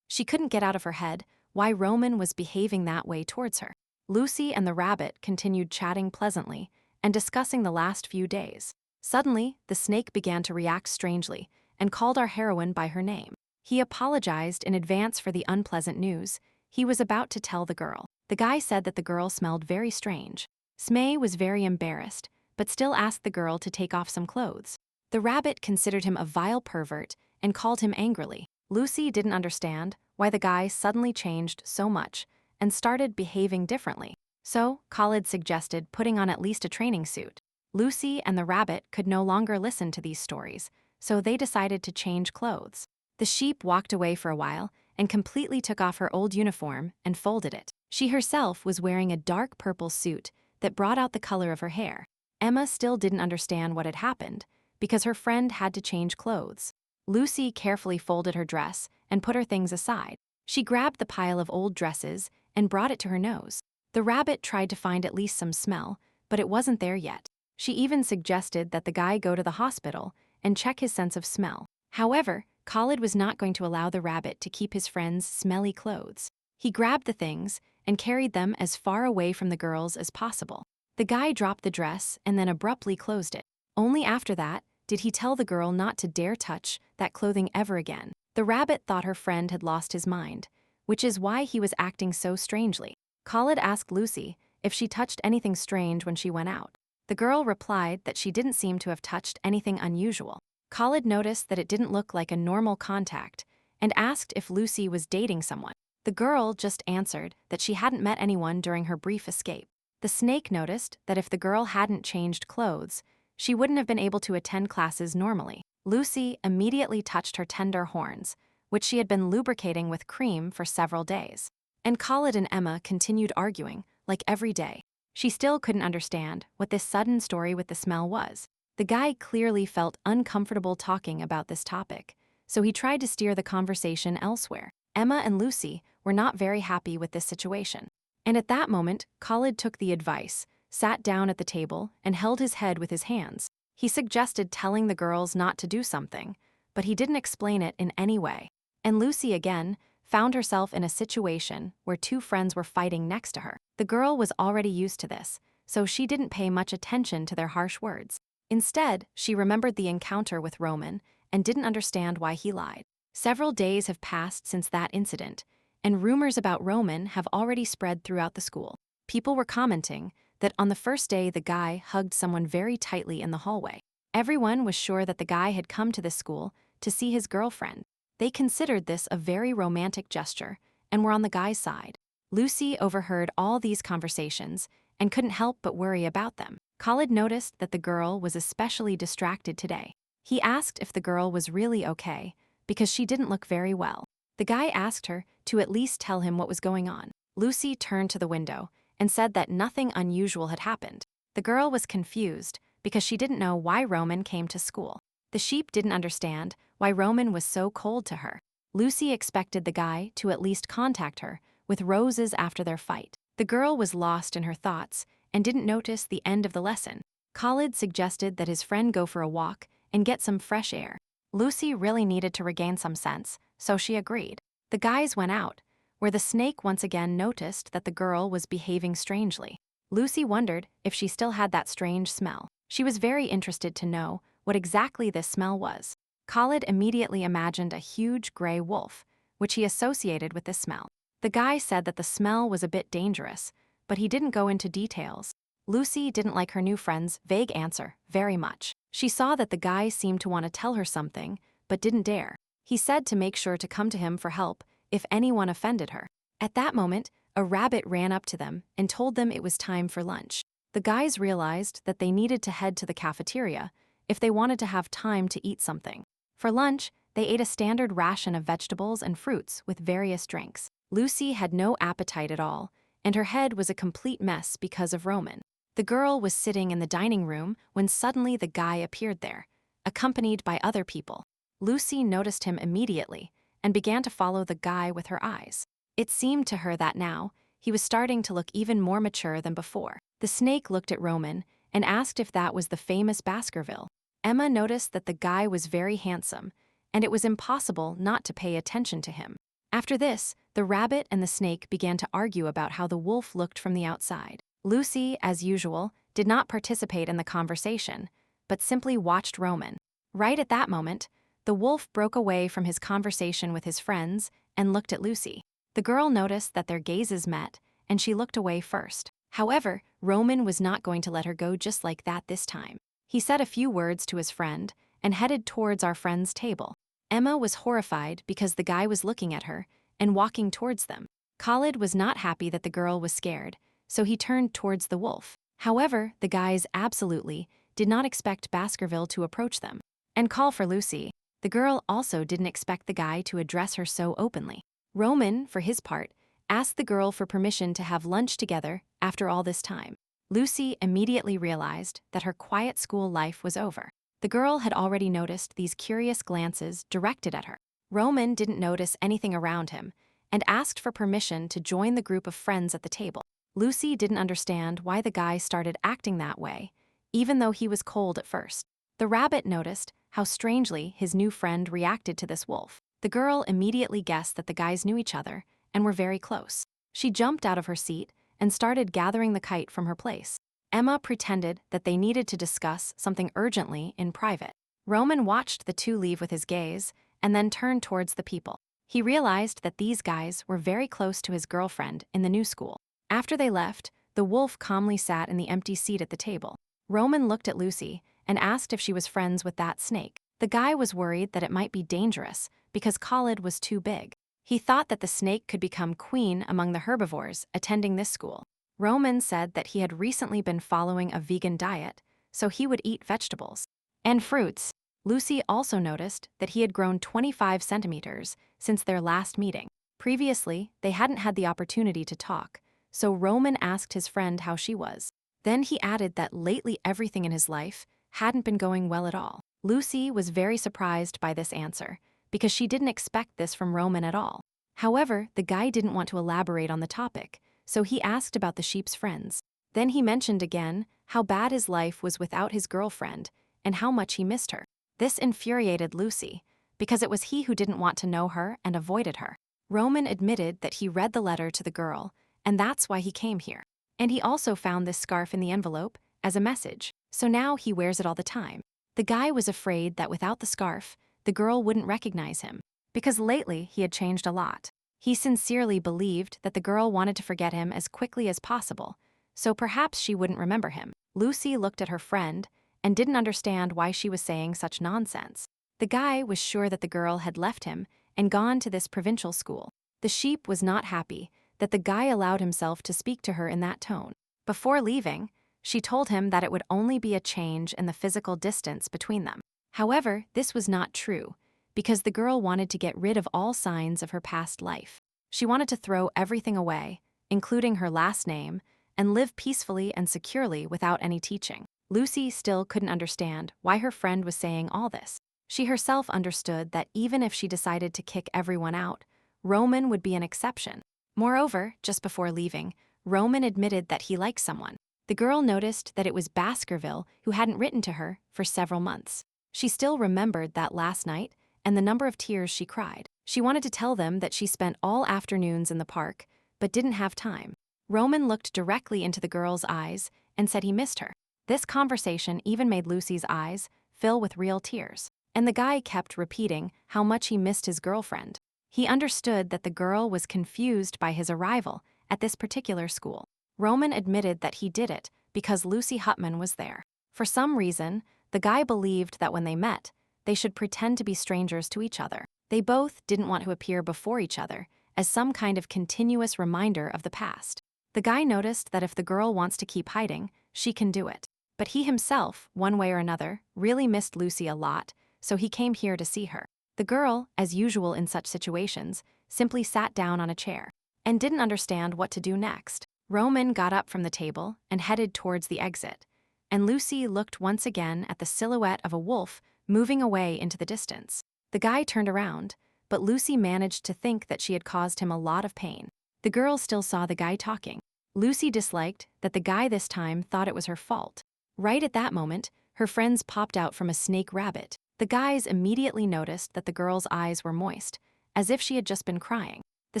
She couldn't get out of her head why Roman was behaving that way towards her. Lucy and the rabbit continued chatting pleasantly and discussing the last few days. Suddenly, the snake began to react strangely and called our heroine by her name. He apologized in advance for the unpleasant news he was about to tell the girl. The guy said that the girl smelled very strange. Smay was very embarrassed, but still asked the girl to take off some clothes. The rabbit considered him a vile pervert and called him angrily. Lucy didn't understand why the guy suddenly changed so much and started behaving differently. So, Khalid suggested putting on at least a training suit. Lucy and the rabbit could no longer listen to these stories, so they decided to change clothes. The sheep walked away for a while and completely took off her old uniform and folded it. She herself was wearing a dark purple suit that brought out the color of her hair. Emma still didn't understand what had happened because her friend had to change clothes. Lucy carefully folded her dress and put her things aside. She grabbed the pile of old dresses and brought it to her nose. The rabbit tried to find at least some smell, but it wasn't there yet. She even suggested that the guy go to the hospital and check his sense of smell. However, Khalid was not going to allow the rabbit to keep his friend's smelly clothes. He grabbed the things and carried them as far away from the girls as possible. The guy dropped the dress and then abruptly closed it. Only after that did he tell the girl not to dare touch that clothing ever again. The rabbit thought her friend had lost his mind, which is why he was acting so strangely. Khalid asked Lucy if she touched anything strange when she went out. The girl replied that she didn't seem to have touched anything unusual. Khalid noticed that it didn't look like a normal contact and asked if Lucy was dating someone. The girl just answered that she hadn't met anyone during her brief escape. The snake noticed that if the girl hadn't changed clothes, she wouldn't have been able to attend classes normally. Lucy immediately touched her tender horns, which she had been lubricating with cream for several days. And Khalid and Emma continued arguing, like every day. She still couldn't understand what this sudden story with the smell was. The guy clearly felt uncomfortable talking about this topic, so he tried to steer the conversation elsewhere. Emma and Lucy were not very happy with this situation. And at that moment, Khalid took the advice, sat down at the table, and held his head with his hands. He suggested telling the girls not to do something, but he didn't explain it in any way. And Lucy again found herself in a situation where two friends were fighting next to her. The girl was already used to this, so she didn't pay much attention to their harsh words. Instead, she remembered the encounter with Roman and didn't understand why he lied. Several days have passed since that incident, and rumors about Roman have already spread throughout the school. People were commenting that on the first day the guy hugged someone very tightly in the hallway. Everyone was sure that the guy had come to this school to see his girlfriend. They considered this a very romantic gesture and were on the guy's side. Lucy overheard all these conversations and couldn't help but worry about them. Khalid noticed that the girl was especially distracted today. He asked if the girl was really okay because she didn't look very well. The guy asked her to at least tell him what was going on. Lucy turned to the window and said that nothing unusual had happened. The girl was confused because she didn't know why Roman came to school. The sheep didn't understand why Roman was so cold to her. Lucy expected the guy to at least contact her with roses after their fight. The girl was lost in her thoughts and didn't notice the end of the lesson. Khalid suggested that his friend go for a walk and get some fresh air. Lucy really needed to regain some sense, so she agreed. The guys went out, where the snake once again noticed that the girl was behaving strangely. Lucy wondered if she still had that strange smell. She was very interested to know what exactly this smell was. Khalid immediately imagined a huge gray wolf, which he associated with this smell. The guy said that the smell was a bit dangerous, but he didn't go into details. Lucy didn't like her new friend's vague answer very much. She saw that the guy seemed to want to tell her something, but didn't dare. He said to make sure to come to him for help if anyone offended her. At that moment, a rabbit ran up to them and told them it was time for lunch. The guys realized that they needed to head to the cafeteria if they wanted to have time to eat something. For lunch, they ate a standard ration of vegetables and fruits with various drinks. Lucy had no appetite at all, and her head was a complete mess because of Roman. The girl was sitting in the dining room when suddenly the guy appeared there, accompanied by other people. Lucy noticed him immediately and began to follow the guy with her eyes. It seemed to her that now, he was starting to look even more mature than before. The snake looked at Roman and asked if that was the famous Baskerville. Emma noticed that the guy was very handsome, and it was impossible not to pay attention to him. After this, the rabbit and the snake began to argue about how the wolf looked from the outside. Lucy, as usual, did not participate in the conversation, but simply watched Roman. Right at that moment, the wolf broke away from his conversation with his friends and looked at Lucy. The girl noticed that their gazes met, and she looked away first. However, Roman was not going to let her go just like that this time. He said a few words to his friend and headed towards our friend's table. Emma was horrified because the guy was looking at her and walking towards them. Khalid was not happy that the girl was scared, so he turned towards the wolf. However, the guys absolutely did not expect Baskerville to approach them and call for Lucy. The girl also didn't expect the guy to address her so openly. Roman, for his part, asked the girl for permission to have lunch together after all this time. Lucy immediately realized that her quiet school life was over. The girl had already noticed these curious glances directed at her. Roman didn't notice anything around him and asked for permission to join the group of friends at the table. Lucy didn't understand why the guy started acting that way, even though he was cold at first. The rabbit noticed how strangely his new friend reacted to this wolf. The girl immediately guessed that the guys knew each other and were very close. She jumped out of her seat and started gathering the kite from her place. Emma pretended that they needed to discuss something urgently in private. Roman watched the two leave with his gaze and then turned towards the people. He realized that these guys were very close to his girlfriend in the new school. After they left, the wolf calmly sat in the empty seat at the table. Roman looked at Lucy and asked if she was friends with that snake. The guy was worried that it might be dangerous because Khalid was too big. He thought that the snake could become queen among the herbivores attending this school. Roman said that he had recently been following a vegan diet, so he would eat vegetables and fruits. Lucy also noticed that he had grown 25 centimeters since their last meeting. Previously, they hadn't had the opportunity to talk, so Roman asked his friend how she was. Then he added that lately everything in his life hadn't been going well at all. Lucy was very surprised by this answer, because she didn't expect this from Roman at all. However, the guy didn't want to elaborate on the topic, so he asked about the sheep's friends. Then he mentioned again how bad his life was without his girlfriend and how much he missed her. This infuriated Lucy, because it was he who didn't want to know her and avoided her. Roman admitted that he read the letter to the girl, and that's why he came here. And he also found this scarf in the envelope as a message, so now he wears it all the time. The guy was afraid that without the scarf, the girl wouldn't recognize him, because lately he had changed a lot. He sincerely believed that the girl wanted to forget him as quickly as possible, so perhaps she wouldn't remember him. Lucy looked at her friend and didn't understand why she was saying such nonsense. The guy was sure that the girl had left him and gone to this provincial school. The sheep was not happy that the guy allowed himself to speak to her in that tone. Before leaving, she told him that it would only be a change in the physical distance between them. However, this was not true, because the girl wanted to get rid of all signs of her past life. She wanted to throw everything away, including her last name, and live peacefully and securely without any teaching. Lucy still couldn't understand why her friend was saying all this. She herself understood that even if she decided to kick everyone out, Roman would be an exception. Moreover, just before leaving, Roman admitted that he liked someone. The girl noticed that it was Baskerville who hadn't written to her for several months. She still remembered that last night and the number of tears she cried. She wanted to tell them that she spent all afternoons in the park, but didn't have time. Roman looked directly into the girl's eyes and said he missed her. This conversation even made Lucy's eyes fill with real tears. And the guy kept repeating how much he missed his girlfriend. He understood that the girl was confused by his arrival at this particular school. Roman admitted that he did it because Lucy Hutman was there. For some reason, the guy believed that when they met, they should pretend to be strangers to each other. They both didn't want to appear before each other as some kind of continuous reminder of the past. The guy noticed that if the girl wants to keep hiding, she can do it. But he himself, one way or another, really missed Lucy a lot, so he came here to see her. The girl, as usual in such situations, simply sat down on a chair and didn't understand what to do next. Roman got up from the table and headed towards the exit, and Lucy looked once again at the silhouette of a wolf moving away into the distance. The guy turned around, but Lucy managed to think that she had caused him a lot of pain. The girl still saw the guy talking. Lucy disliked that the guy this time thought it was her fault. Right at that moment, her friends popped out from a snake rabbit. The guys immediately noticed that the girl's eyes were moist, as if she had just been crying. The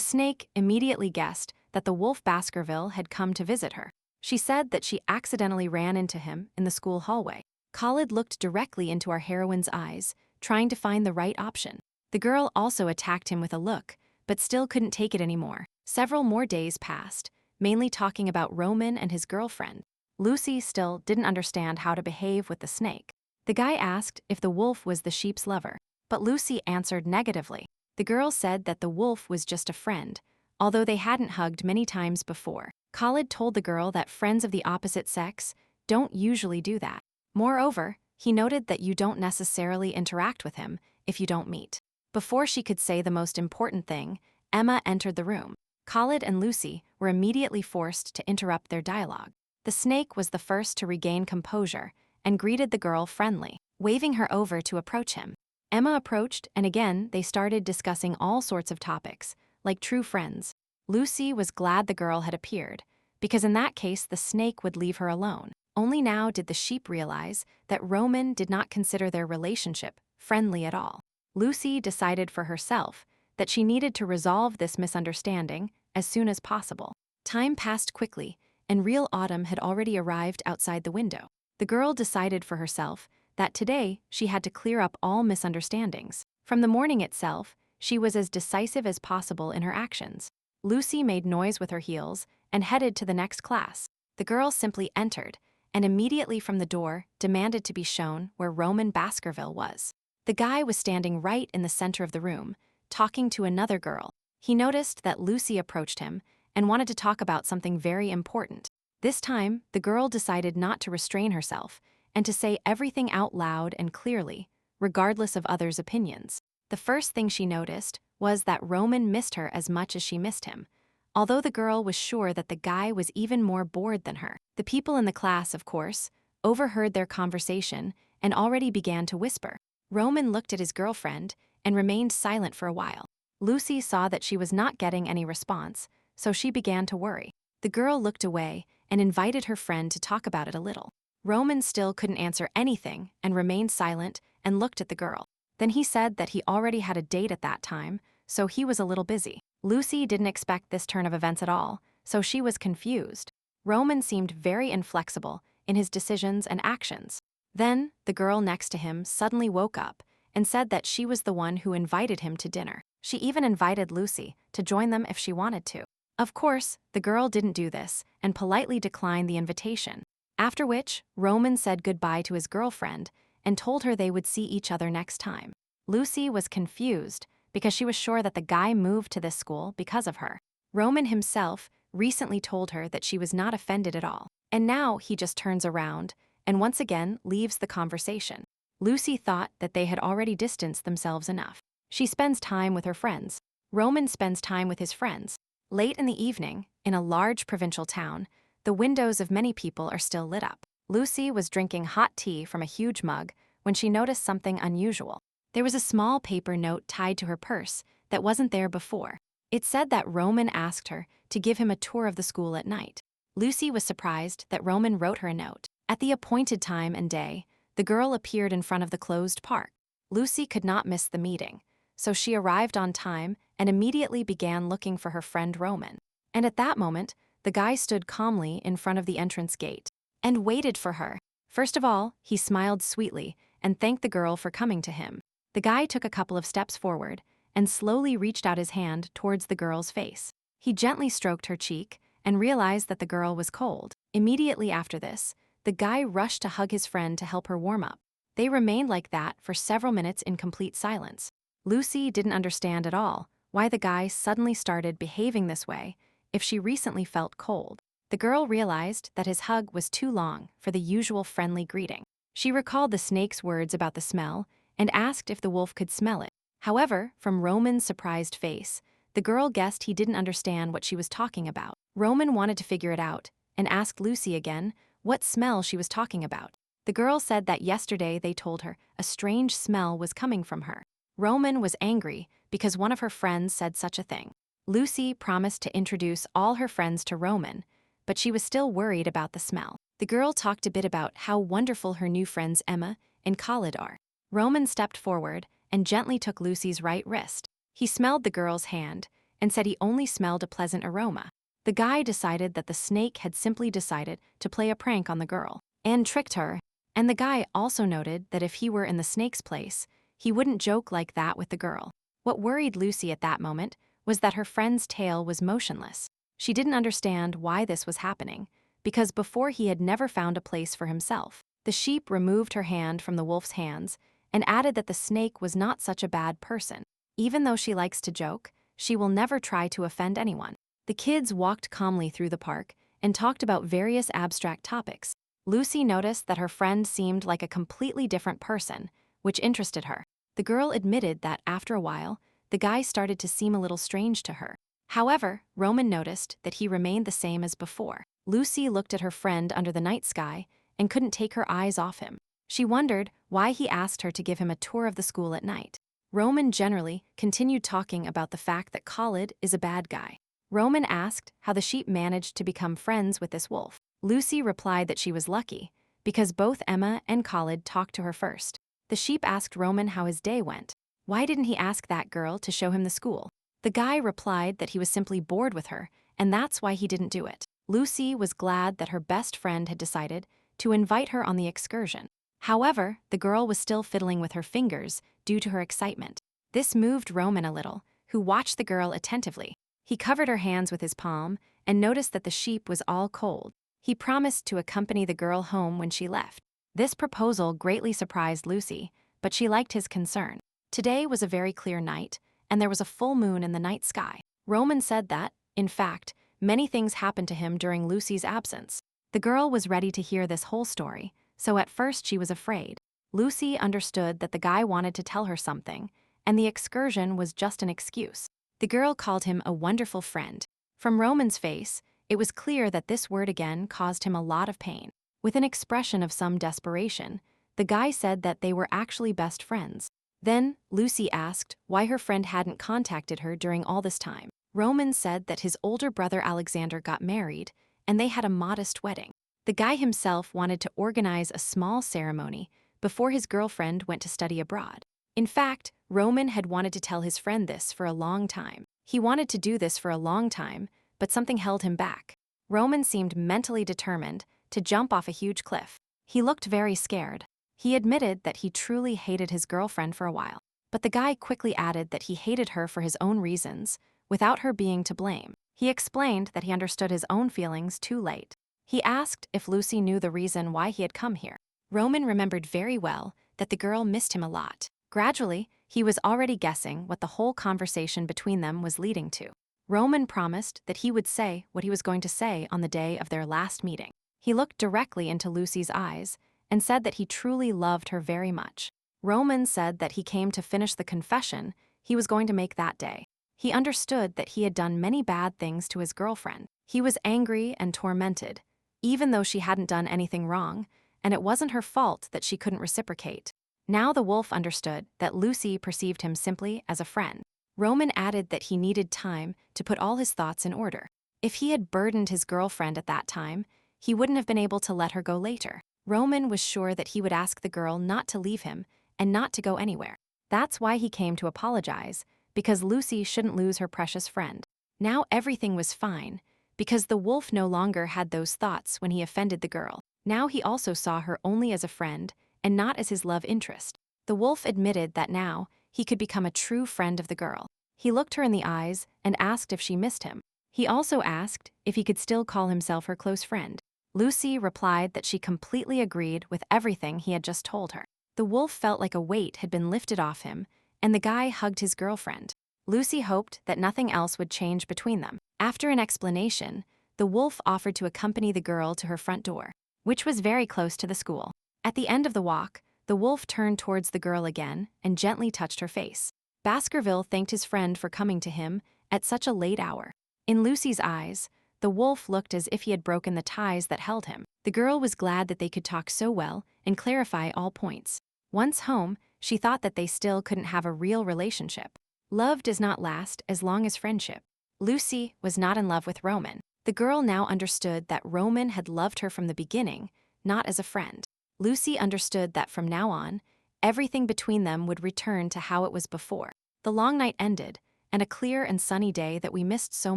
snake immediately guessed that the wolf Baskerville had come to visit her. She said that she accidentally ran into him in the school hallway. Khalid looked directly into our heroine's eyes, trying to find the right option. The girl also attacked him with a look, but still couldn't take it anymore. Several more days passed, mainly talking about Roman and his girlfriend. Lucy still didn't understand how to behave with the snake. The guy asked if the wolf was the sheep's lover, but Lucy answered negatively. The girl said that the wolf was just a friend, although they hadn't hugged many times before. Khalid told the girl that friends of the opposite sex don't usually do that. Moreover, he noted that you don't necessarily interact with him if you don't meet. Before she could say the most important thing, Emma entered the room. Khalid and Lucy were immediately forced to interrupt their dialogue. The snake was the first to regain composure and greeted the girl friendly, waving her over to approach him. Emma approached, and again they started discussing all sorts of topics, like true friends. Lucy was glad the girl had appeared, because in that case the snake would leave her alone. Only now did the sheep realize that Roman did not consider their relationship friendly at all. Lucy decided for herself that she needed to resolve this misunderstanding as soon as possible. Time passed quickly, and real autumn had already arrived outside the window. The girl decided for herself that today she had to clear up all misunderstandings. From the morning itself, she was as decisive as possible in her actions. Lucy made noise with her heels and headed to the next class. The girl simply entered, and immediately from the door demanded to be shown where Roman Baskerville was. The guy was standing right in the center of the room, talking to another girl. He noticed that Lucy approached him and wanted to talk about something very important. This time, the girl decided not to restrain herself and to say everything out loud and clearly, regardless of others' opinions. The first thing she noticed was that Roman missed her as much as she missed him, although the girl was sure that the guy was even more bored than her. The people in the class, of course, overheard their conversation and already began to whisper. Roman looked at his girlfriend and remained silent for a while. Lucy saw that she was not getting any response, so she began to worry. The girl looked away and invited her friend to talk about it a little. Roman still couldn't answer anything and remained silent and looked at the girl. Then he said that he already had a date at that time, so he was a little busy. Lucy didn't expect this turn of events at all, so she was confused. Roman seemed very inflexible in his decisions and actions. Then, the girl next to him suddenly woke up and said that she was the one who invited him to dinner. She even invited Lucy to join them if she wanted to. Of course, the girl didn't do this and politely declined the invitation. After which, Roman said goodbye to his girlfriend and told her they would see each other next time. Lucy was confused because she was sure that the guy moved to this school because of her. Roman himself recently told her that she was not offended at all, and now he just turns around and once again leaves the conversation. Lucy thought that they had already distanced themselves enough. She spends time with her friends. Roman spends time with his friends. Late in the evening, in a large provincial town, the windows of many people are still lit up. Lucy was drinking hot tea from a huge mug when she noticed something unusual. There was a small paper note tied to her purse that wasn't there before. It said that Roman asked her to give him a tour of the school at night. Lucy was surprised that Roman wrote her a note. At the appointed time and day, the girl appeared in front of the closed park. Lucy could not miss the meeting, so she arrived on time and immediately began looking for her friend Roman. And at that moment, the guy stood calmly in front of the entrance gate and waited for her. First of all, he smiled sweetly and thanked the girl for coming to him. The guy took a couple of steps forward and slowly reached out his hand towards the girl's face. He gently stroked her cheek and realized that the girl was cold. Immediately after this, the guy rushed to hug his friend to help her warm up. They remained like that for several minutes in complete silence. Lucy didn't understand at all why the guy suddenly started behaving this way if she recently felt cold. The girl realized that his hug was too long for the usual friendly greeting. She recalled the snake's words about the smell and asked if the wolf could smell it. However, from Roman's surprised face, the girl guessed he didn't understand what she was talking about. Roman wanted to figure it out and asked Lucy again what smell she was talking about. The girl said that yesterday they told her a strange smell was coming from her. Roman was angry because one of her friends said such a thing. Lucy promised to introduce all her friends to Roman, but she was still worried about the smell. The girl talked a bit about how wonderful her new friends Emma and Khalid are. Roman stepped forward and gently took Lucy's right wrist. He smelled the girl's hand and said he only smelled a pleasant aroma. The guy decided that the snake had simply decided to play a prank on the girl and tricked her, and the guy also noted that if he were in the snake's place, he wouldn't joke like that with the girl. What worried Lucy at that moment was that her friend's tail was motionless. She didn't understand why this was happening, because before he had never found a place for himself. The sheep removed her hand from the wolf's hands and added that the snake was not such a bad person. Even though she likes to joke, she will never try to offend anyone. The kids walked calmly through the park and talked about various abstract topics. Lucy noticed that her friend seemed like a completely different person, which interested her. The girl admitted that after a while, the guy started to seem a little strange to her. However, Roman noticed that he remained the same as before. Lucy looked at her friend under the night sky and couldn't take her eyes off him. She wondered why he asked her to give him a tour of the school at night. Roman generally continued talking about the fact that Khalid is a bad guy. Roman asked how the sheep managed to become friends with this wolf. Lucy replied that she was lucky, because both Emma and Khalid talked to her first. The sheep asked Roman how his day went. Why didn't he ask that girl to show him the school? The guy replied that he was simply bored with her, and that's why he didn't do it. Lucy was glad that her best friend had decided to invite her on the excursion. However, the girl was still fiddling with her fingers due to her excitement. This moved Roman a little, who watched the girl attentively. He covered her hands with his palm and noticed that the sheep was all cold. He promised to accompany the girl home when she left. This proposal greatly surprised Lucy, but she liked his concern. Today was a very clear night, and there was a full moon in the night sky. Roman said that, in fact, many things happened to him during Lucy's absence. The girl was ready to hear this whole story, so at first she was afraid. Lucy understood that the guy wanted to tell her something, and the excursion was just an excuse. The girl called him a wonderful friend. From Roman's face, it was clear that this word again caused him a lot of pain. With an expression of some desperation, the guy said that they were actually best friends. Then, Lucy asked why her friend hadn't contacted her during all this time. Roman said that his older brother Alexander got married, and they had a modest wedding. The guy himself wanted to organize a small ceremony before his girlfriend went to study abroad. In fact, Roman had wanted to tell his friend this for a long time. He wanted to do this for a long time, but something held him back. Roman seemed mentally determined to jump off a huge cliff. He looked very scared. He admitted that he truly hated his girlfriend for a while, but the guy quickly added that he hated her for his own reasons, without her being to blame. He explained that he understood his own feelings too late. He asked if Lucy knew the reason why he had come here. Roman remembered very well that the girl missed him a lot. Gradually, he was already guessing what the whole conversation between them was leading to. Roman promised that he would say what he was going to say on the day of their last meeting. He looked directly into Lucy's eyes and said that he truly loved her very much. Roman said that he came to finish the confession he was going to make that day. He understood that he had done many bad things to his girlfriend. He was angry and tormented, even though she hadn't done anything wrong, and it wasn't her fault that she couldn't reciprocate. Now the wolf understood that Lucy perceived him simply as a friend. Roman added that he needed time to put all his thoughts in order. If he had burdened his girlfriend at that time, he wouldn't have been able to let her go later. Roman was sure that he would ask the girl not to leave him and not to go anywhere. That's why he came to apologize, because Lucy shouldn't lose her precious friend. Now everything was fine, because the wolf no longer had those thoughts when he offended the girl. Now he also saw her only as a friend and not as his love interest. The wolf admitted that now he could become a true friend of the girl. He looked her in the eyes and asked if she missed him. He also asked if he could still call himself her close friend. Lucy replied that she completely agreed with everything he had just told her. The wolf felt like a weight had been lifted off him, and the guy hugged his girlfriend. Lucy hoped that nothing else would change between them. After an explanation, the wolf offered to accompany the girl to her front door, which was very close to the school. At the end of the walk, the wolf turned towards the girl again and gently touched her face. Baskerville thanked his friend for coming to him at such a late hour. In Lucy's eyes, the wolf looked as if he had broken the ties that held him. The girl was glad that they could talk so well and clarify all points. Once home, she thought that they still couldn't have a real relationship. Love does not last as long as friendship. Lucy was not in love with Roman. The girl now understood that Roman had loved her from the beginning, not as a friend. Lucy understood that from now on, everything between them would return to how it was before. The long night ended, and a clear and sunny day that we missed so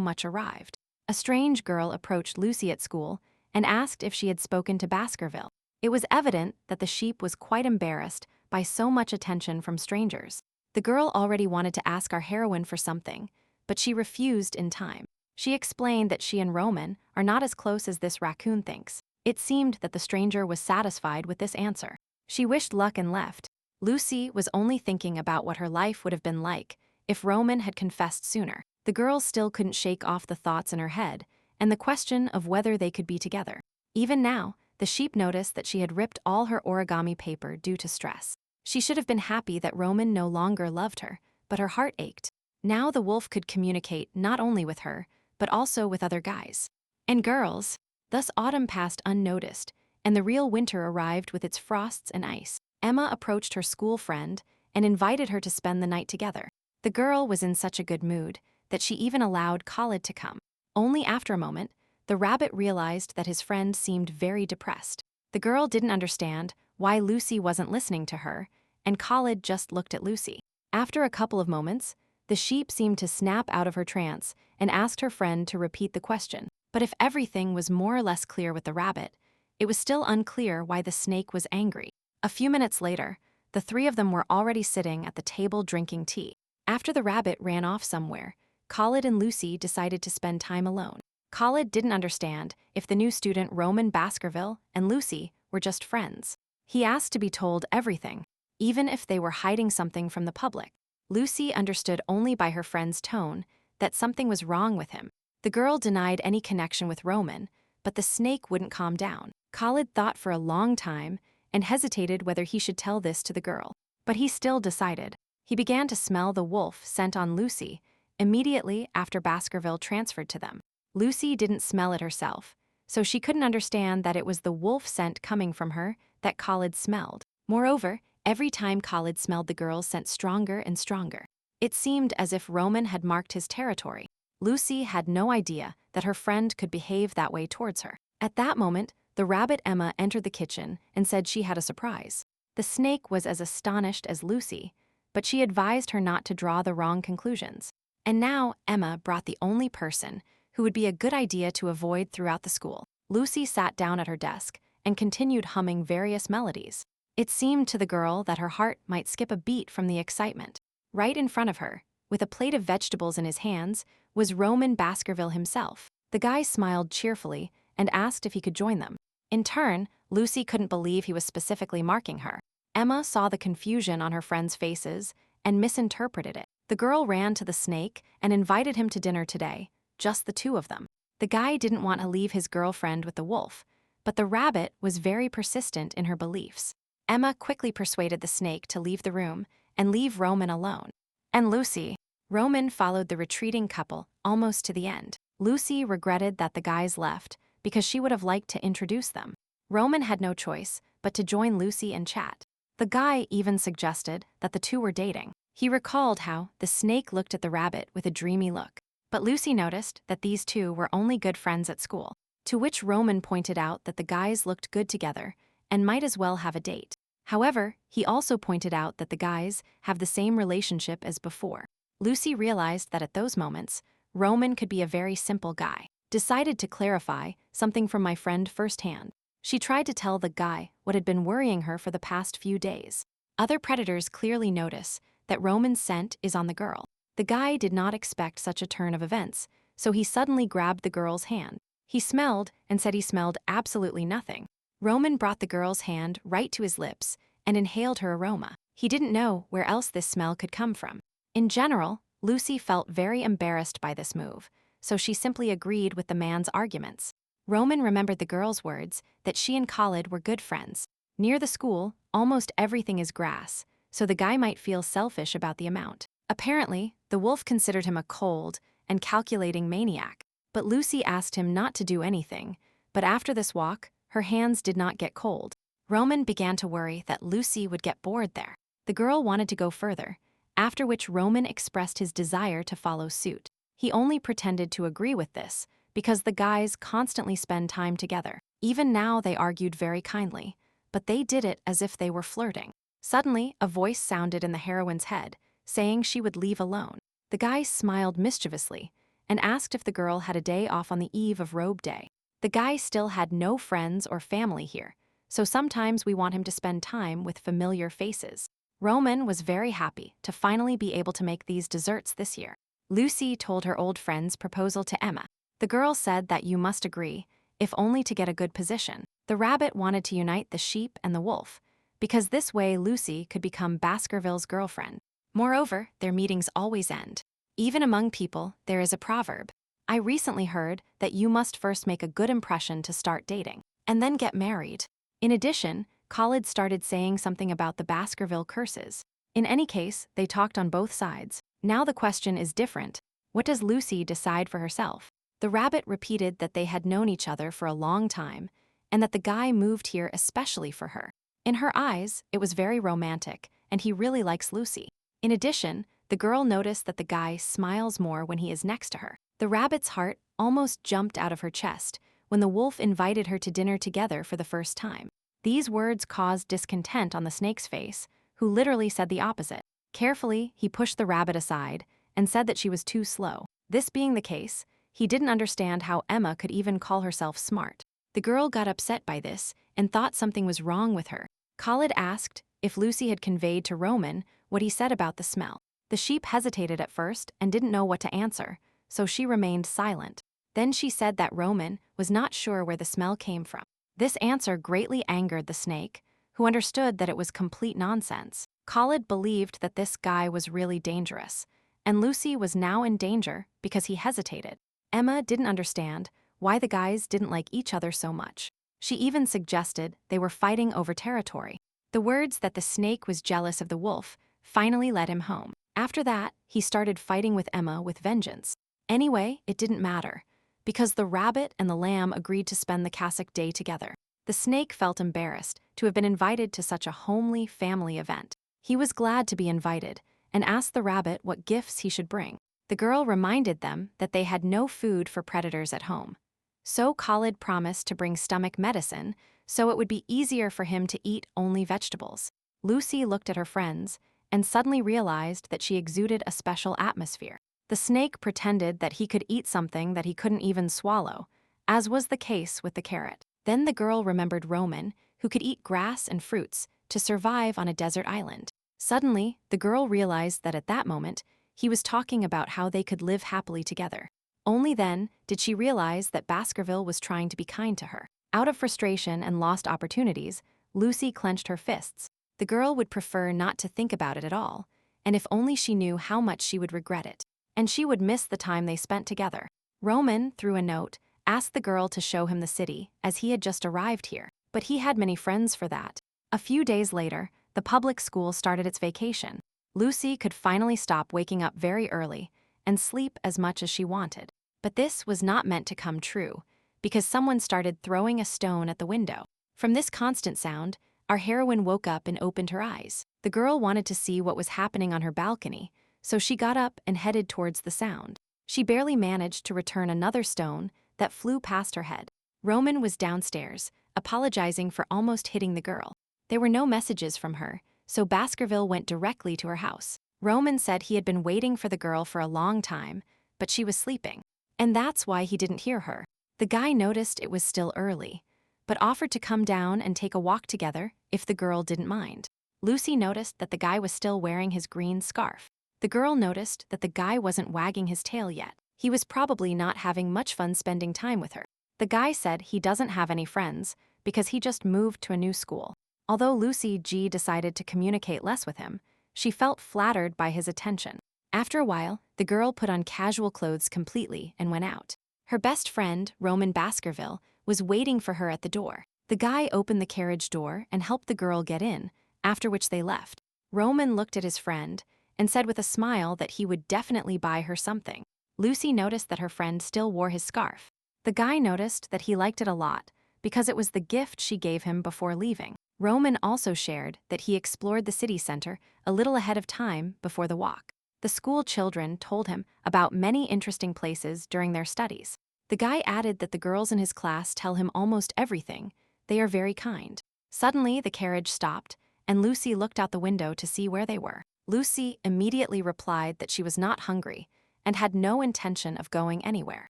much arrived. A strange girl approached Lucy at school and asked if she had spoken to Baskerville. It was evident that the sheep was quite embarrassed by so much attention from strangers. The girl already wanted to ask our heroine for something, but she refused in time. She explained that she and Roman are not as close as this raccoon thinks. It seemed that the stranger was satisfied with this answer. She wished luck and left. Lucy was only thinking about what her life would have been like if Roman had confessed sooner. The girl still couldn't shake off the thoughts in her head and the question of whether they could be together. Even now, the sheep noticed that she had ripped all her origami paper due to stress. She should have been happy that Roman no longer loved her, but her heart ached. Now the wolf could communicate not only with her, but also with other guys and girls. Thus autumn passed unnoticed, and the real winter arrived with its frosts and ice. Emma approached her school friend and invited her to spend the night together. The girl was in such a good mood that she even allowed Khalid to come. Only after a moment, the rabbit realized that his friend seemed very depressed. The girl didn't understand why Lucy wasn't listening to her, and Khalid just looked at Lucy. After a couple of moments, the sheep seemed to snap out of her trance and asked her friend to repeat the question. But if everything was more or less clear with the rabbit, it was still unclear why the snake was angry. A few minutes later, the three of them were already sitting at the table drinking tea. After the rabbit ran off somewhere, Khalid and Lucy decided to spend time alone. Khalid didn't understand if the new student Roman Baskerville and Lucy were just friends. He asked to be told everything, even if they were hiding something from the public. Lucy understood only by her friend's tone that something was wrong with him. The girl denied any connection with Roman, but the snake wouldn't calm down. Khalid thought for a long time and hesitated whether he should tell this to the girl. But he still decided. He began to smell the wolf scent on Lucy immediately after Baskerville transferred to them. Lucy didn't smell it herself, so she couldn't understand that it was the wolf scent coming from her that Khalid smelled. Moreover, every time Khalid smelled the girl's scent stronger and stronger. It seemed as if Roman had marked his territory. Lucy had no idea that her friend could behave that way towards her. At that moment, the rabbit Emma entered the kitchen and said she had a surprise. The snake was as astonished as Lucy, but she advised her not to draw the wrong conclusions. And now Emma brought the only person who would be a good idea to avoid throughout the school. Lucy sat down at her desk and continued humming various melodies. It seemed to the girl that her heart might skip a beat from the excitement. Right in front of her, with a plate of vegetables in his hands, was Roman Baskerville himself. The guy smiled cheerfully and asked if he could join them. In turn, Lucy couldn't believe he was specifically marking her. Emma saw the confusion on her friends' faces and misinterpreted it. The girl ran to the snake and invited him to dinner today, just the two of them. The guy didn't want to leave his girlfriend with the wolf, but the rabbit was very persistent in her beliefs. Emma quickly persuaded the snake to leave the room and leave Roman alone. And Lucy. Roman followed the retreating couple almost to the end. Lucy regretted that the guys left because she would have liked to introduce them. Roman had no choice but to join Lucy and chat. The guy even suggested that the two were dating. He recalled how the snake looked at the rabbit with a dreamy look. But Lucy noticed that these two were only good friends at school, to which Roman pointed out that the guys looked good together and might as well have a date. However, he also pointed out that the guys have the same relationship as before. Lucy realized that at those moments, Roman could be a very simple guy. Decided to clarify something from my friend firsthand. She tried to tell the guy what had been worrying her for the past few days. Other predators clearly notice that Roman's scent is on the girl. The guy did not expect such a turn of events, so he suddenly grabbed the girl's hand. He smelled and said he smelled absolutely nothing. Roman brought the girl's hand right to his lips and inhaled her aroma. He didn't know where else this smell could come from. In general, Lucy felt very embarrassed by this move, so she simply agreed with the man's arguments. Roman remembered the girl's words that she and Khalid were good friends. Near the school, almost everything is grass, so the guy might feel selfish about the amount. Apparently, the wolf considered him a cold and calculating maniac, but Lucy asked him not to do anything. But after this walk, her hands did not get cold. Roman began to worry that Lucy would get bored there. The girl wanted to go further, after which Roman expressed his desire to follow suit. He only pretended to agree with this, because the guys constantly spend time together. Even now they argued very kindly, but they did it as if they were flirting. Suddenly, a voice sounded in the heroine's head, saying she would leave alone. The guy smiled mischievously and asked if the girl had a day off on the eve of Robe Day. The guy still had no friends or family here, so sometimes we want him to spend time with familiar faces. Roman was very happy to finally be able to make these desserts this year. Lucy told her old friend's proposal to Emma. The girl said that you must agree, if only to get a good position. The rabbit wanted to unite the sheep and the wolf, because this way Lucy could become Baskerville's girlfriend. Moreover, their meetings always end. Even among people, there is a proverb. I recently heard that you must first make a good impression to start dating, and then get married. In addition, Khalid started saying something about the Baskerville curses. In any case, they talked on both sides. Now the question is different. What does Lucy decide for herself? The rabbit repeated that they had known each other for a long time, and that the guy moved here especially for her. In her eyes, it was very romantic, and he really likes Lucy. In addition, the girl noticed that the guy smiles more when he is next to her. The rabbit's heart almost jumped out of her chest when the wolf invited her to dinner together for the first time. These words caused discontent on the snake's face, who literally said the opposite. Carefully, he pushed the rabbit aside and said that she was too slow. This being the case, he didn't understand how Emma could even call herself smart. The girl got upset by this and thought something was wrong with her. Khalid asked if Lucy had conveyed to Roman what he said about the smell. The sheep hesitated at first and didn't know what to answer, so she remained silent. Then she said that Roman was not sure where the smell came from. This answer greatly angered the snake, who understood that it was complete nonsense. Khalid believed that this guy was really dangerous, and Lucy was now in danger because he hesitated. Emma didn't understand why the guys didn't like each other so much. She even suggested they were fighting over territory. The words that the snake was jealous of the wolf finally led him home. After that, he started fighting with Emma with vengeance. Anyway, it didn't matter, because the rabbit and the lamb agreed to spend the Cassock day together. The snake felt embarrassed to have been invited to such a homely family event. He was glad to be invited and asked the rabbit what gifts he should bring. The girl reminded them that they had no food for predators at home. So Khalid promised to bring stomach medicine so it would be easier for him to eat only vegetables. Lucy looked at her friends and suddenly realized that she exuded a special atmosphere. The snake pretended that he could eat something that he couldn't even swallow, as was the case with the carrot. Then the girl remembered Roman, who could eat grass and fruits to survive on a desert island. Suddenly, the girl realized that at that moment, he was talking about how they could live happily together. Only then did she realize that Baskerville was trying to be kind to her. Out of frustration and lost opportunities, Lucy clenched her fists. The girl would prefer not to think about it at all, and if only she knew how much she would regret it. And she would miss the time they spent together. Roman, through a note, asked the girl to show him the city, as he had just arrived here. But he had many friends for that. A few days later, the public school started its vacation. Lucy could finally stop waking up very early and sleep as much as she wanted. But this was not meant to come true, because someone started throwing a stone at the window. From this constant sound, our heroine woke up and opened her eyes. The girl wanted to see what was happening on her balcony, so she got up and headed towards the sound. She barely managed to return another stone that flew past her head. Roman was downstairs, apologizing for almost hitting the girl. There were no messages from her, so Baskerville went directly to her house. Roman said he had been waiting for the girl for a long time, but she was sleeping. And that's why he didn't hear her. The guy noticed it was still early, but offered to come down and take a walk together if the girl didn't mind. Lucy noticed that the guy was still wearing his green scarf. The girl noticed that the guy wasn't wagging his tail yet. He was probably not having much fun spending time with her. The guy said he doesn't have any friends because he just moved to a new school. Although Lucy G decided to communicate less with him, she felt flattered by his attention. After a while, the girl put on casual clothes completely and went out. Her best friend, Roman Baskerville, was waiting for her at the door. The guy opened the carriage door and helped the girl get in, after which they left. Roman looked at his friend and said with a smile that he would definitely buy her something. Lucy noticed that her friend still wore his scarf. The guy noticed that he liked it a lot because it was the gift she gave him before leaving. Roman also shared that he explored the city center a little ahead of time before the walk. The school children told him about many interesting places during their studies. The guy added that the girls in his class tell him almost everything. They are very kind. Suddenly, the carriage stopped, and Lucy looked out the window to see where they were. Lucy immediately replied that she was not hungry and had no intention of going anywhere.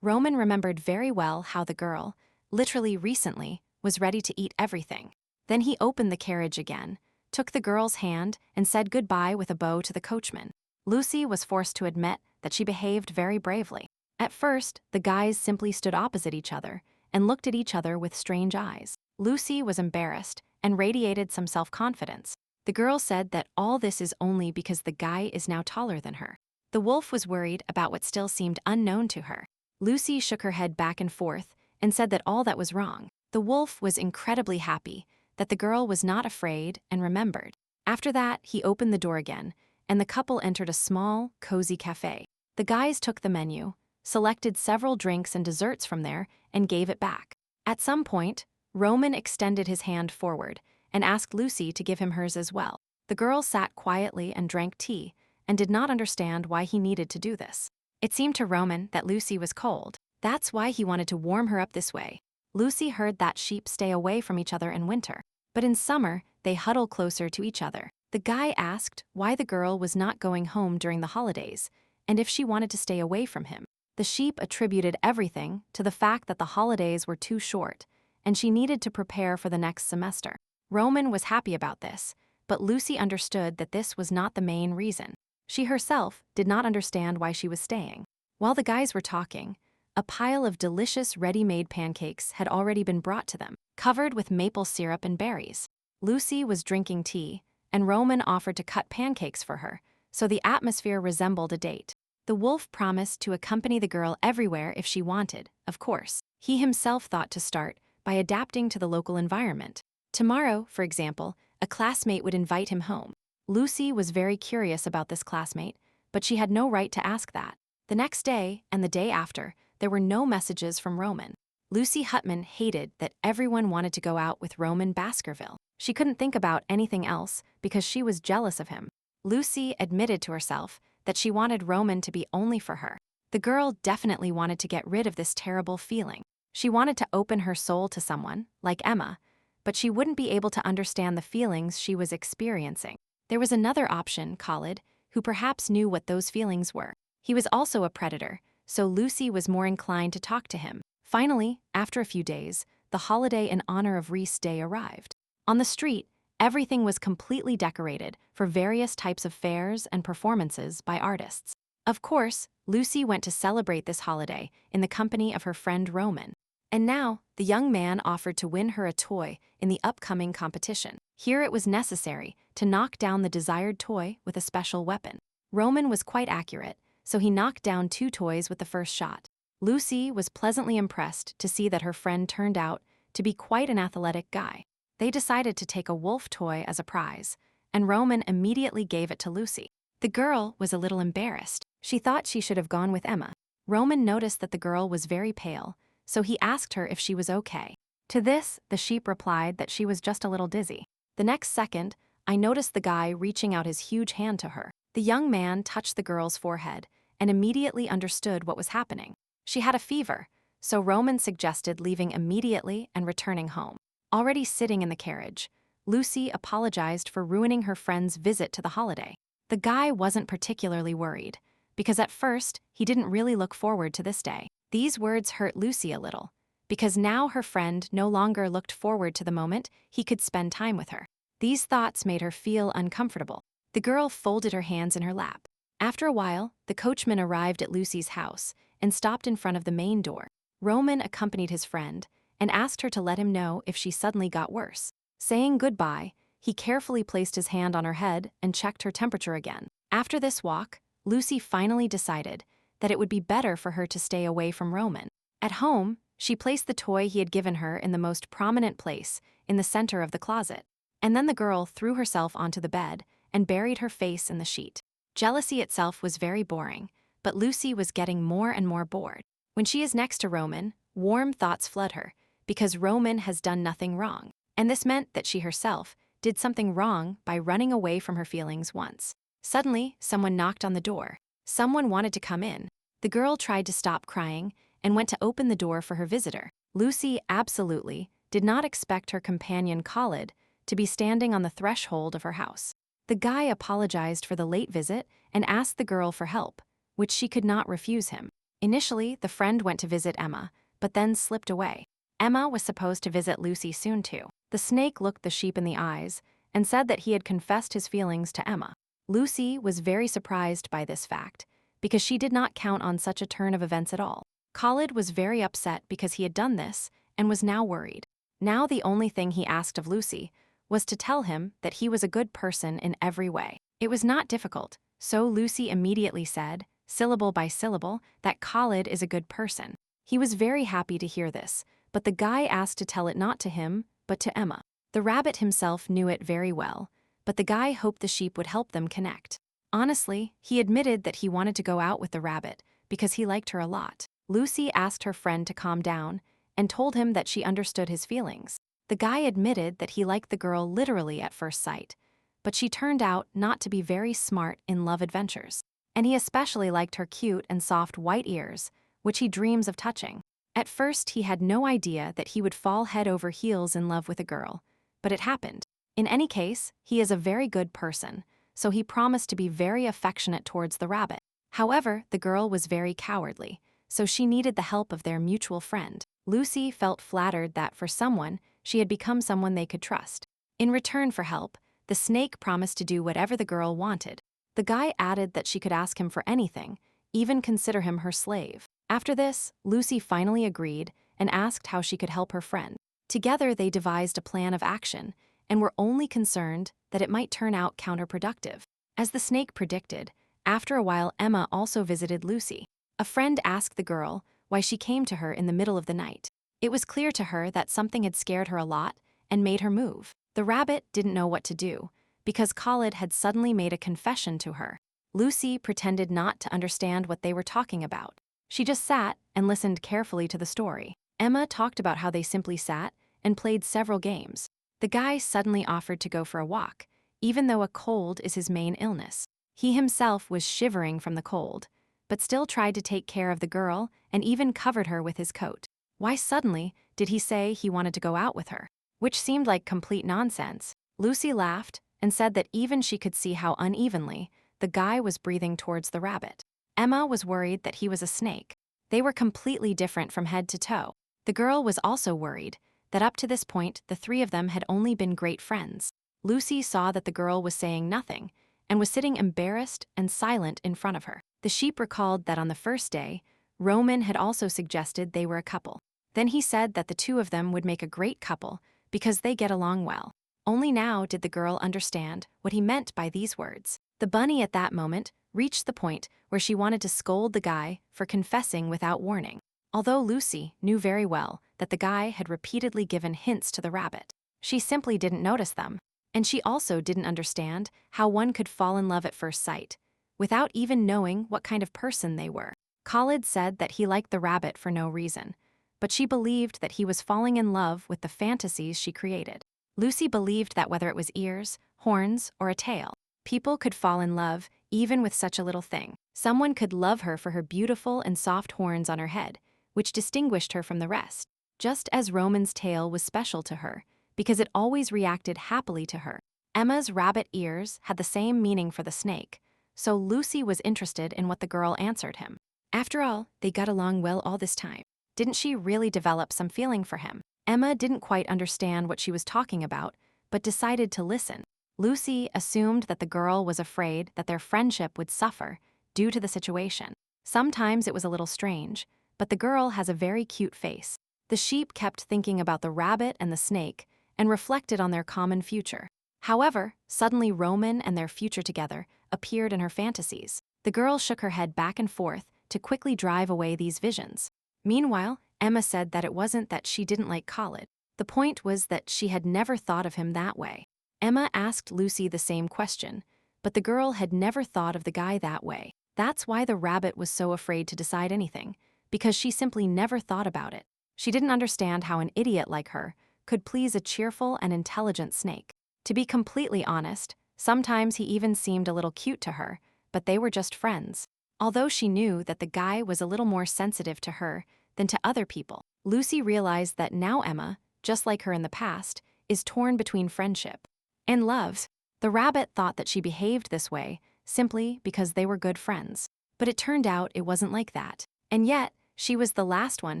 Roman remembered very well how the girl, literally recently, was ready to eat everything. Then he opened the carriage again, took the girl's hand, and said goodbye with a bow to the coachman. Lucy was forced to admit that she behaved very bravely. At first, the guys simply stood opposite each other and looked at each other with strange eyes. Lucy was embarrassed and radiated some self-confidence. The girl said that all this is only because the guy is now taller than her. The wolf was worried about what still seemed unknown to her. Lucy shook her head back and forth and said that all that was wrong. The wolf was incredibly happy that the girl was not afraid and remembered. After that, he opened the door again, and the couple entered a small, cozy cafe. The guys took the menu, selected several drinks and desserts from there, and gave it back. At some point, Roman extended his hand forward and asked Lucy to give him hers as well. The girl sat quietly and drank tea and did not understand why he needed to do this. It seemed to Roman that Lucy was cold. That's why he wanted to warm her up this way. Lucy heard that sheep stay away from each other in winter, but in summer, they huddle closer to each other. The guy asked why the girl was not going home during the holidays and if she wanted to stay away from him. The sheep attributed everything to the fact that the holidays were too short and she needed to prepare for the next semester. Roman was happy about this, but Lucy understood that this was not the main reason. She herself did not understand why she was staying. While the guys were talking, a pile of delicious ready-made pancakes had already been brought to them, covered with maple syrup and berries. Lucy was drinking tea, and Roman offered to cut pancakes for her, so the atmosphere resembled a date. The wolf promised to accompany the girl everywhere if she wanted, of course. He himself thought to start by adapting to the local environment. Tomorrow, for example, a classmate would invite him home. Lucy was very curious about this classmate, but she had no right to ask that. The next day and the day after, there were no messages from Roman. Lucy Hutman hated that everyone wanted to go out with Roman Baskerville. She couldn't think about anything else because she was jealous of him. Lucy admitted to herself that she wanted Roman to be only for her. The girl definitely wanted to get rid of this terrible feeling. She wanted to open her soul to someone, like Emma, but she wouldn't be able to understand the feelings she was experiencing. There was another option, Khalid, who perhaps knew what those feelings were. He was also a predator, so Lucy was more inclined to talk to him. Finally, after a few days, the holiday in honor of Reese Day arrived. On the street, everything was completely decorated for various types of fairs and performances by artists. Of course, Lucy went to celebrate this holiday in the company of her friend Roman. And now, the young man offered to win her a toy in the upcoming competition. Here it was necessary to knock down the desired toy with a special weapon. Roman was quite accurate, so he knocked down 2 toys with the first shot. Lucy was pleasantly impressed to see that her friend turned out to be quite an athletic guy. They decided to take a wolf toy as a prize, and Roman immediately gave it to Lucy. The girl was a little embarrassed. She thought she should have gone with Emma. Roman noticed that the girl was very pale, so he asked her if she was okay. To this, the sheep replied that she was just a little dizzy. The next second, I noticed the guy reaching out his huge hand to her. The young man touched the girl's forehead and immediately understood what was happening. She had a fever, so Roman suggested leaving immediately and returning home. Already sitting in the carriage, Lucy apologized for ruining her friend's visit to the holiday. The guy wasn't particularly worried, because at first, he didn't really look forward to this day. These words hurt Lucy a little, because now her friend no longer looked forward to the moment he could spend time with her. These thoughts made her feel uncomfortable. The girl folded her hands in her lap. After a while, the coachman arrived at Lucy's house and stopped in front of the main door. Roman accompanied his friend and asked her to let him know if she suddenly got worse. Saying goodbye, he carefully placed his hand on her head and checked her temperature again. After this walk, Lucy finally decided that it would be better for her to stay away from Roman. At home, she placed the toy he had given her in the most prominent place, in the center of the closet. And then the girl threw herself onto the bed and buried her face in the sheet. Jealousy itself was very boring, but Lucy was getting more and more bored. When she is next to Roman, warm thoughts flood her, because Roman has done nothing wrong. And this meant that she herself did something wrong by running away from her feelings once. Suddenly, someone knocked on the door. Someone wanted to come in. The girl tried to stop crying and went to open the door for her visitor. Lucy absolutely did not expect her companion Khalid to be standing on the threshold of her house. The guy apologized for the late visit and asked the girl for help, which she could not refuse him. Initially, the friend went to visit Emma, but then slipped away. Emma was supposed to visit Lucy soon too. The snake looked the sheep in the eyes and said that he had confessed his feelings to Emma. Lucy was very surprised by this fact, because she did not count on such a turn of events at all. Khalid was very upset because he had done this and was now worried. Now the only thing he asked of Lucy was to tell him that he was a good person in every way. It was not difficult, so Lucy immediately said, syllable by syllable, that Khalid is a good person. He was very happy to hear this, but the guy asked to tell it not to him, but to Emma. The rabbit himself knew it very well, but the guy hoped the sheep would help them connect. Honestly, he admitted that he wanted to go out with the rabbit because he liked her a lot. Lucy asked her friend to calm down and told him that she understood his feelings. The guy admitted that he liked the girl literally at first sight, but she turned out not to be very smart in love adventures. And he especially liked her cute and soft white ears, which he dreams of touching. At first, he had no idea that he would fall head over heels in love with a girl, but it happened. In any case, he is a very good person, so he promised to be very affectionate towards the rabbit. However, the girl was very cowardly, so she needed the help of their mutual friend. Lucy felt flattered that for someone, she had become someone they could trust. In return for help, the snake promised to do whatever the girl wanted. The guy added that she could ask him for anything, even consider him her slave. After this, Lucy finally agreed and asked how she could help her friend. Together, they devised a plan of action and were only concerned that it might turn out counterproductive. As the snake predicted, after a while Emma also visited Lucy. A friend asked the girl why she came to her in the middle of the night. It was clear to her that something had scared her a lot and made her move. The rabbit didn't know what to do, because Khalid had suddenly made a confession to her. Lucy pretended not to understand what they were talking about. She just sat and listened carefully to the story. Emma talked about how they simply sat and played several games. The guy suddenly offered to go for a walk, even though a cold is his main illness. He himself was shivering from the cold, but still tried to take care of the girl and even covered her with his coat. Why suddenly did he say he wanted to go out with her? Which seemed like complete nonsense. Lucy laughed and said that even she could see how unevenly the guy was breathing towards the rabbit. Emma was worried that he was a snake. They were completely different from head to toe. The girl was also worried that up to this point the three of them had only been great friends. Lucy saw that the girl was saying nothing and was sitting embarrassed and silent in front of her. The sheep recalled that on the first day, Roman had also suggested they were a couple. Then he said that the two of them would make a great couple because they get along well. Only now did the girl understand what he meant by these words. The bunny at that moment reached the point where she wanted to scold the guy for confessing without warning. Although Lucy knew very well that the guy had repeatedly given hints to the rabbit, she simply didn't notice them. And she also didn't understand how one could fall in love at first sight, without even knowing what kind of person they were. Khalid said that he liked the rabbit for no reason, but she believed that he was falling in love with the fantasies she created. Lucy believed that whether it was ears, horns, or a tail, people could fall in love even with such a little thing. Someone could love her for her beautiful and soft horns on her head, which distinguished her from the rest, just as Roman's tail was special to her, because it always reacted happily to her. Emma's rabbit ears had the same meaning for the snake, so Lucy was interested in what the girl answered him. After all, they got along well all this time. Didn't she really develop some feeling for him? Emma didn't quite understand what she was talking about, but decided to listen. Lucy assumed that the girl was afraid that their friendship would suffer due to the situation. Sometimes it was a little strange, but the girl has a very cute face. The sheep kept thinking about the rabbit and the snake and reflected on their common future. However, suddenly Roman and their future together appeared in her fantasies. The girl shook her head back and forth to quickly drive away these visions. Meanwhile, Emma said that it wasn't that she didn't like Khalid. The point was that she had never thought of him that way. Emma asked Lucy the same question, but the girl had never thought of the guy that way. That's why the rabbit was so afraid to decide anything, because she simply never thought about it. She didn't understand how an idiot like her could please a cheerful and intelligent snake. To be completely honest, sometimes he even seemed a little cute to her, but they were just friends. Although she knew that the guy was a little more sensitive to her than to other people, Lucy realized that now Emma, just like her in the past, is torn between friendship and love. The rabbit thought that she behaved this way simply because they were good friends. But it turned out it wasn't like that. And yet, she was the last one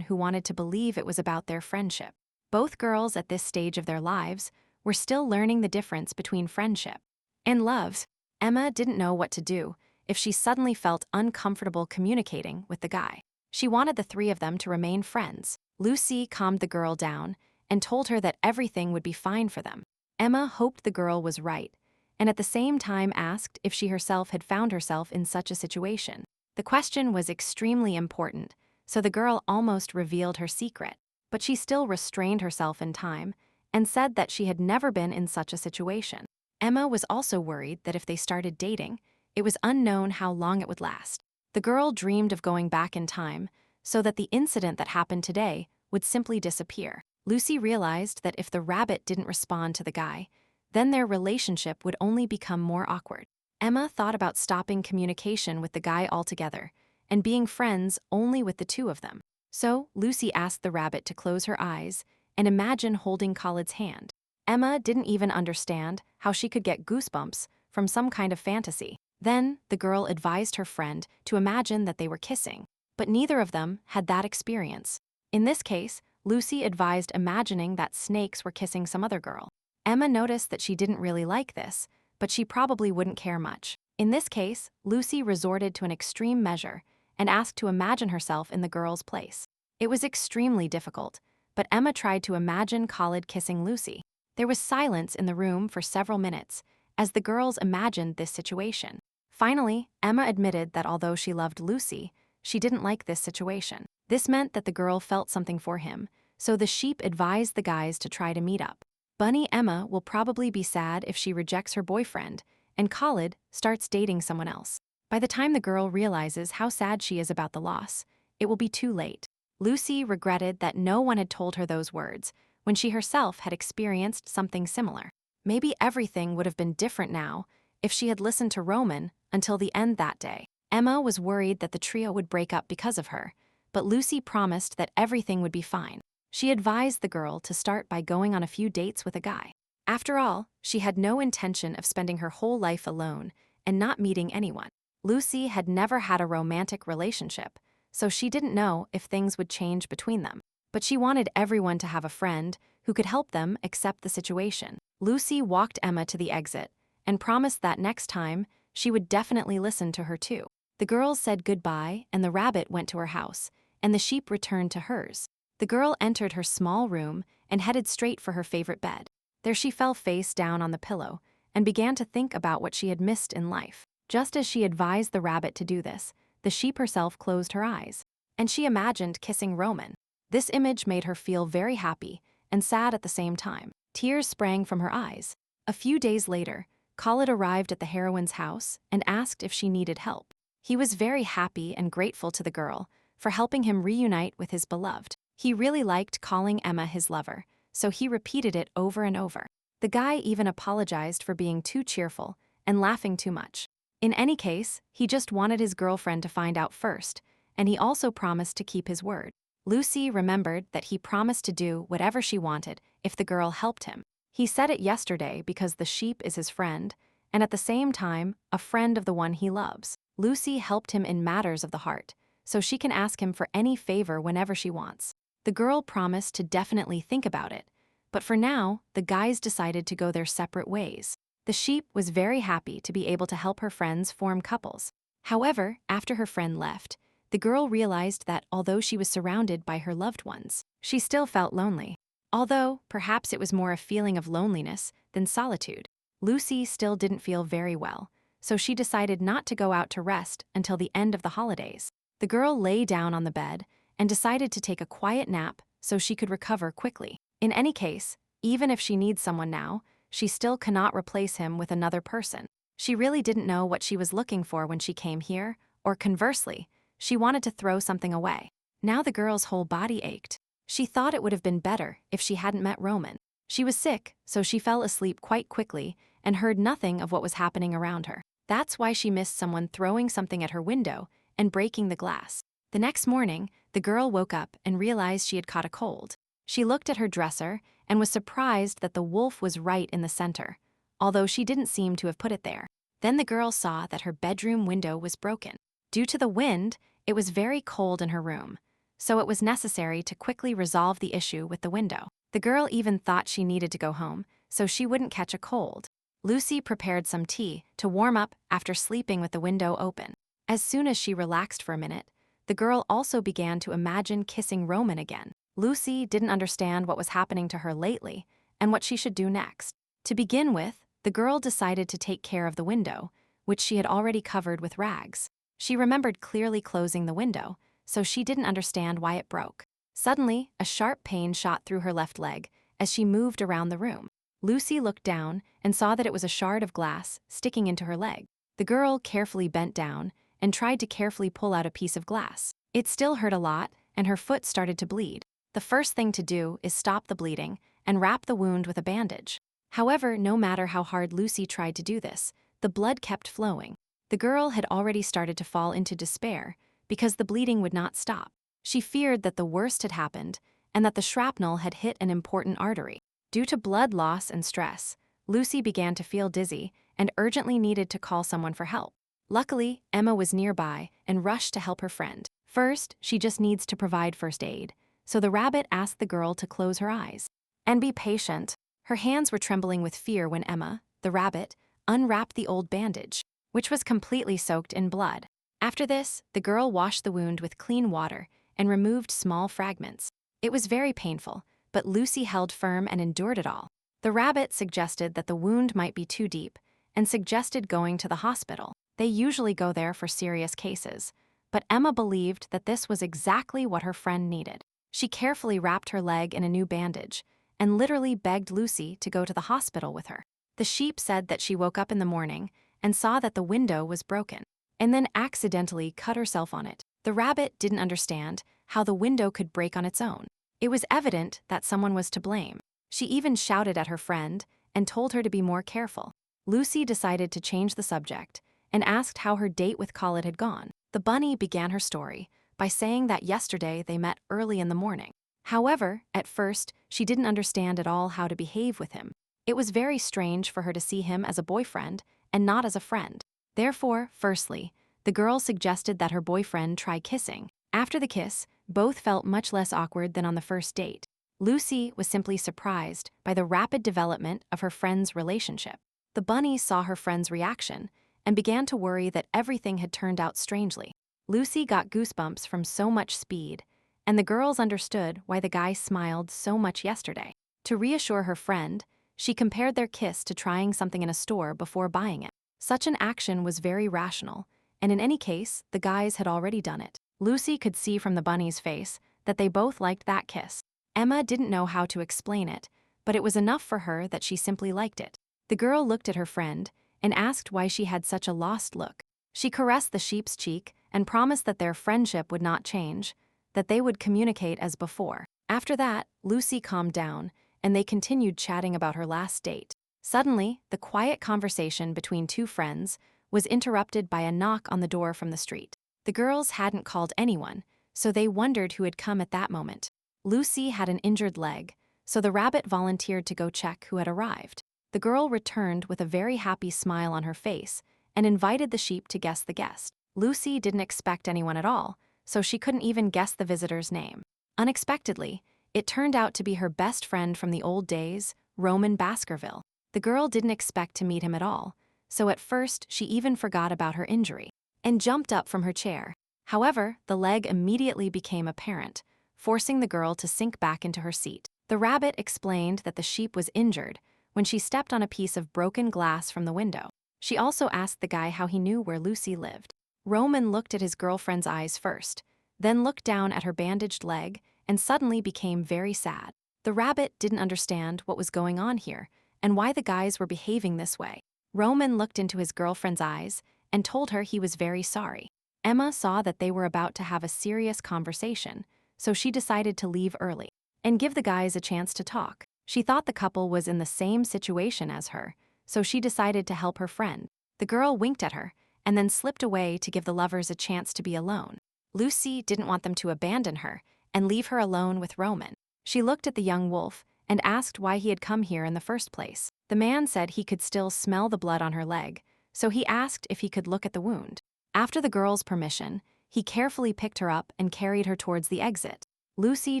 who wanted to believe it was about their friendship. Both girls at this stage of their lives were still learning the difference between friendship and love. Emma didn't know what to do if she suddenly felt uncomfortable communicating with the guy. She wanted the three of them to remain friends. Lucy calmed the girl down and told her that everything would be fine for them. Emma hoped the girl was right, and at the same time asked if she herself had found herself in such a situation. The question was extremely important, so the girl almost revealed her secret, but she still restrained herself in time and said that she had never been in such a situation. Emma was also worried that if they started dating, it was unknown how long it would last. The girl dreamed of going back in time so that the incident that happened today would simply disappear. Lucy realized that if the rabbit didn't respond to the guy, then their relationship would only become more awkward. Emma thought about stopping communication with the guy altogether and being friends only with the two of them. So, Lucy asked the rabbit to close her eyes and imagine holding Khalid's hand. Emma didn't even understand how she could get goosebumps from some kind of fantasy. Then, the girl advised her friend to imagine that they were kissing, but neither of them had that experience. In this case, Lucy advised imagining that snakes were kissing some other girl. Emma noticed that she didn't really like this, but she probably wouldn't care much. In this case, Lucy resorted to an extreme measure and asked to imagine herself in the girl's place. It was extremely difficult, but Emma tried to imagine Khalid kissing Lucy. There was silence in the room for several minutes as the girls imagined this situation. Finally, Emma admitted that although she loved Lucy, she didn't like this situation. This meant that the girl felt something for him, so the sheep advised the guys to try to meet up. Bunny Emma will probably be sad if she rejects her boyfriend, and Khalid starts dating someone else. By the time the girl realizes how sad she is about the loss, it will be too late. Lucy regretted that no one had told her those words when she herself had experienced something similar. Maybe everything would have been different now if she had listened to Roman until the end that day. Emma was worried that the trio would break up because of her, but Lucy promised that everything would be fine. She advised the girl to start by going on a few dates with a guy. After all, she had no intention of spending her whole life alone and not meeting anyone. Lucy had never had a romantic relationship, so she didn't know if things would change between them. But she wanted everyone to have a friend who could help them accept the situation. Lucy walked Emma to the exit and promised that next time she would definitely listen to her too. The girls said goodbye and the rabbit went to her house, and the sheep returned to hers. The girl entered her small room and headed straight for her favorite bed. There she fell face down on the pillow and began to think about what she had missed in life. Just as she advised the rabbit to do this, the sheep herself closed her eyes, and she imagined kissing Roman. This image made her feel very happy and sad at the same time. Tears sprang from her eyes. A few days later, Khalid arrived at the heroine's house and asked if she needed help. He was very happy and grateful to the girl for helping him reunite with his beloved. He really liked calling Emma his lover, so he repeated it over and over. The guy even apologized for being too cheerful and laughing too much. In any case, he just wanted his girlfriend to find out first, and he also promised to keep his word. Lucy remembered that he promised to do whatever she wanted if the girl helped him. He said it yesterday because the sheep is his friend, and at the same time, a friend of the one he loves. Lucy helped him in matters of the heart, so she can ask him for any favor whenever she wants. The girl promised to definitely think about it, but for now, the guys decided to go their separate ways. The sheep was very happy to be able to help her friends form couples. However, after her friend left, the girl realized that although she was surrounded by her loved ones, she still felt lonely. Although, perhaps it was more a feeling of loneliness than solitude. Lucy still didn't feel very well, so she decided not to go out to rest until the end of the holidays. The girl lay down on the bed and decided to take a quiet nap so she could recover quickly. In any case, even if she needs someone now, she still cannot replace him with another person. She really didn't know what she was looking for when she came here, or conversely, she wanted to throw something away. Now the girl's whole body ached. She thought it would have been better if she hadn't met Roman. She was sick, so she fell asleep quite quickly and heard nothing of what was happening around her. That's why she missed someone throwing something at her window and breaking the glass. The next morning, the girl woke up and realized she had caught a cold. She looked at her dresser and was surprised that the wolf was right in the center, although she didn't seem to have put it there. Then the girl saw that her bedroom window was broken. Due to the wind, it was very cold in her room, so it was necessary to quickly resolve the issue with the window. The girl even thought she needed to go home so she wouldn't catch a cold. Lucy prepared some tea to warm up after sleeping with the window open. As soon as she relaxed for a minute, the girl also began to imagine kissing Roman again. Lucy didn't understand what was happening to her lately and what she should do next. To begin with, the girl decided to take care of the window, which she had already covered with rags. She remembered clearly closing the window, so she didn't understand why it broke. Suddenly, a sharp pain shot through her left leg as she moved around the room. Lucy looked down and saw that it was a shard of glass sticking into her leg. The girl carefully bent down and tried to carefully pull out a piece of glass. It still hurt a lot, and her foot started to bleed. The first thing to do is stop the bleeding and wrap the wound with a bandage. However, no matter how hard Lucy tried to do this, the blood kept flowing. The girl had already started to fall into despair because the bleeding would not stop. She feared that the worst had happened and that the shrapnel had hit an important artery. Due to blood loss and stress, Lucy began to feel dizzy and urgently needed to call someone for help. Luckily, Emma was nearby and rushed to help her friend. First, she just needs to provide first aid, so the rabbit asked the girl to close her eyes and be patient. Her hands were trembling with fear when Emma, the rabbit, unwrapped the old bandage, which was completely soaked in blood. After this, the girl washed the wound with clean water and removed small fragments. It was very painful, but Lucy held firm and endured it all. The rabbit suggested that the wound might be too deep and suggested going to the hospital. They usually go there for serious cases, but Emma believed that this was exactly what her friend needed. She carefully wrapped her leg in a new bandage and literally begged Lucy to go to the hospital with her. The sheep said that she woke up in the morning and saw that the window was broken, and then accidentally cut herself on it. The rabbit didn't understand how the window could break on its own. It was evident that someone was to blame. She even shouted at her friend and told her to be more careful. Lucy decided to change the subject and asked how her date with Khalid had gone. The bunny began her story by saying that yesterday they met early in the morning. However, at first, she didn't understand at all how to behave with him. It was very strange for her to see him as a boyfriend and not as a friend. Therefore, firstly, the girl suggested that her boyfriend try kissing. After the kiss, both felt much less awkward than on the first date. Lucy was simply surprised by the rapid development of her friend's relationship. The bunny saw her friend's reaction and began to worry that everything had turned out strangely. Lucy got goosebumps from so much speed, and the girls understood why the guy smiled so much yesterday. To reassure her friend, she compared their kiss to trying something in a store before buying it. Such an action was very rational, and in any case, the guys had already done it. Lucy could see from the bunny's face that they both liked that kiss. Emma didn't know how to explain it, but it was enough for her that she simply liked it. The girl looked at her friend and asked why she had such a lost look. She caressed the sheep's cheek and promised that their friendship would not change, that they would communicate as before. After that, Lucy calmed down and they continued chatting about her last date. Suddenly, the quiet conversation between two friends was interrupted by a knock on the door from the street. The girls hadn't called anyone, so they wondered who had come at that moment. Lucy had an injured leg, so the rabbit volunteered to go check who had arrived. The girl returned with a very happy smile on her face and invited the sheep to guess the guest. Lucy didn't expect anyone at all, so she couldn't even guess the visitor's name. Unexpectedly, it turned out to be her best friend from the old days, Roman Baskerville. The girl didn't expect to meet him at all, so at first she even forgot about her injury and jumped up from her chair. However, the leg immediately became apparent, forcing the girl to sink back into her seat. The rabbit explained that the sheep was injured when she stepped on a piece of broken glass from the window. She also asked the guy how he knew where Lucy lived. Roman looked at his girlfriend's eyes first, then looked down at her bandaged leg and suddenly became very sad. The rabbit didn't understand what was going on here and why the guys were behaving this way. Roman looked into his girlfriend's eyes and told her he was very sorry. Emma saw that they were about to have a serious conversation, so she decided to leave early and give the guys a chance to talk. She thought the couple was in the same situation as her, so she decided to help her friend. The girl winked at her and then slipped away to give the lovers a chance to be alone. Lucy didn't want them to abandon her and leave her alone with Roman. She looked at the young wolf and asked why he had come here in the first place. The man said he could still smell the blood on her leg, so he asked if he could look at the wound. After the girl's permission, he carefully picked her up and carried her towards the exit. Lucy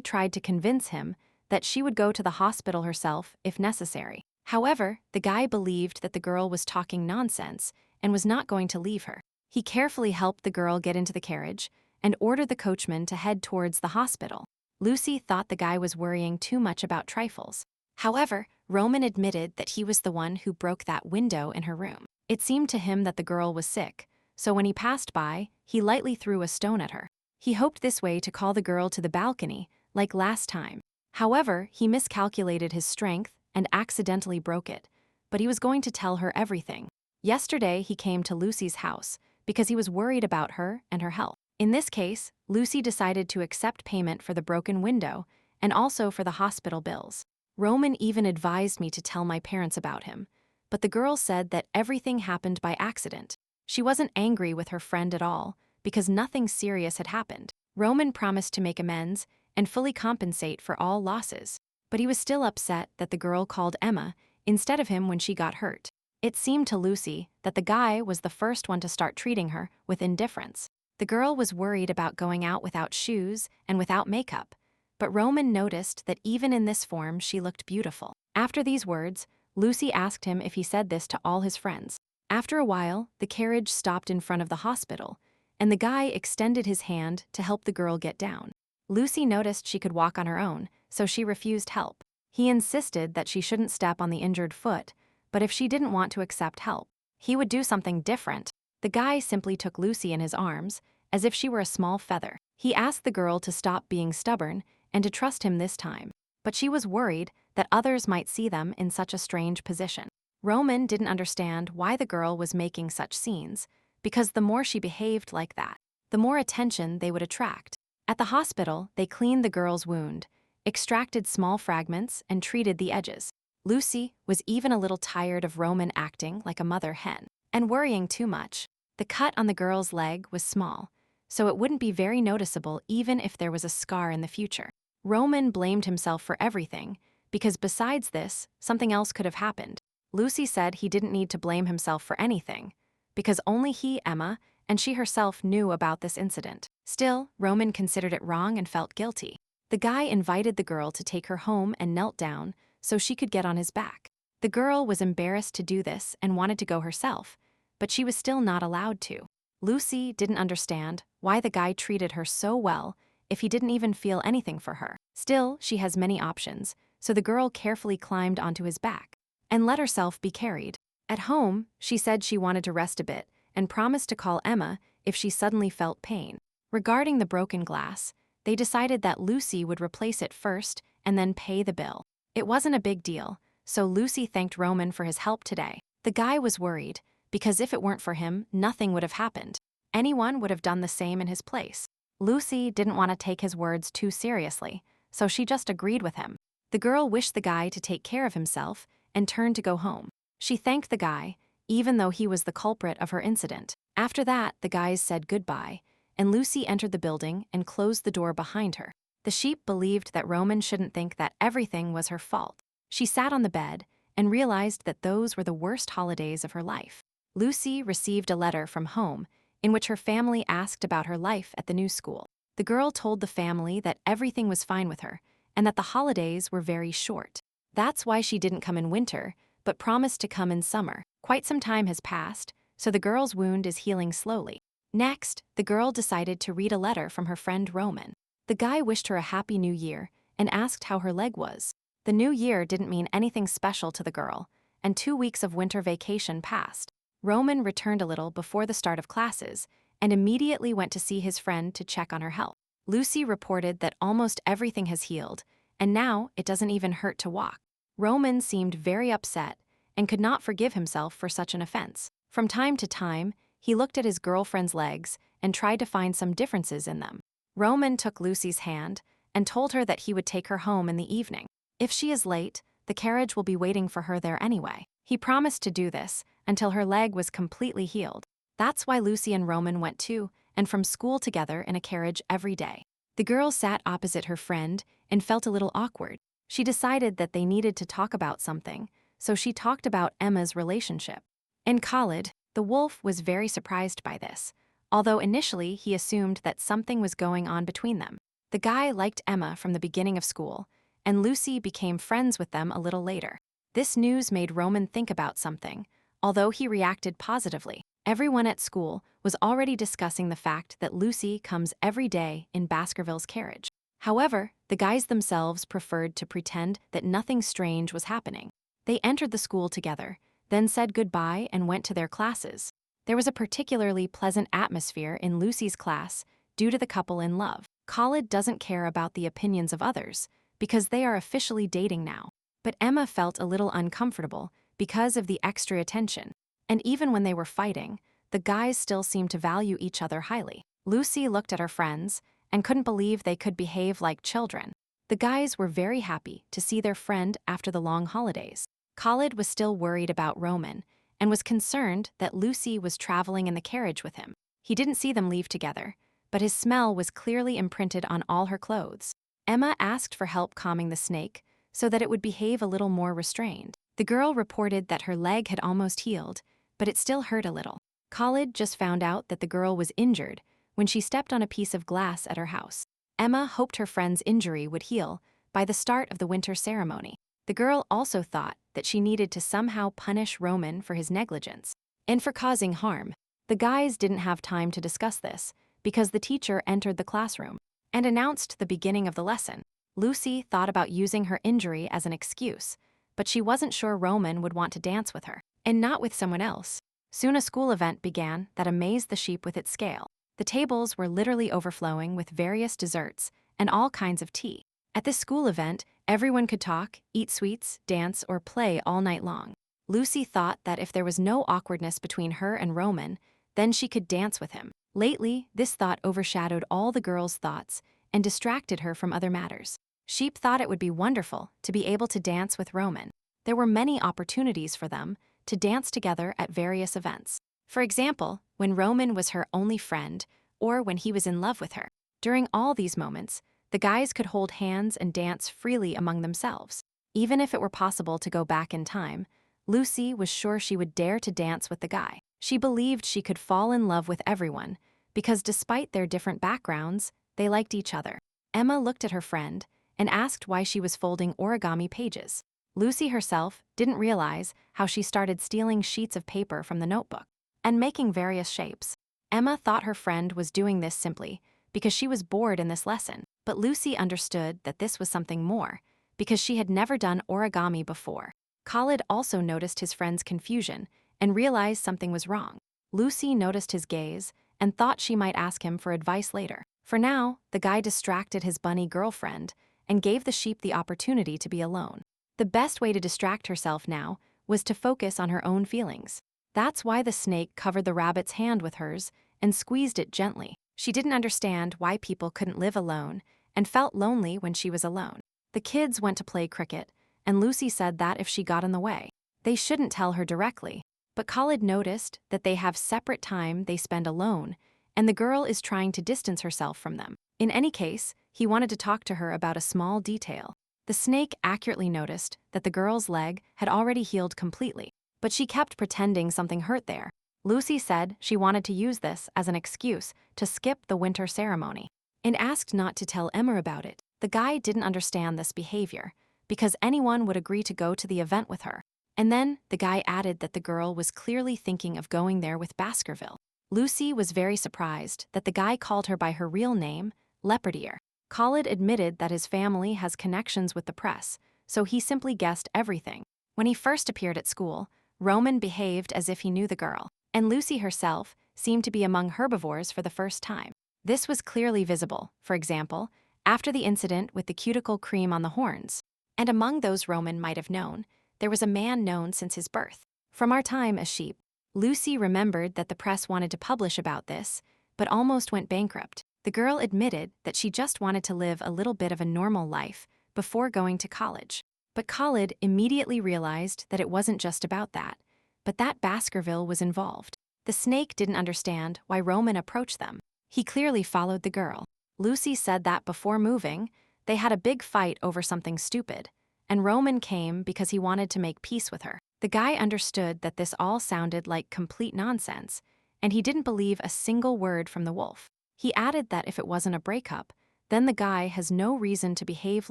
tried to convince him that she would go to the hospital herself if necessary. However, the guy believed that the girl was talking nonsense and was not going to leave her. He carefully helped the girl get into the carriage and ordered the coachman to head towards the hospital. Lucy thought the guy was worrying too much about trifles. However, Roman admitted that he was the one who broke that window in her room. It seemed to him that the girl was sick, so when he passed by, he lightly threw a stone at her. He hoped this way to call the girl to the balcony, like last time. However, he miscalculated his strength and accidentally broke it, but he was going to tell her everything. Yesterday, he came to Lucy's house because he was worried about her and her health. In this case, Lucy decided to accept payment for the broken window and also for the hospital bills. Roman even advised me to tell my parents about him, but the girl said that everything happened by accident. She wasn't angry with her friend at all because nothing serious had happened. Roman promised to make amends and fully compensate for all losses, but he was still upset that the girl called Emma instead of him when she got hurt. It seemed to Lucy that the guy was the first one to start treating her with indifference. The girl was worried about going out without shoes and without makeup, but Roman noticed that even in this form she looked beautiful. After these words, Lucy asked him if he said this to all his friends. After a while, the carriage stopped in front of the hospital, and the guy extended his hand to help the girl get down. Lucy noticed she could walk on her own, so she refused help. He insisted that she shouldn't step on the injured foot, but if she didn't want to accept help, he would do something different. The guy simply took Lucy in his arms, as if she were a small feather. He asked the girl to stop being stubborn and to trust him this time, but she was worried that others might see them in such a strange position. Roman didn't understand why the girl was making such scenes, because the more she behaved like that, the more attention they would attract. At the hospital, they cleaned the girl's wound, extracted small fragments, and treated the edges. Lucy was even a little tired of Roman acting like a mother hen and worrying too much. The cut on the girl's leg was small, so it wouldn't be very noticeable even if there was a scar in the future. Roman blamed himself for everything, because besides this, something else could have happened. Lucy said he didn't need to blame himself for anything, because only he, Emma, and she herself knew about this incident. Still, Roman considered it wrong and felt guilty. The guy invited the girl to take her home and knelt down so she could get on his back. The girl was embarrassed to do this and wanted to go herself, but she was still not allowed to. Lucy didn't understand why the guy treated her so well if he didn't even feel anything for her. Still, she has many options, so the girl carefully climbed onto his back and let herself be carried. At home, she said she wanted to rest a bit and promised to call Emma if she suddenly felt pain. Regarding the broken glass, they decided that Lucy would replace it first and then pay the bill. It wasn't a big deal, so Lucy thanked Roman for his help today. The guy was worried, because if it weren't for him, nothing would have happened. Anyone would have done the same in his place. Lucy didn't want to take his words too seriously, so she just agreed with him. The girl wished the guy to take care of himself and turned to go home. She thanked the guy, even though he was the culprit of her incident. After that, the guys said goodbye, and Lucy entered the building and closed the door behind her. The sheep believed that Roman shouldn't think that everything was her fault. She sat on the bed and realized that those were the worst holidays of her life. Lucy received a letter from home in which her family asked about her life at the new school. The girl told the family that everything was fine with her and that the holidays were very short. That's why she didn't come in winter, but promised to come in summer. Quite some time has passed, so the girl's wound is healing slowly. Next, the girl decided to read a letter from her friend Roman. The guy wished her a happy new year and asked how her leg was. The new year didn't mean anything special to the girl, and 2 weeks of winter vacation passed. Roman returned a little before the start of classes and immediately went to see his friend to check on her health. Lucy reported that almost everything has healed, and now it doesn't even hurt to walk. Roman seemed very upset and could not forgive himself for such an offense. From time to time, he looked at his girlfriend's legs and tried to find some differences in them. Roman took Lucy's hand and told her that he would take her home in the evening. If she is late, the carriage will be waiting for her there anyway. He promised to do this until her leg was completely healed. That's why Lucy and Roman went to and from school together in a carriage every day. The girl sat opposite her friend and felt a little awkward. She decided that they needed to talk about something, so she talked about Emma's relationship. In college, the wolf was very surprised by this, although initially he assumed that something was going on between them. The guy liked Emma from the beginning of school, and Lucy became friends with them a little later. This news made Roman think about something, although he reacted positively. Everyone at school was already discussing the fact that Lucy comes every day in Baskerville's carriage. However, the guys themselves preferred to pretend that nothing strange was happening. They entered the school together, then said goodbye and went to their classes. There was a particularly pleasant atmosphere in Lucy's class due to the couple in love. Khalid doesn't care about the opinions of others because they are officially dating now. But Emma felt a little uncomfortable because of the extra attention. And even when they were fighting, the guys still seemed to value each other highly. Lucy looked at her friends and couldn't believe they could behave like children. The guys were very happy to see their friend after the long holidays. Khalid was still worried about Roman and was concerned that Lucy was traveling in the carriage with him. He didn't see them leave together, but his smell was clearly imprinted on all her clothes. Emma asked for help calming the snake so that it would behave a little more restrained. The girl reported that her leg had almost healed, but it still hurt a little. Khalid just found out that the girl was injured when she stepped on a piece of glass at her house. Emma hoped her friend's injury would heal by the start of the winter ceremony. The girl also thought that she needed to somehow punish Roman for his negligence and for causing harm. The guys didn't have time to discuss this because the teacher entered the classroom and announced the beginning of the lesson. Lucy thought about using her injury as an excuse, but she wasn't sure Roman would want to dance with her, and not with someone else. Soon a school event began that amazed the sheep with its scale. The tables were literally overflowing with various desserts and all kinds of tea. At this school event, everyone could talk, eat sweets, dance, or play all night long. Lucy thought that if there was no awkwardness between her and Roman, then she could dance with him. Lately, this thought overshadowed all the girls' thoughts and distracted her from other matters. Sheep thought it would be wonderful to be able to dance with Roman. There were many opportunities for them to dance together at various events. For example, when Roman was her only friend or when he was in love with her. During all these moments, the guys could hold hands and dance freely among themselves. Even if it were possible to go back in time, Lucy was sure she would dare to dance with the guy. She believed she could fall in love with everyone because despite their different backgrounds, they liked each other. Emma looked at her friend and asked why she was folding origami pages. Lucy herself didn't realize how she started stealing sheets of paper from the notebook and making various shapes. Emma thought her friend was doing this simply because she was bored in this lesson, but Lucy understood that this was something more because she had never done origami before. Khalid also noticed his friend's confusion and realized something was wrong. Lucy noticed his gaze and thought she might ask him for advice later. For now, the guy distracted his bunny girlfriend and gave the sheep the opportunity to be alone. The best way to distract herself now was to focus on her own feelings. That's why the snake covered the rabbit's hand with hers and squeezed it gently. She didn't understand why people couldn't live alone and felt lonely when she was alone. The kids went to play cricket, and Lucy said that if she got in the way, they shouldn't tell her directly. But Khalid noticed that they have separate time they spend alone, and the girl is trying to distance herself from them. In any case, he wanted to talk to her about a small detail. The snake accurately noticed that the girl's leg had already healed completely, but she kept pretending something hurt there. Lucy said she wanted to use this as an excuse to skip the winter ceremony and asked not to tell Emma about it. The guy didn't understand this behavior because anyone would agree to go to the event with her. And then the guy added that the girl was clearly thinking of going there with Baskerville. Lucy was very surprised that the guy called her by her real name, Leopard Ear. Khalid admitted that his family has connections with the press, so he simply guessed everything. When he first appeared at school, Roman behaved as if he knew the girl, and Lucy herself seemed to be among herbivores for the first time. This was clearly visible, for example, after the incident with the cuticle cream on the horns. And among those Roman might have known, there was a man known since his birth. From our time as sheep, Lucy remembered that the press wanted to publish about this, but almost went bankrupt. The girl admitted that she just wanted to live a little bit of a normal life before going to college. But Khalid immediately realized that it wasn't just about that, but that Baskerville was involved. The snake didn't understand why Roman approached them. He clearly followed the girl. Lucy said that before moving, they had a big fight over something stupid, and Roman came because he wanted to make peace with her. The guy understood that this all sounded like complete nonsense, and he didn't believe a single word from the wolf. He added that if it wasn't a breakup, then the guy has no reason to behave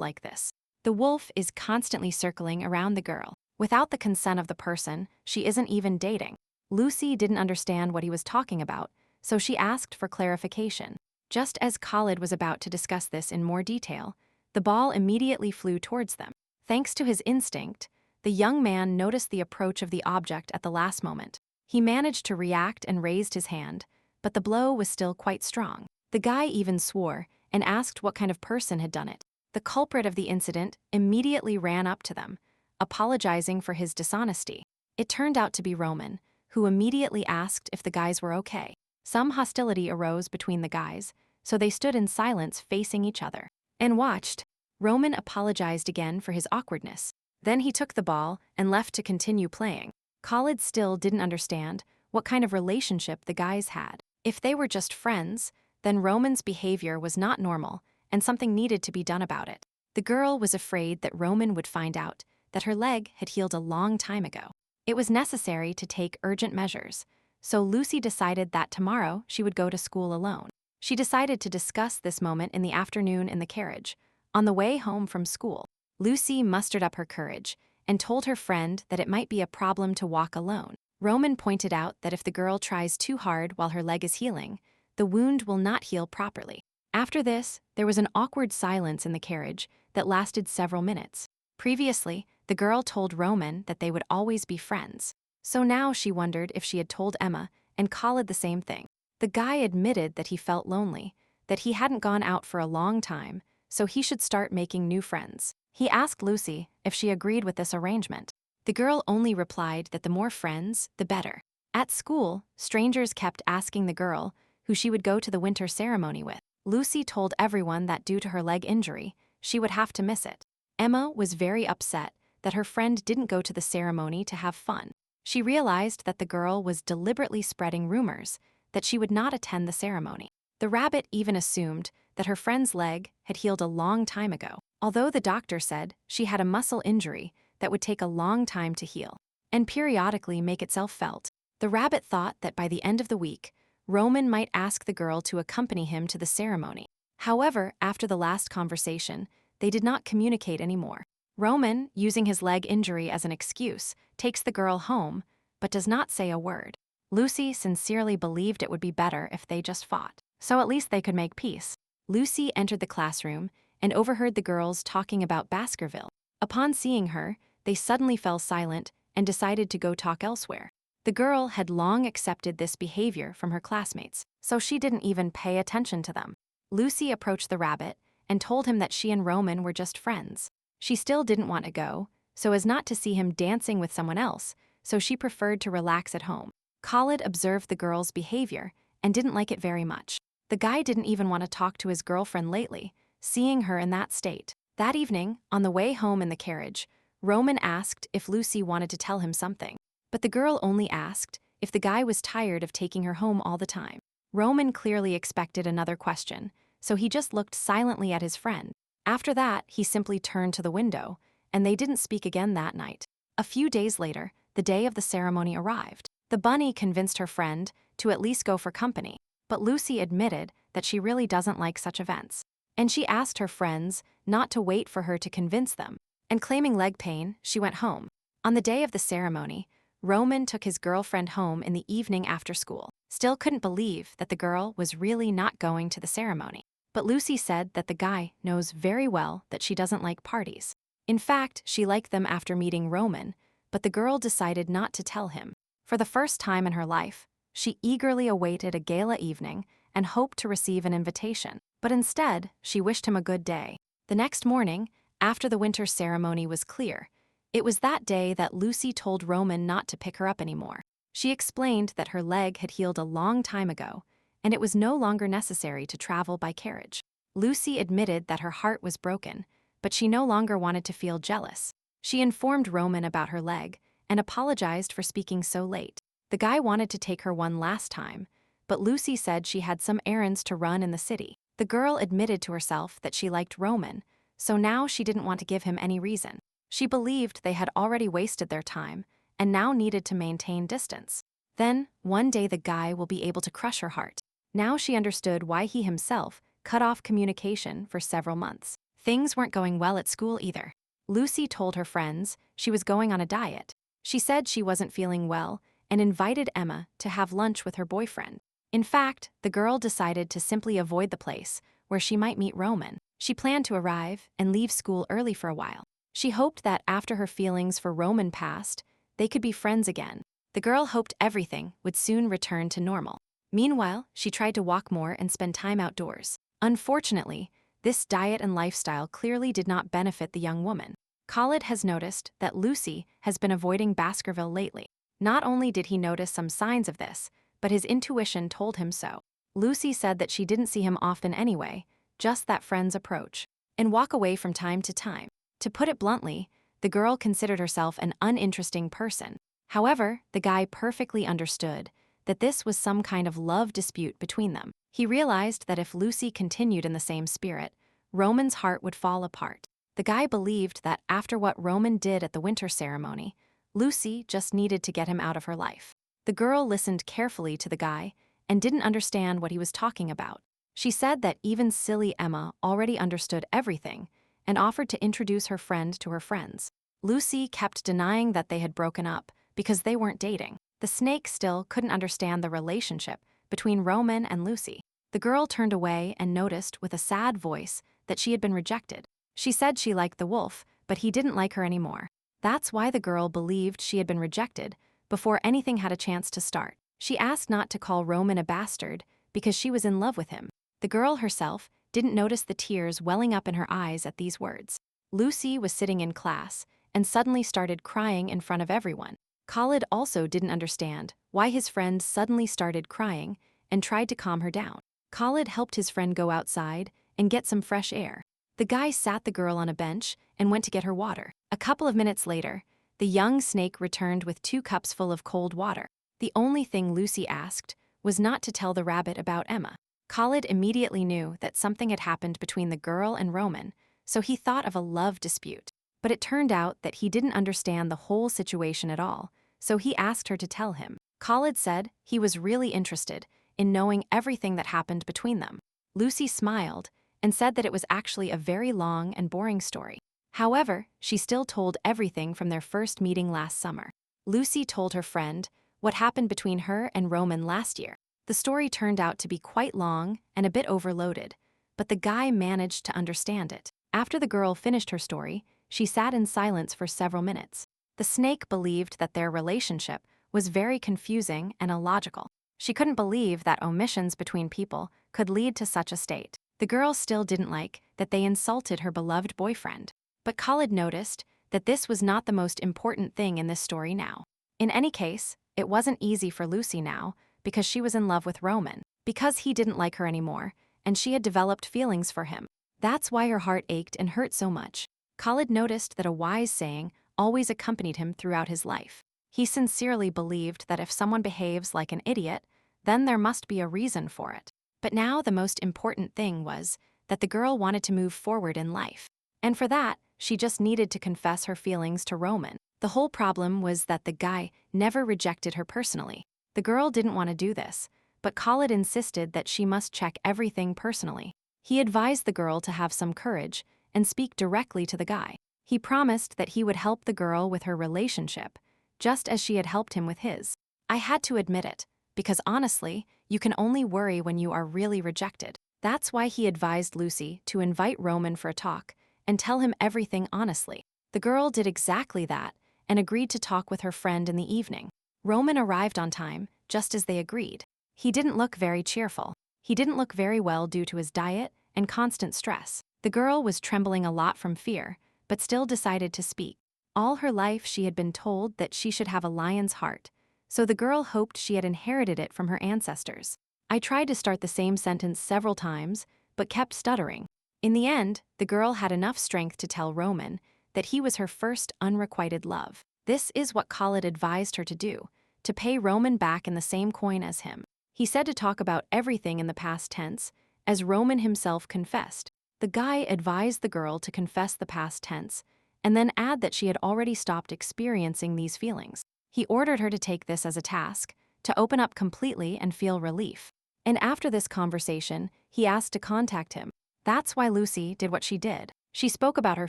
like this. The wolf is constantly circling around the girl. Without the consent of the person she isn't even dating. Lucy didn't understand what he was talking about, so she asked for clarification. Just as Khalid was about to discuss this in more detail, the ball immediately flew towards them. Thanks to his instinct, the young man noticed the approach of the object at the last moment. He managed to react and raised his hand, but the blow was still quite strong. The guy even swore and asked what kind of person had done it. The culprit of the incident immediately ran up to them, apologizing for his dishonesty. It turned out to be Roman, who immediately asked if the guys were okay. Some hostility arose between the guys, so they stood in silence facing each other and watched. Roman apologized again for his awkwardness. Then he took the ball and left to continue playing. Khalid still didn't understand what kind of relationship the guys had. If they were just friends, then Roman's behavior was not normal and something needed to be done about it. The girl was afraid that Roman would find out that her leg had healed a long time ago. It was necessary to take urgent measures, so Lucy decided that tomorrow she would go to school alone. She decided to discuss this moment in the afternoon in the carriage. On the way home from school, Lucy mustered up her courage and told her friend that it might be a problem to walk alone. Roman pointed out that if the girl tries too hard while her leg is healing, the wound will not heal properly. After this, there was an awkward silence in the carriage that lasted several minutes. Previously, the girl told Roman that they would always be friends. So now she wondered if she had told Emma and Khalid the same thing. The guy admitted that he felt lonely, that he hadn't gone out for a long time, so he should start making new friends. He asked Lucy if she agreed with this arrangement. The girl only replied that the more friends, the better. At school, strangers kept asking the girl who she would go to the winter ceremony with. Lucy told everyone that due to her leg injury, she would have to miss it. Emma was very upset that her friend didn't go to the ceremony to have fun. She realized that the girl was deliberately spreading rumors that she would not attend the ceremony. The rabbit even assumed that her friend's leg had healed a long time ago, although the doctor said she had a muscle injury that would take a long time to heal and periodically make itself felt. The rabbit thought that by the end of the week, Roman might ask the girl to accompany him to the ceremony. However, after the last conversation, they did not communicate anymore. Roman, using his leg injury as an excuse, takes the girl home, but does not say a word. Lucy sincerely believed it would be better if they just fought, so at least they could make peace. Lucy entered the classroom and overheard the girls talking about Baskerville. Upon seeing her, they suddenly fell silent and decided to go talk elsewhere. The girl had long accepted this behavior from her classmates, so she didn't even pay attention to them. Lucy approached the rabbit and told him that she and Roman were just friends. She still didn't want to go, so as not to see him dancing with someone else, so she preferred to relax at home. Khalid observed the girl's behavior and didn't like it very much. The guy didn't even want to talk to his girlfriend lately, seeing her in that state. That evening, on the way home in the carriage, Roman asked if Lucy wanted to tell him something. But the girl only asked if the guy was tired of taking her home all the time. Roman clearly expected another question, so he just looked silently at his friend. After that, he simply turned to the window, and they didn't speak again that night. A few days later, the day of the ceremony arrived. The bunny convinced her friend to at least go for company, but Lucy admitted that she really doesn't like such events. And she asked her friends not to wait for her to convince them. And claiming leg pain, she went home. On the day of the ceremony, Roman took his girlfriend home in the evening after school. Still couldn't believe that the girl was really not going to the ceremony. But Lucy said that the guy knows very well that she doesn't like parties. In fact, she liked them after meeting Roman, but the girl decided not to tell him. For the first time in her life, she eagerly awaited a gala evening and hoped to receive an invitation. But instead, she wished him a good day. The next morning, after the winter ceremony was clear, it was that day that Lucy told Roman not to pick her up anymore. She explained that her leg had healed a long time ago, and it was no longer necessary to travel by carriage. Lucy admitted that her heart was broken, but she no longer wanted to feel jealous. She informed Roman about her leg and apologized for speaking so late. The guy wanted to take her one last time, but Lucy said she had some errands to run in the city. The girl admitted to herself that she liked Roman, so now she didn't want to give him any reason. She believed they had already wasted their time and now needed to maintain distance. Then, one day the guy will be able to crush her heart. Now she understood why he himself cut off communication for several months. Things weren't going well at school either. Lucy told her friends she was going on a diet. She said she wasn't feeling well and invited Emma to have lunch with her boyfriend. In fact, the girl decided to simply avoid the place where she might meet Roman. She planned to arrive and leave school early for a while. She hoped that after her feelings for Roman passed, they could be friends again. The girl hoped everything would soon return to normal. Meanwhile, she tried to walk more and spend time outdoors. Unfortunately, this diet and lifestyle clearly did not benefit the young woman. Khalid has noticed that Lucy has been avoiding Baskerville lately. Not only did he notice some signs of this, but his intuition told him so. Lucy said that she didn't see him often anyway, just that friends approach and walk away from time to time. To put it bluntly, the girl considered herself an uninteresting person. However, the guy perfectly understood that this was some kind of love dispute between them. He realized that if Lucy continued in the same spirit, Roman's heart would fall apart. The guy believed that after what Roman did at the winter ceremony, Lucy just needed to get him out of her life. The girl listened carefully to the guy and didn't understand what he was talking about. She said that even silly Emma already understood everything and offered to introduce her friend to her friends. Lucy kept denying that they had broken up because they weren't dating. The snake still couldn't understand the relationship between Roman and Lucy. The girl turned away and noticed with a sad voice that she had been rejected. She said she liked the wolf, but he didn't like her anymore. That's why the girl believed she had been rejected before anything had a chance to start. She asked not to call Roman a bastard because she was in love with him. The girl herself didn't notice the tears welling up in her eyes at these words. Lucy was sitting in class and suddenly started crying in front of everyone. Khalid also didn't understand why his friend suddenly started crying and tried to calm her down. Khalid helped his friend go outside and get some fresh air. The guy sat the girl on a bench and went to get her water. A couple of minutes later, the young snake returned with 2 cups full of cold water. The only thing Lucy asked was not to tell the rabbit about Emma. Khalid immediately knew that something had happened between the girl and Roman, so he thought of a love dispute. But it turned out that he didn't understand the whole situation at all, so he asked her to tell him. Khalid said he was really interested in knowing everything that happened between them. Lucy smiled and said that it was actually a very long and boring story. However, she still told everything from their first meeting last summer. Lucy told her friend what happened between her and Roman last year. The story turned out to be quite long and a bit overloaded, but the guy managed to understand it. After the girl finished her story, she sat in silence for several minutes. The snake believed that their relationship was very confusing and illogical. She couldn't believe that omissions between people could lead to such a state. The girl still didn't like that they insulted her beloved boyfriend. But Khalid noticed that this was not the most important thing in this story now. In any case, it wasn't easy for Lucy now because she was in love with Roman, because he didn't like her anymore, and she had developed feelings for him. That's why her heart ached and hurt so much. Khalid noticed that a wise saying always accompanied him throughout his life. He sincerely believed that if someone behaves like an idiot, then there must be a reason for it. But now the most important thing was that the girl wanted to move forward in life. And for that, she just needed to confess her feelings to Roman. The whole problem was that the guy never rejected her personally. The girl didn't want to do this, but Khalid insisted that she must check everything personally. He advised the girl to have some courage and speak directly to the guy. He promised that he would help the girl with her relationship, just as she had helped him with his. I had to admit it, because honestly, you can only worry when you are really rejected. That's why he advised Lucy to invite Roman for a talk and tell him everything honestly. The girl did exactly that and agreed to talk with her friend in the evening. Roman arrived on time, just as they agreed. He didn't look very cheerful. He didn't look very well due to his diet and constant stress. The girl was trembling a lot from fear, but still decided to speak. All her life she had been told that she should have a lion's heart, so the girl hoped she had inherited it from her ancestors. I tried to start the same sentence several times, but kept stuttering. In the end, the girl had enough strength to tell Roman that he was her first unrequited love. This is what Khalid advised her to do, to pay Roman back in the same coin as him. He said to talk about everything in the past tense, as Roman himself confessed. The guy advised the girl to confess the past tense, and then add that she had already stopped experiencing these feelings. He ordered her to take this as a task, to open up completely and feel relief. And after this conversation, he asked to contact him. That's why Lucy did what she did. She spoke about her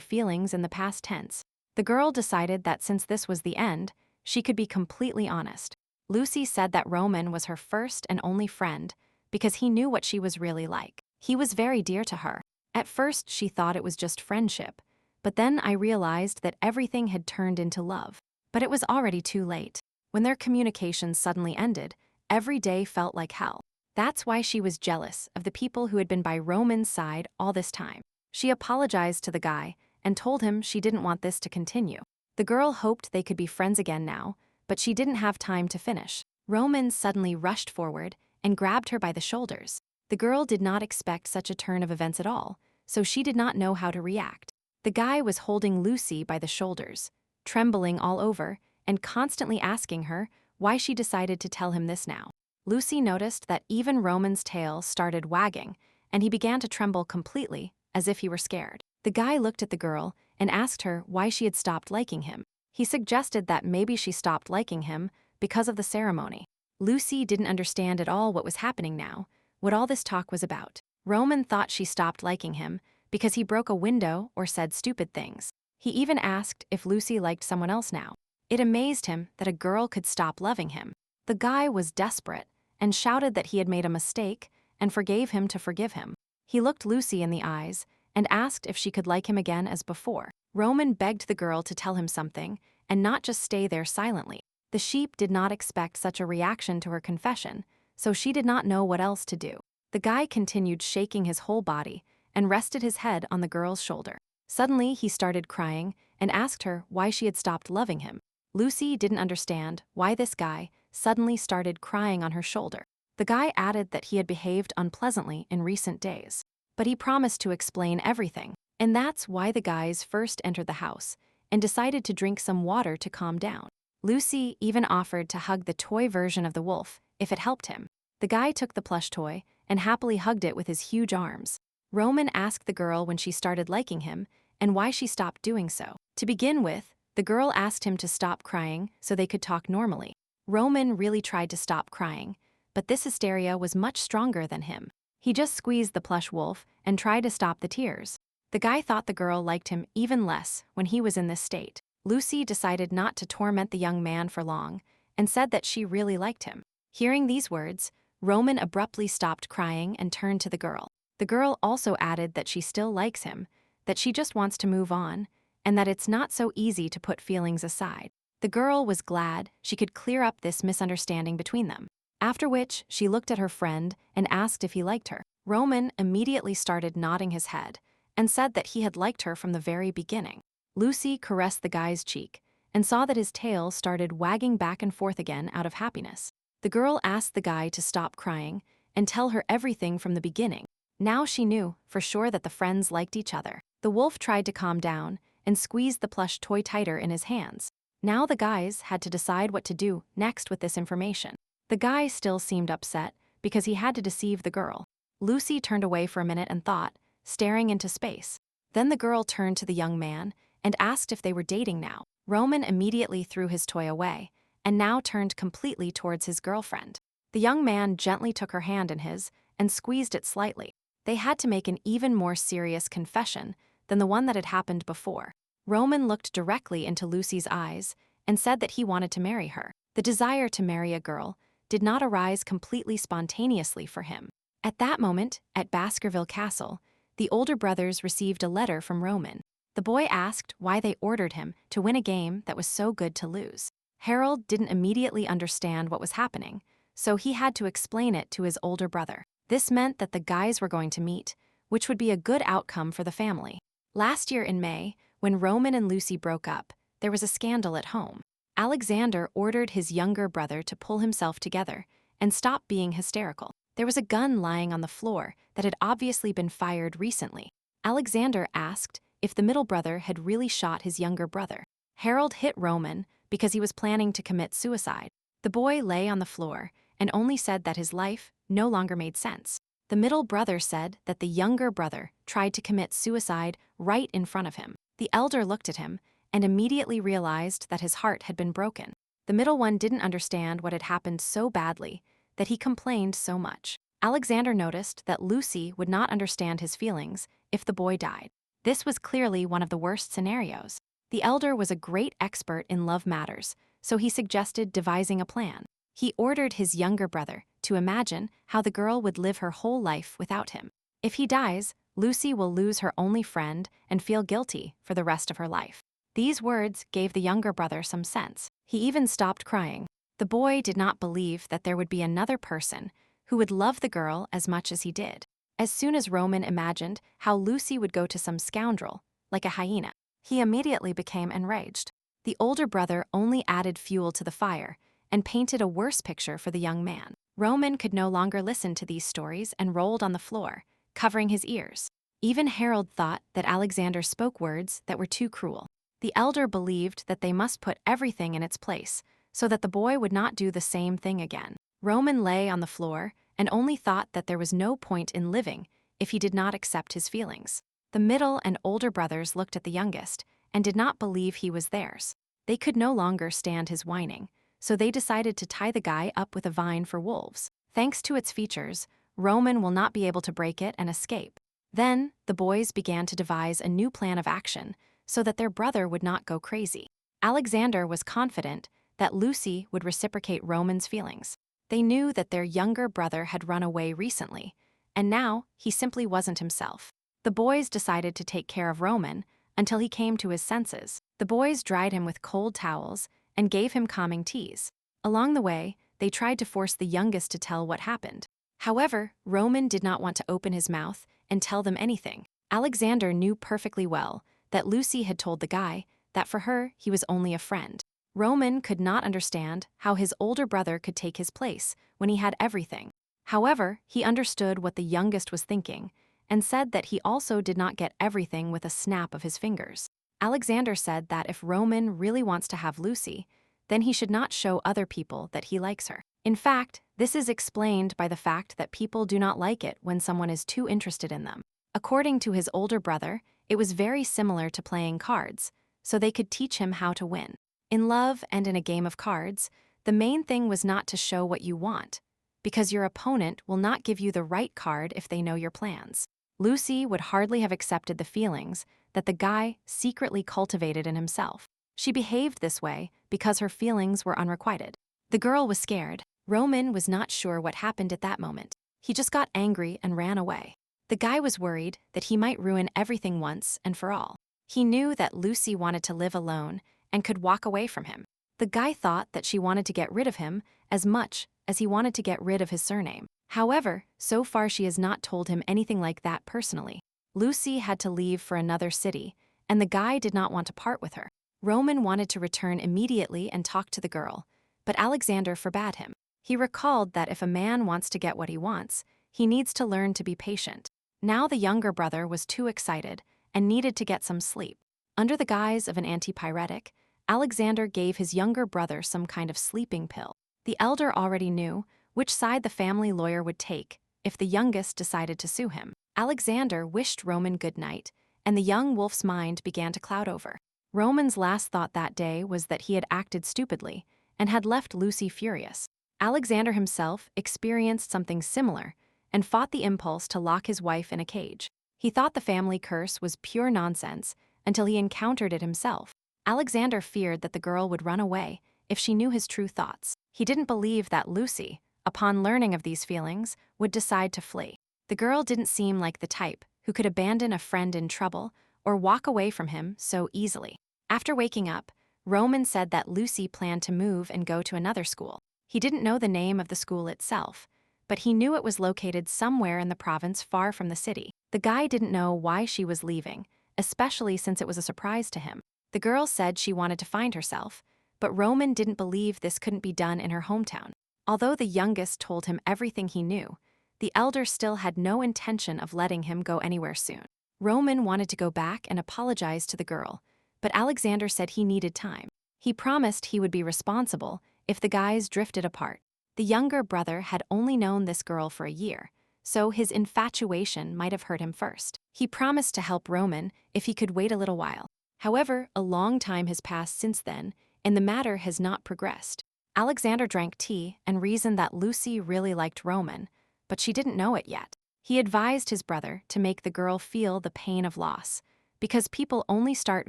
feelings in the past tense. The girl decided that since this was the end, she could be completely honest. Lucy said that Roman was her first and only friend because he knew what she was really like. He was very dear to her. At first, she thought it was just friendship, but then I realized that everything had turned into love. But it was already too late. When their communication suddenly ended, every day felt like hell. That's why she was jealous of the people who had been by Roman's side all this time. She apologized to the guy and told him she didn't want this to continue. The girl hoped they could be friends again now, but she didn't have time to finish. Roman suddenly rushed forward and grabbed her by the shoulders. The girl did not expect such a turn of events at all, so she did not know how to react. The guy was holding Lucy by the shoulders, trembling all over, and constantly asking her why she decided to tell him this now. Lucy noticed that even Roman's tail started wagging, and he began to tremble completely, as if he were scared. The guy looked at the girl and asked her why she had stopped liking him. He suggested that maybe she stopped liking him because of the ceremony. Lucy didn't understand at all what was happening now, what all this talk was about. Roman thought she stopped liking him because he broke a window or said stupid things. He even asked if Lucy liked someone else now. It amazed him that a girl could stop loving him. The guy was desperate and shouted that he had made a mistake and forgave him to forgive him. He looked Lucy in the eyes and asked if she could like him again as before. Roman begged the girl to tell him something and not just stay there silently. The sheep did not expect such a reaction to her confession, so she did not know what else to do. The guy continued shaking his whole body and rested his head on the girl's shoulder. Suddenly, he started crying and asked her why she had stopped loving him. Lucy didn't understand why this guy suddenly started crying on her shoulder. The guy added that he had behaved unpleasantly in recent days, but he promised to explain everything. And that's why the guys first entered the house and decided to drink some water to calm down. Lucy even offered to hug the toy version of the wolf if it helped him. The guy took the plush toy and happily hugged it with his huge arms. Roman asked the girl when she started liking him and why she stopped doing so. To begin with, the girl asked him to stop crying so they could talk normally. Roman really tried to stop crying, but this hysteria was much stronger than him. He just squeezed the plush wolf and tried to stop the tears. The guy thought the girl liked him even less when he was in this state. Lucy decided not to torment the young man for long and said that she really liked him. Hearing these words, Roman abruptly stopped crying and turned to the girl. The girl also added that she still likes him, that she just wants to move on, and that it's not so easy to put feelings aside. The girl was glad she could clear up this misunderstanding between them. After which, she looked at her friend and asked if he liked her. Roman immediately started nodding his head and said that he had liked her from the very beginning. Lucy caressed the guy's cheek and saw that his tail started wagging back and forth again out of happiness. The girl asked the guy to stop crying and tell her everything from the beginning. Now she knew, for sure, that the friends liked each other. The wolf tried to calm down and squeezed the plush toy tighter in his hands. Now the guys had to decide what to do next with this information. The guy still seemed upset because he had to deceive the girl. Lucy turned away for a minute and thought, staring into space. Then the girl turned to the young man and asked if they were dating now. Roman immediately threw his toy away and now turned completely towards his girlfriend. The young man gently took her hand in his and squeezed it slightly. They had to make an even more serious confession than the one that had happened before. Roman looked directly into Lucy's eyes and said that he wanted to marry her. The desire to marry a girl did not arise completely spontaneously for him. At that moment, at Baskerville Castle, the older brothers received a letter from Roman. The boy asked why they ordered him to win a game that was so good to lose. Harold didn't immediately understand what was happening, so he had to explain it to his older brother. This meant that the guys were going to meet, which would be a good outcome for the family. Last year in May, when Roman and Lucy broke up, there was a scandal at home. Alexander ordered his younger brother to pull himself together and stop being hysterical. There was a gun lying on the floor that had obviously been fired recently. Alexander asked if the middle brother had really shot his younger brother. Harold hit Roman because he was planning to commit suicide. The boy lay on the floor and only said that his life no longer made sense. The middle brother said that the younger brother tried to commit suicide right in front of him. The elder looked at him and immediately realized that his heart had been broken. The middle one didn't understand what had happened so badly that he complained so much. Alexander noticed that Lucy would not understand his feelings if the boy died. This was clearly one of the worst scenarios. The elder was a great expert in love matters, so he suggested devising a plan. He ordered his younger brother to imagine how the girl would live her whole life without him. If he dies, Lucy will lose her only friend and feel guilty for the rest of her life. These words gave the younger brother some sense. He even stopped crying. The boy did not believe that there would be another person who would love the girl as much as he did. As soon as Roman imagined how Lucy would go to some scoundrel, like a hyena, he immediately became enraged. The older brother only added fuel to the fire and painted a worse picture for the young man. Roman could no longer listen to these stories and rolled on the floor, covering his ears. Even Harold thought that Alexander spoke words that were too cruel. The elder believed that they must put everything in its place so that the boy would not do the same thing again. Roman lay on the floor and only thought that there was no point in living if he did not accept his feelings. The middle and older brothers looked at the youngest and did not believe he was theirs. They could no longer stand his whining, so they decided to tie the guy up with a vine for wolves. Thanks to its features, Roman will not be able to break it and escape. Then, the boys began to devise a new plan of action so that their brother would not go crazy. Alexander was confident that Lucy would reciprocate Roman's feelings. They knew that their younger brother had run away recently, and now he simply wasn't himself. The boys decided to take care of Roman until he came to his senses. The boys dried him with cold towels and gave him calming teas. Along the way, they tried to force the youngest to tell what happened. However, Roman did not want to open his mouth and tell them anything. Alexander knew perfectly well that Lucy had told the guy that for her he was only a friend. Roman could not understand how his older brother could take his place when he had everything. However, he understood what the youngest was thinking and said that he also did not get everything with a snap of his fingers. Alexander said that if Roman really wants to have Lucy, then he should not show other people that he likes her. In fact, this is explained by the fact that people do not like it when someone is too interested in them. According to his older brother, it was very similar to playing cards, so they could teach him how to win. In love and in a game of cards, the main thing was not to show what you want, because your opponent will not give you the right card if they know your plans. Lucy would hardly have accepted the feelings that the guy secretly cultivated in himself. She behaved this way because her feelings were unrequited. The girl was scared. Roman was not sure what happened at that moment. He just got angry and ran away. The guy was worried that he might ruin everything once and for all. He knew that Lucy wanted to live alone and could walk away from him. The guy thought that she wanted to get rid of him as much as he wanted to get rid of his surname. However, so far she has not told him anything like that personally. Lucy had to leave for another city, and the guy did not want to part with her. Roman wanted to return immediately and talk to the girl, but Alexander forbade him. He recalled that if a man wants to get what he wants, he needs to learn to be patient. Now the younger brother was too excited and needed to get some sleep. Under the guise of an antipyretic, Alexander gave his younger brother some kind of sleeping pill. The elder already knew which side the family lawyer would take if the youngest decided to sue him. Alexander wished Roman good night, and the young wolf's mind began to cloud over. Roman's last thought that day was that he had acted stupidly and had left Lucy furious. Alexander himself experienced something similar and fought the impulse to lock his wife in a cage. He thought the family curse was pure nonsense until he encountered it himself. Alexander feared that the girl would run away if she knew his true thoughts. He didn't believe that Lucy, upon learning of these feelings, would decide to flee. The girl didn't seem like the type who could abandon a friend in trouble or walk away from him so easily. After waking up, Roman said that Lucy planned to move and go to another school. He didn't know the name of the school itself, but he knew it was located somewhere in the province far from the city. The guy didn't know why she was leaving, especially since it was a surprise to him. The girl said she wanted to find herself, but Roman didn't believe this couldn't be done in her hometown. Although the youngest told him everything he knew, the elder still had no intention of letting him go anywhere soon. Roman wanted to go back and apologize to the girl, but Alexander said he needed time. He promised he would be responsible if the guys drifted apart. The younger brother had only known this girl for a year, so his infatuation might have hurt him first. He promised to help Roman if he could wait a little while. However, a long time has passed since then, and the matter has not progressed. Alexander drank tea and reasoned that Lucy really liked Roman, but she didn't know it yet. He advised his brother to make the girl feel the pain of loss, because people only start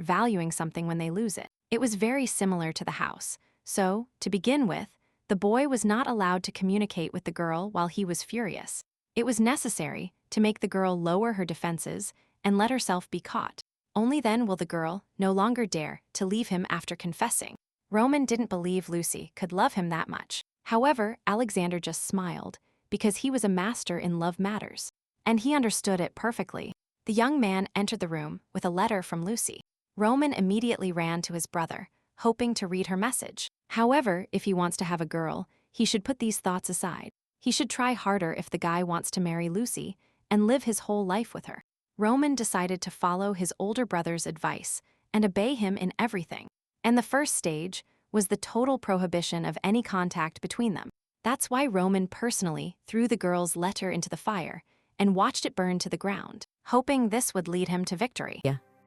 valuing something when they lose it. It was very similar to the house, so, to begin with, the boy was not allowed to communicate with the girl while he was furious. It was necessary to make the girl lower her defenses and let herself be caught. Only then will the girl no longer dare to leave him after confessing. Roman didn't believe Lucy could love him that much. However, Alexander just smiled, because he was a master in love matters. And he understood it perfectly. The young man entered the room with a letter from Lucy. Roman immediately ran to his brother, hoping to read her message. However, if he wants to have a girl, he should put these thoughts aside. He should try harder if the guy wants to marry Lucy and live his whole life with her. Roman decided to follow his older brother's advice and obey him in everything. And the first stage was the total prohibition of any contact between them. That's why Roman personally threw the girl's letter into the fire and watched it burn to the ground, hoping this would lead him to victory. Yeah.